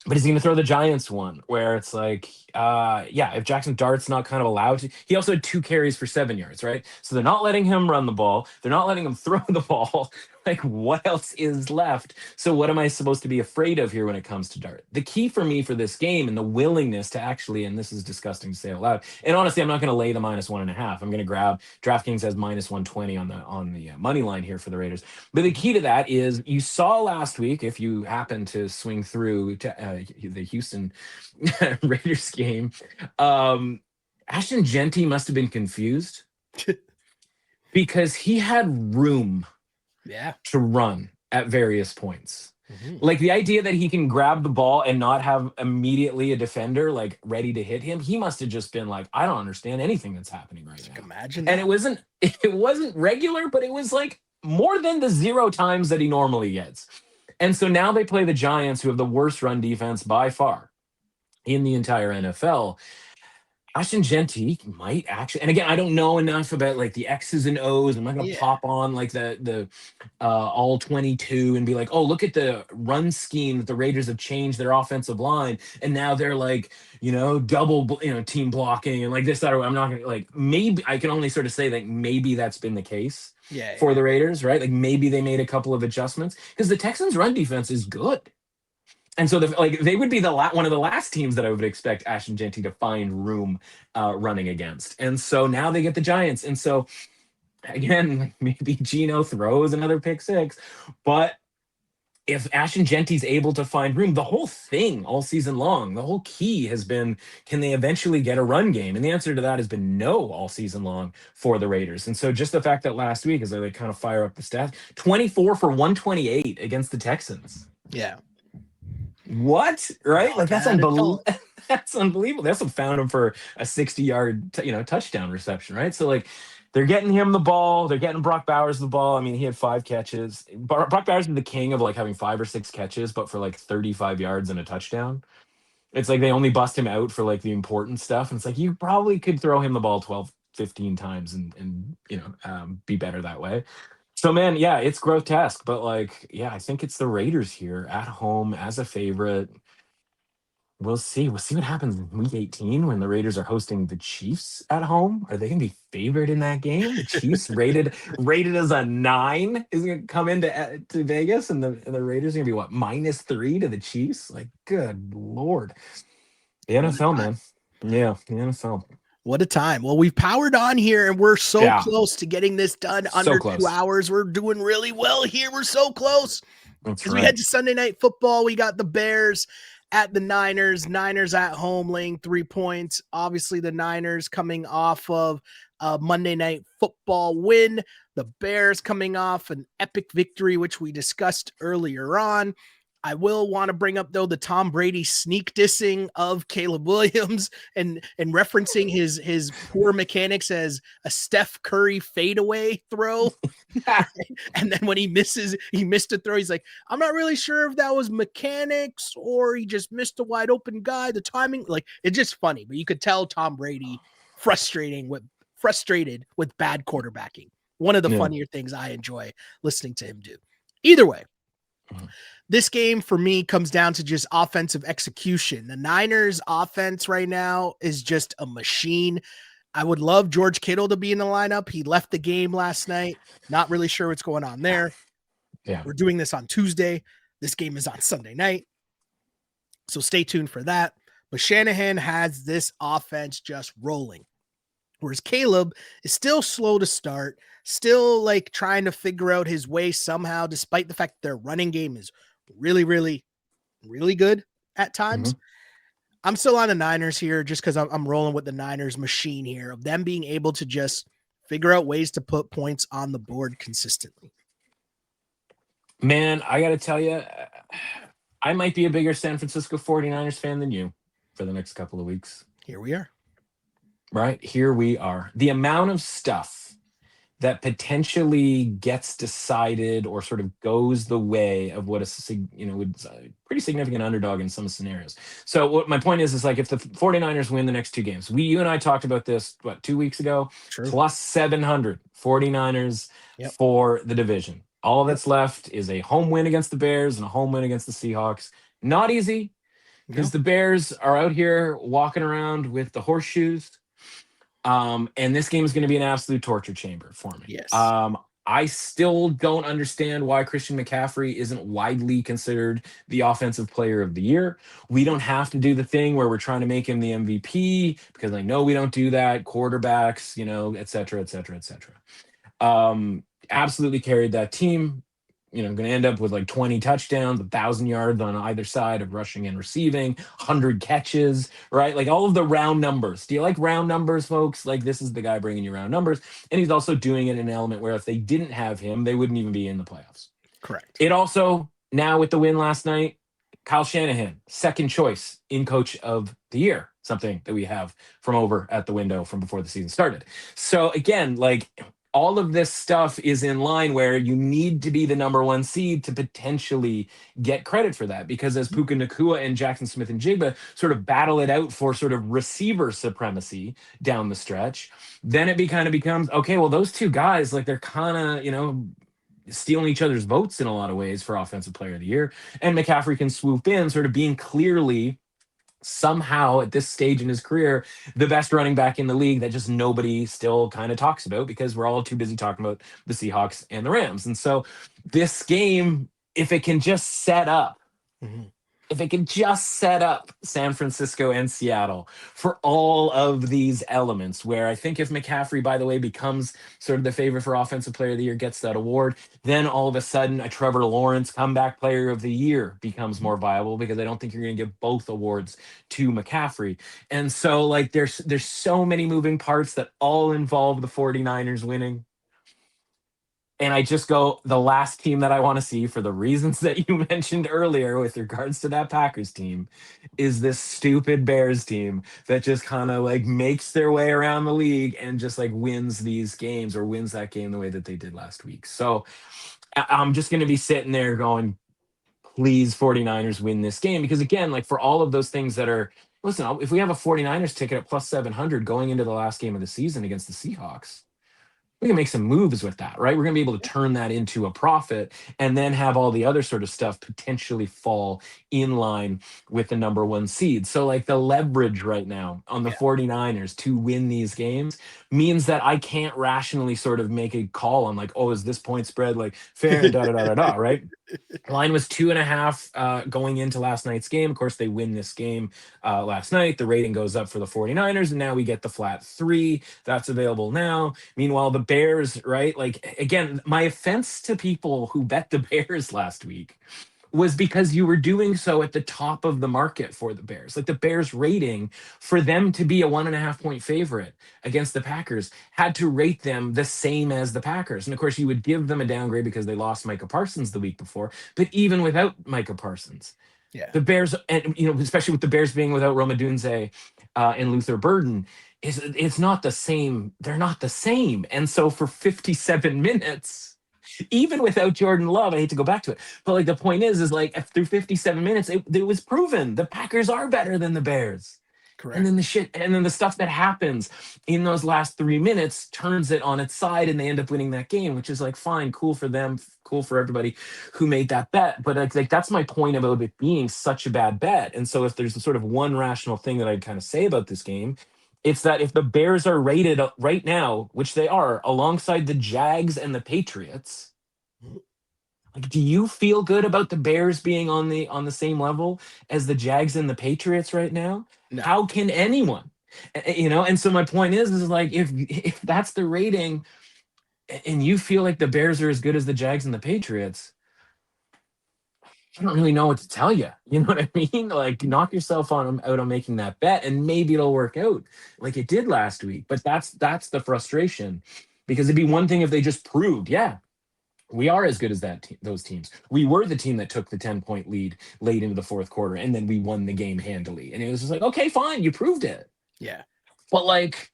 But he's going to throw the Giants one where it's like, if Jackson Dart's not kind of allowed to, he also had 2 carries for 7 yards, right? So they're not letting him run the ball. They're not letting him throw the ball. Like, what else is left? So what am I supposed to be afraid of here when it comes to Dart? The key for me for this game and the willingness to actually, and this is disgusting to say out loud, and honestly, I'm not going to lay the -1.5. I'm going to grab DraftKings as -120 on the money line here for the Raiders. But the key to that is you saw last week, if you happen to swing through to the Houston Raiders game, Ashton Genty must have been confused because he had room to run at various points. Like the idea that he can grab the ball and not have immediately a defender like ready to hit him, he must have just been like, I don't understand anything that's happening right now. Imagine and that. it wasn't regular, but it was like more than the 0 times that he normally gets. And so now they play the Giants, who have the worst run defense by far in the entire NFL. Ashton Genty might actually, and again, I don't know enough about like the X's and O's. I'm not going to pop on like the all 22 and be like, oh, look at the run scheme that the Raiders have changed their offensive line, and now they're like, double, team blocking and like this. That. I'm not going to like. Maybe I can only sort of say that maybe that's been the case for the Raiders, right? Like maybe they made a couple of adjustments because the Texans' run defense is good. And so they would be one of the last teams that I would expect Ashton Genty to find room running against. And so now they get the Giants. And so again, maybe Geno throws another pick 6, but if Ashton Genty's able to find room, the whole thing all season long, the whole key has been, can they eventually get a run game? And the answer to that has been no all season long for the Raiders. And so just the fact that last week, as they kind of fire up the stats, 24 for 128 against the Texans. Yeah. What? Right? Like that's unbelievable. That's unbelievable. They also found him for a 60-yard, touchdown reception, right? So like they're getting him the ball. They're getting Brock Bowers the ball. I mean, he had 5 catches. Brock Bowers is the king of like having 5 or 6 catches, but for like 35 yards and a touchdown. It's like they only bust him out for like the important stuff. And it's like you probably could throw him the ball 12, 15 times and be better that way. So, man, yeah, it's grotesque, but I think it's the Raiders here at home as a favorite. We'll see. We'll see what happens in week 18 when the Raiders are hosting the Chiefs at home. Are they going to be favored in that game? The Chiefs rated as a 9 is going to come into to Vegas, and the Raiders are going to be what, -3 to the Chiefs? Like, good Lord. The NFL, man. Yeah, the NFL. What a time. Well, we've powered on here and we're so close to getting this done under 2 hours. We're doing really well here. We're so close. That's right. We head to Sunday Night Football. We got the Bears at the Niners. Niners at home laying 3 points. Obviously, the Niners coming off of a Monday Night Football win. The Bears coming off an epic victory, which we discussed earlier on. I will want to bring up, though, the Tom Brady sneak dissing of Caleb Williams and referencing his poor mechanics as a Steph Curry fadeaway throw. And then when he missed a throw. He's like, I'm not really sure if that was mechanics or he just missed a wide open guy. The timing, like, it's just funny. But you could tell Tom Brady frustrated with bad quarterbacking. One of the funnier things I enjoy listening to him do. Either way. This game for me comes down to just offensive execution. The Niners offense right now is just a machine. I would love George Kittle to be in the lineup. He left the game last night. Not really sure what's going on there. Yeah. We're doing this on Tuesday. This game is on Sunday night. So stay tuned for that. But Shanahan has this offense just rolling. Whereas Caleb is still slow to start, still like trying to figure out his way somehow, despite the fact that their running game is really, really, really good at times. Mm-hmm. I'm still on the Niners here just because I'm rolling with the Niners machine here of them being able to just figure out ways to put points on the board consistently. Man, I got to tell you, I might be a bigger San Francisco 49ers fan than you for the next couple of weeks. Here we are. Right? Here we are. The amount of stuff that potentially gets decided or sort of goes the way of what would pretty significant underdog in some scenarios. So what my point is like if the 49ers win the next two games, you and I talked about this 2 weeks ago, True. plus 700 49ers Yep. for the division. All that's left is a home win against the Bears and a home win against the Seahawks. Not easy because the Bears are out here walking around with the horseshoes. And this game is going to be an absolute torture chamber for me. Yes. I still don't understand why Christian McCaffrey isn't widely considered the offensive player of the year. We don't have to do the thing where we're trying to make him the MVP because I know we don't do that. Quarterbacks, et cetera, et cetera, et cetera. Absolutely carried that team. Going to end up with like 20 touchdowns, 1,000 yards on either side of rushing and receiving, 100 catches, right? Like all of the round numbers. Do you like round numbers, folks? Like this is the guy bringing you round numbers. And he's also doing it in an element where if they didn't have him, they wouldn't even be in the playoffs. Correct. It also, now with the win last night, Kyle Shanahan, second choice in coach of the year, something that we have from over at the window from before the season started. So again, like all of this stuff is in line where you need to be the number one seed to potentially get credit for that. Because as Puka Nacua and Jackson Smith and Jigba sort of battle it out for sort of receiver supremacy down the stretch, then it kind of becomes, okay, well, those two guys, like they're kind of, stealing each other's votes in a lot of ways for offensive player of the year. And McCaffrey can swoop in sort of being clearly somehow at this stage in his career, the best running back in the league that just nobody still kind of talks about because we're all too busy talking about the Seahawks and the Rams. And so this game, if it can just set up, San Francisco and Seattle for all of these elements, where I think if McCaffrey, by the way, becomes sort of the favorite for offensive player of the year, gets that award, then all of a sudden a Trevor Lawrence comeback player of the year becomes more viable because I don't think you're going to give both awards to McCaffrey. And so like there's so many moving parts that all involve the 49ers winning. And I just go, the last team that I want to see for the reasons that you mentioned earlier with regards to that Packers team is this stupid Bears team that just kind of like makes their way around the league and just like wins these games or wins that game the way that they did last week. So I'm just going to be sitting there going, please 49ers win this game. Because again, like for all of those things that are, listen, if we have a 49ers ticket at plus 700 going into the last game of the season against the Seahawks, we can make some moves with that, right? We're going to be able to turn that into a profit and then have all the other sort of stuff potentially fall in line with the number one seed. So like the leverage right now on the 49ers to win these games means that I can't rationally sort of make a call on like, oh, is this point spread like fair and da, right? Line was 2.5 going into last night's game. Of course, they win this game last night. The rating goes up for the 49ers, and now we get the flat 3. That's available now. Meanwhile, the Bears, right? Like, again, my offense to people who bet the Bears last week was because you were doing so at the top of the market for the Bears. Like the Bears rating for them to be a 1.5-point favorite against the Packers had to rate them the same as the Packers. And of course, you would give them a downgrade because they lost Micah Parsons the week before. But even without Micah Parsons, the Bears, and especially with the Bears being without Roma Dunze and Luther Burden, it's not the same. They're not the same. And so for 57 minutes, even without Jordan Love, I hate to go back to it, but like the point is like through 57 minutes, it was proven the Packers are better than the Bears. Correct. And then the stuff that happens in those last 3 minutes turns it on its side, and they end up winning that game, which is like fine, cool for them, cool for everybody who made that bet. But it's like that's my point about it being such a bad bet. And so if there's a sort of one rational thing that I'd kind of say about this game, it's that if the Bears are rated right now, which they are, alongside the Jags and the Patriots, Like, do you feel good about the Bears being on the same level as the Jags and the Patriots right now? No. How can anyone? And so my point is like if that's the rating and you feel like the Bears are as good as the Jags and the Patriots, I don't really know what to tell you. You know what I mean? Like, knock yourself out on making that bet, and maybe it'll work out like it did last week. But that's the frustration, because it'd be one thing if they just proved, yeah, we are as good as those teams. We were the team that took the 10-point lead late into the fourth quarter, and then we won the game handily. And it was just like, okay, fine, you proved it. Yeah. But like,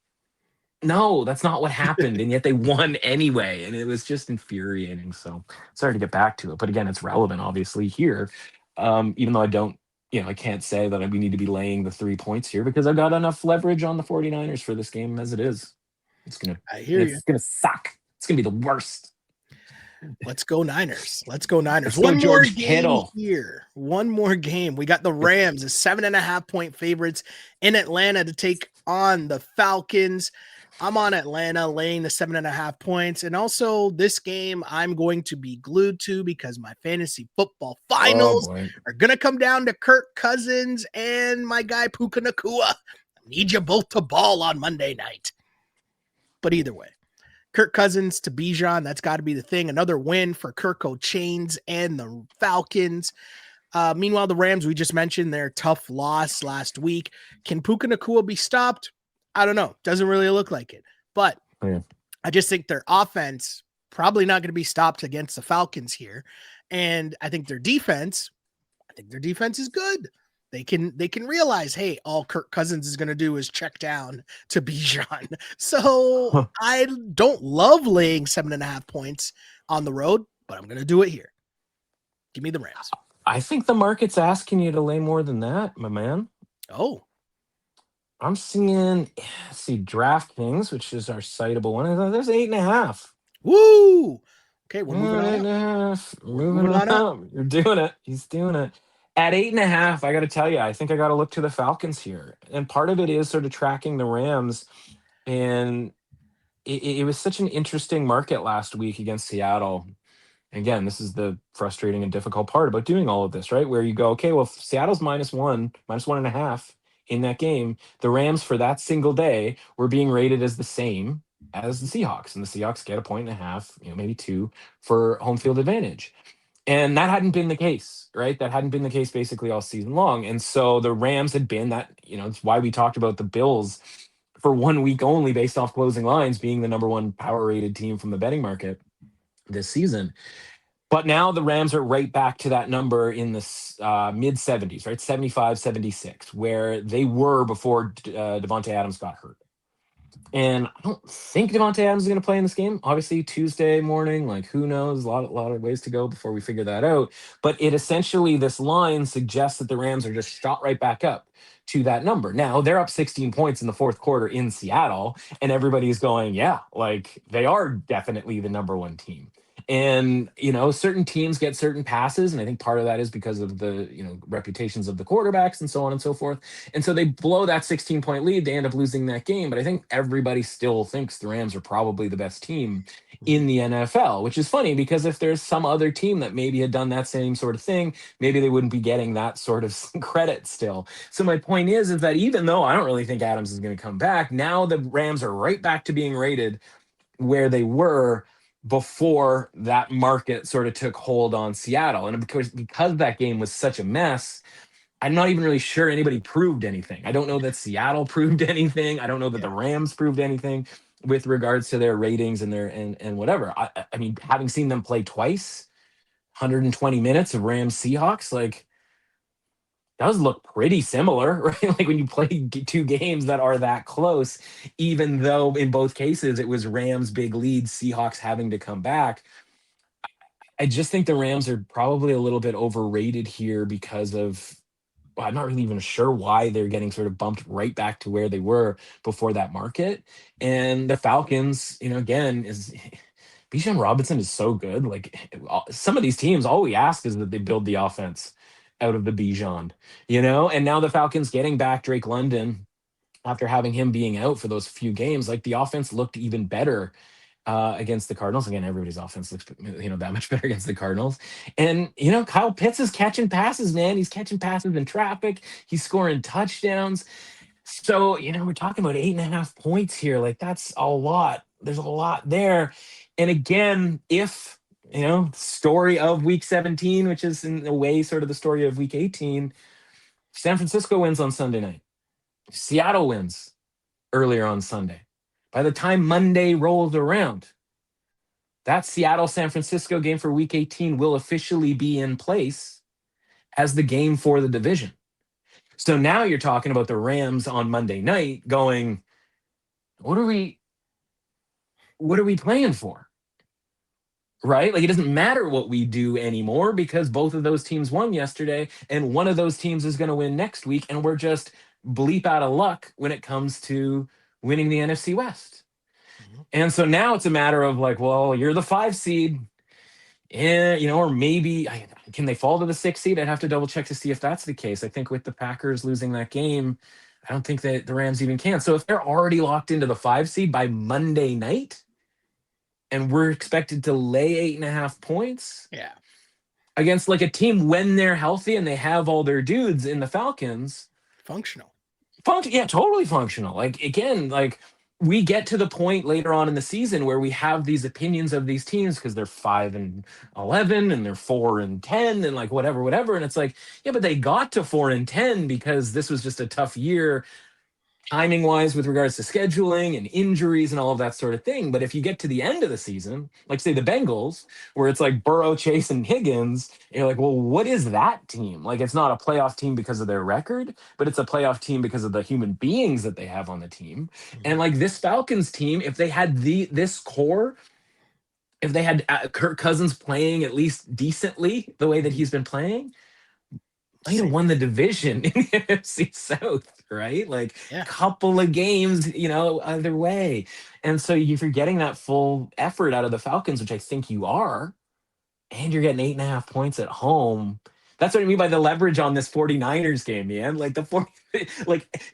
no, that's not what happened. And yet they won anyway. And it was just infuriating. So sorry to get back to it. But again, it's relevant, obviously, here. Even though I can't say that we need to be laying the 3 points here because I've got enough leverage on the 49ers for this game as it is. I hear you. It's gonna suck. It's gonna be the worst. Let's go Niners. Let's go Niners. Let's go One more George game Kittle. here. One more game. We got the Rams as 7.5-point favorites in Atlanta to take on the Falcons. I'm on Atlanta laying the 7.5 points. And also this game I'm going to be glued to because my fantasy football finals are going to come down to Kirk Cousins and my guy Puka Nacua. I need you both to ball on Monday night. But either way, Kirk Cousins to Bijan, that's got to be the thing. Another win for Kirko Chains and the Falcons. Meanwhile, the Rams, we just mentioned their tough loss last week. Can Puka Nacua be stopped? I don't know. Doesn't really look like it. But I just think their offense probably not going to be stopped against the Falcons here. And I think their defense is good. They can realize, hey, all Kirk Cousins is going to do is check down to Bijan. So I don't love laying 7.5 points on the road, but I'm going to do it here. Give me the Rams. I think the market's asking you to lay more than that, my man. Oh. I'm seeing, DraftKings, which is our citable one. There's 8.5. Woo! Okay, we're moving on. 8.5. Moving on up. You're doing it. He's doing it. At 8.5, I got to tell you, I think I got to look to the Falcons here. And part of it is sort of tracking the Rams. And it was such an interesting market last week against Seattle. Again, this is the frustrating and difficult part about doing all of this, right? Where you go, okay, well, if Seattle's -1, -1.5 in that game, the Rams for that single day were being rated as the same as the Seahawks. And the Seahawks get 1.5 points, maybe 2 for home field advantage. And that hadn't been the case, right? That hadn't been the case basically all season long. And so the Rams had been that, it's why we talked about the Bills for 1 week only based off closing lines being the number one power rated team from the betting market this season. But now the Rams are right back to that number in the mid 70s, right? 75, 76, where they were before Devontae Adams got hurt. And I don't think Devontae Adams is going to play in this game. Obviously, Tuesday morning, like who knows? A lot of ways to go before we figure that out. But it essentially, this line suggests that the Rams are just shot right back up to that number. Now they're up 16 points in the fourth quarter in Seattle, and everybody's going, yeah, like they are definitely the number one team. And certain teams get certain passes, and I think part of that is because of the reputations of the quarterbacks and so on and so forth. And so they blow that 16-point lead, they end up losing that game. But I think everybody still thinks the Rams are probably the best team in the NFL, which is funny because if there's some other team that maybe had done that same sort of thing, maybe they wouldn't be getting that sort of credit still. So my point is that even though I don't really think Adams is going to come back, now the Rams are right back to being rated where they were before that market sort of took hold on Seattle. And because that game was such a mess, I'm not even really sure anybody proved anything. I don't know that Seattle proved anything. I don't know that the Rams proved anything with regards to their ratings and their and whatever. I mean, having seen them play twice, 120 minutes of Rams Seahawks, like does look pretty similar, right? Like when you play two games that are that close, even though in both cases it was Rams big lead, Seahawks having to come back. I just think the Rams are probably a little bit overrated here because of, well, I'm not really even sure why they're getting sort of bumped right back to where they were before that market. And the Falcons, again, is Bijan Robinson is so good. Like some of these teams, all we ask is that they build the offense out of the Bijan, and now the Falcons getting back Drake London after having him being out for those few games, like the offense looked even better against the Cardinals. Again, everybody's offense looks that much better against the Cardinals. And Kyle Pitts is catching passes, man. He's catching passes in traffic. He's scoring touchdowns. So we're talking about 8.5 points here. Like that's a lot. There's a lot there. And again, if story of Week 17, which is in a way sort of the story of Week 18, San Francisco wins on Sunday night. Seattle wins earlier on Sunday. By the time Monday rolls around, that Seattle-San Francisco game for Week 18 will officially be in place as the game for the division. So now you're talking about the Rams on Monday night going, what are we playing for? Right? Like it doesn't matter what we do anymore because both of those teams won yesterday and one of those teams is going to win next week. And we're just bleep out of luck when it comes to winning the NFC West. Mm-hmm. And so now it's a matter of like, well, you're the 5 seed. And, or maybe can they fall to the 6 seed? I'd have to double check to see if that's the case. I think with the Packers losing that game, I don't think that the Rams even can. So if they're already locked into the 5 seed by Monday night, and we're expected to lay 8.5 points against like a team when they're healthy and they have all their dudes in the Falcons. Yeah, totally functional. Like, again, like we get to the point later on in the season where we have these opinions of these teams because they're 5-11 and they're 4-10 and like whatever. And it's like, yeah, but they got to 4-10 because this was just a tough year timing wise with regards to scheduling and injuries and all of that sort of thing. But if you get to the end of the season, like say the Bengals, where it's like Burrow, Chase, and Higgins, and you're like, well, what is that team? Like it's not a playoff team because of their record, but it's a playoff team because of the human beings that they have on the team. Mm-hmm. And like this Falcons team, if they had this core, if they had Kirk Cousins playing at least decently the way that he's been playing, might have won the division in the NFC South, right? Like a couple of games, either way. And so if you're getting that full effort out of the Falcons, which I think you are, and you're getting 8.5 points at home, that's what I mean by the leverage on this 49ers game, man. Like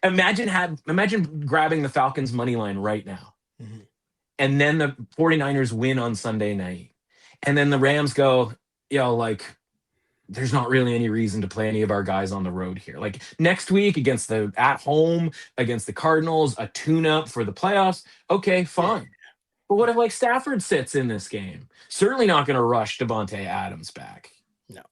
imagine grabbing the Falcons money line right now. Mm-hmm. And then the 49ers win on Sunday night. And then the Rams go, there's not really any reason to play any of our guys on the road here. Like next week at home against the Cardinals, a tune-up for the playoffs. Okay, fine. But what if like Stafford sits in this game? Certainly not going to rush Devontae Adams back. No.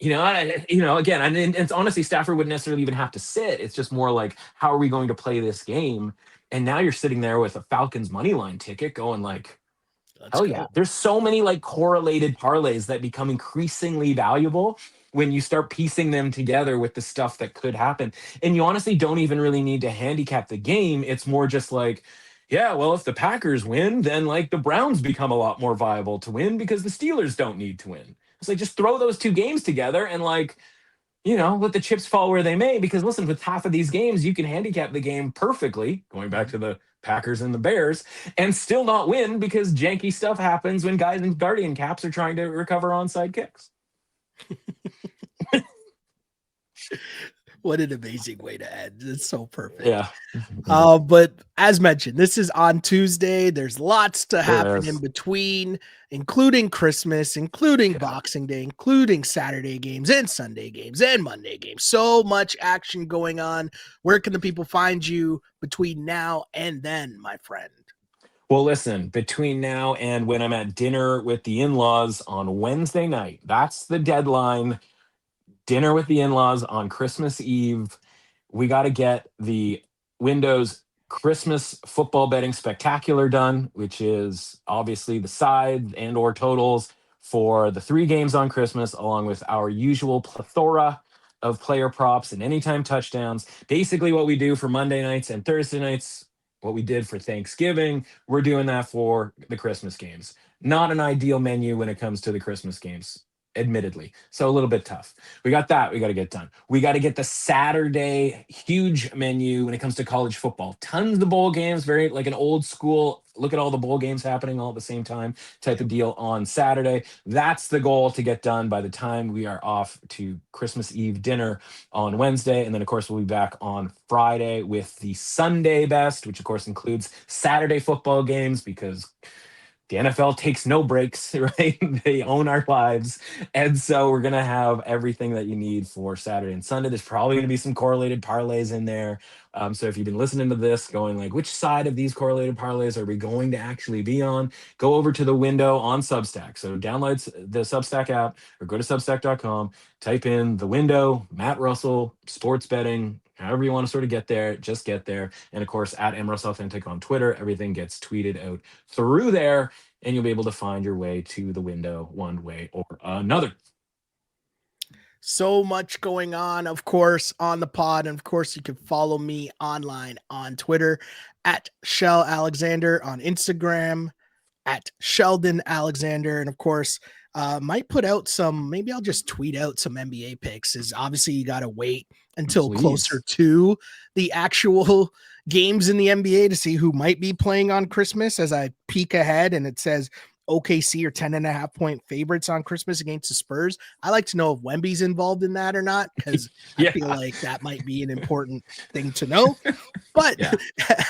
Again, and it's honestly Stafford wouldn't necessarily even have to sit. It's just more like, how are we going to play this game? And now you're sitting there with a Falcons money line ticket going like, yeah. There's so many like correlated parlays that become increasingly valuable when you start piecing them together with the stuff that could happen. And you honestly don't even really need to handicap the game. It's more just like, yeah, well, if the Packers win, then like the Browns become a lot more viable to win because the Steelers don't need to win. It's like, just throw those two games together and like, let the chips fall where they may, because listen, with half of these games, you can handicap the game perfectly, going back to the Packers and the Bears, and still not win because janky stuff happens when guys in Guardian caps are trying to recover onside kicks. What an amazing way to end. It's so perfect. Yeah. But as mentioned, this is on Tuesday. There's lots to happen in between, including Christmas, including Boxing Day, including Saturday games and Sunday games and Monday games. So much action going on. Where can the people find you between now and then, my friend? Well, listen, between now and when I'm at dinner with the in-laws on Wednesday night, that's the deadline. Dinner with the in-laws on Christmas Eve. We got to get the Windows Christmas football betting spectacular done, which is obviously the side and or totals for the 3 games on Christmas, along with our usual plethora of player props and anytime touchdowns. Basically what we do for Monday nights and Thursday nights, what we did for Thanksgiving, we're doing that for the Christmas games. Not an ideal menu when it comes to the Christmas games, admittedly. So a little bit tough. We got that. We got to get done. We got to get the Saturday huge menu when it comes to college football. Tons of bowl games, very like an old school, look at all the bowl games happening all at the same time type of deal on Saturday. That's the goal to get done by the time we are off to Christmas Eve dinner on Wednesday. And then, of course, we'll be back on Friday with the Sunday best, which, of course, includes Saturday football games because the NFL takes no breaks, right? They own our lives. And so we're going to have everything that you need for Saturday and Sunday. There's probably going to be some correlated parlays in there. So if you've been listening to this going like, which side of these correlated parlays are we going to actually be on? Go over to the window on Substack. So download the Substack app or go to substack.com, type in the window, Matt Russell, sports betting, however you want to sort of get there, just get there. And of course, at MRussAuthentic on Twitter, everything gets tweeted out through there, and you'll be able to find your way to the window one way or another. So much going on, of course, on the pod. And of course, you can follow me online on Twitter at Shell Alexander, on Instagram at Sheldon Alexander. And of course, might put out some, maybe I'll just tweet out some NBA picks. Is obviously you got to wait until closer to the actual games in the NBA to see who might be playing on Christmas as I peek ahead and it says OKC are 10.5 point favorites on Christmas against the Spurs. I like to know if Wemby's involved in that or not, because I feel like that might be an important thing to know. But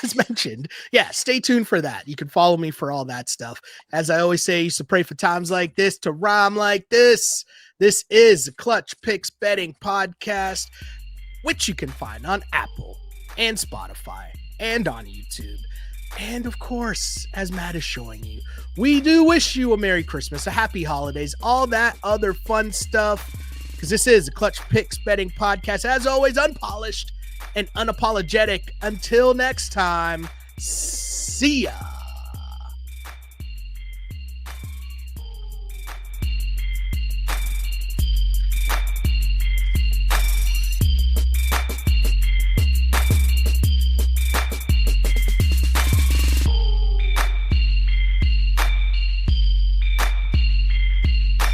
as mentioned, stay tuned for that. You can follow me for all that stuff. As I always say, I used to pray for times like this to rhyme like this. This is a Clutch Picks Betting Podcast, which you can find on Apple and Spotify and on YouTube. And of course, as Matt is showing you, we do wish you a Merry Christmas, a Happy Holidays, all that other fun stuff, because this is a Clutch Picks Betting Podcast. As always, unpolished and unapologetic. Until next time, see ya.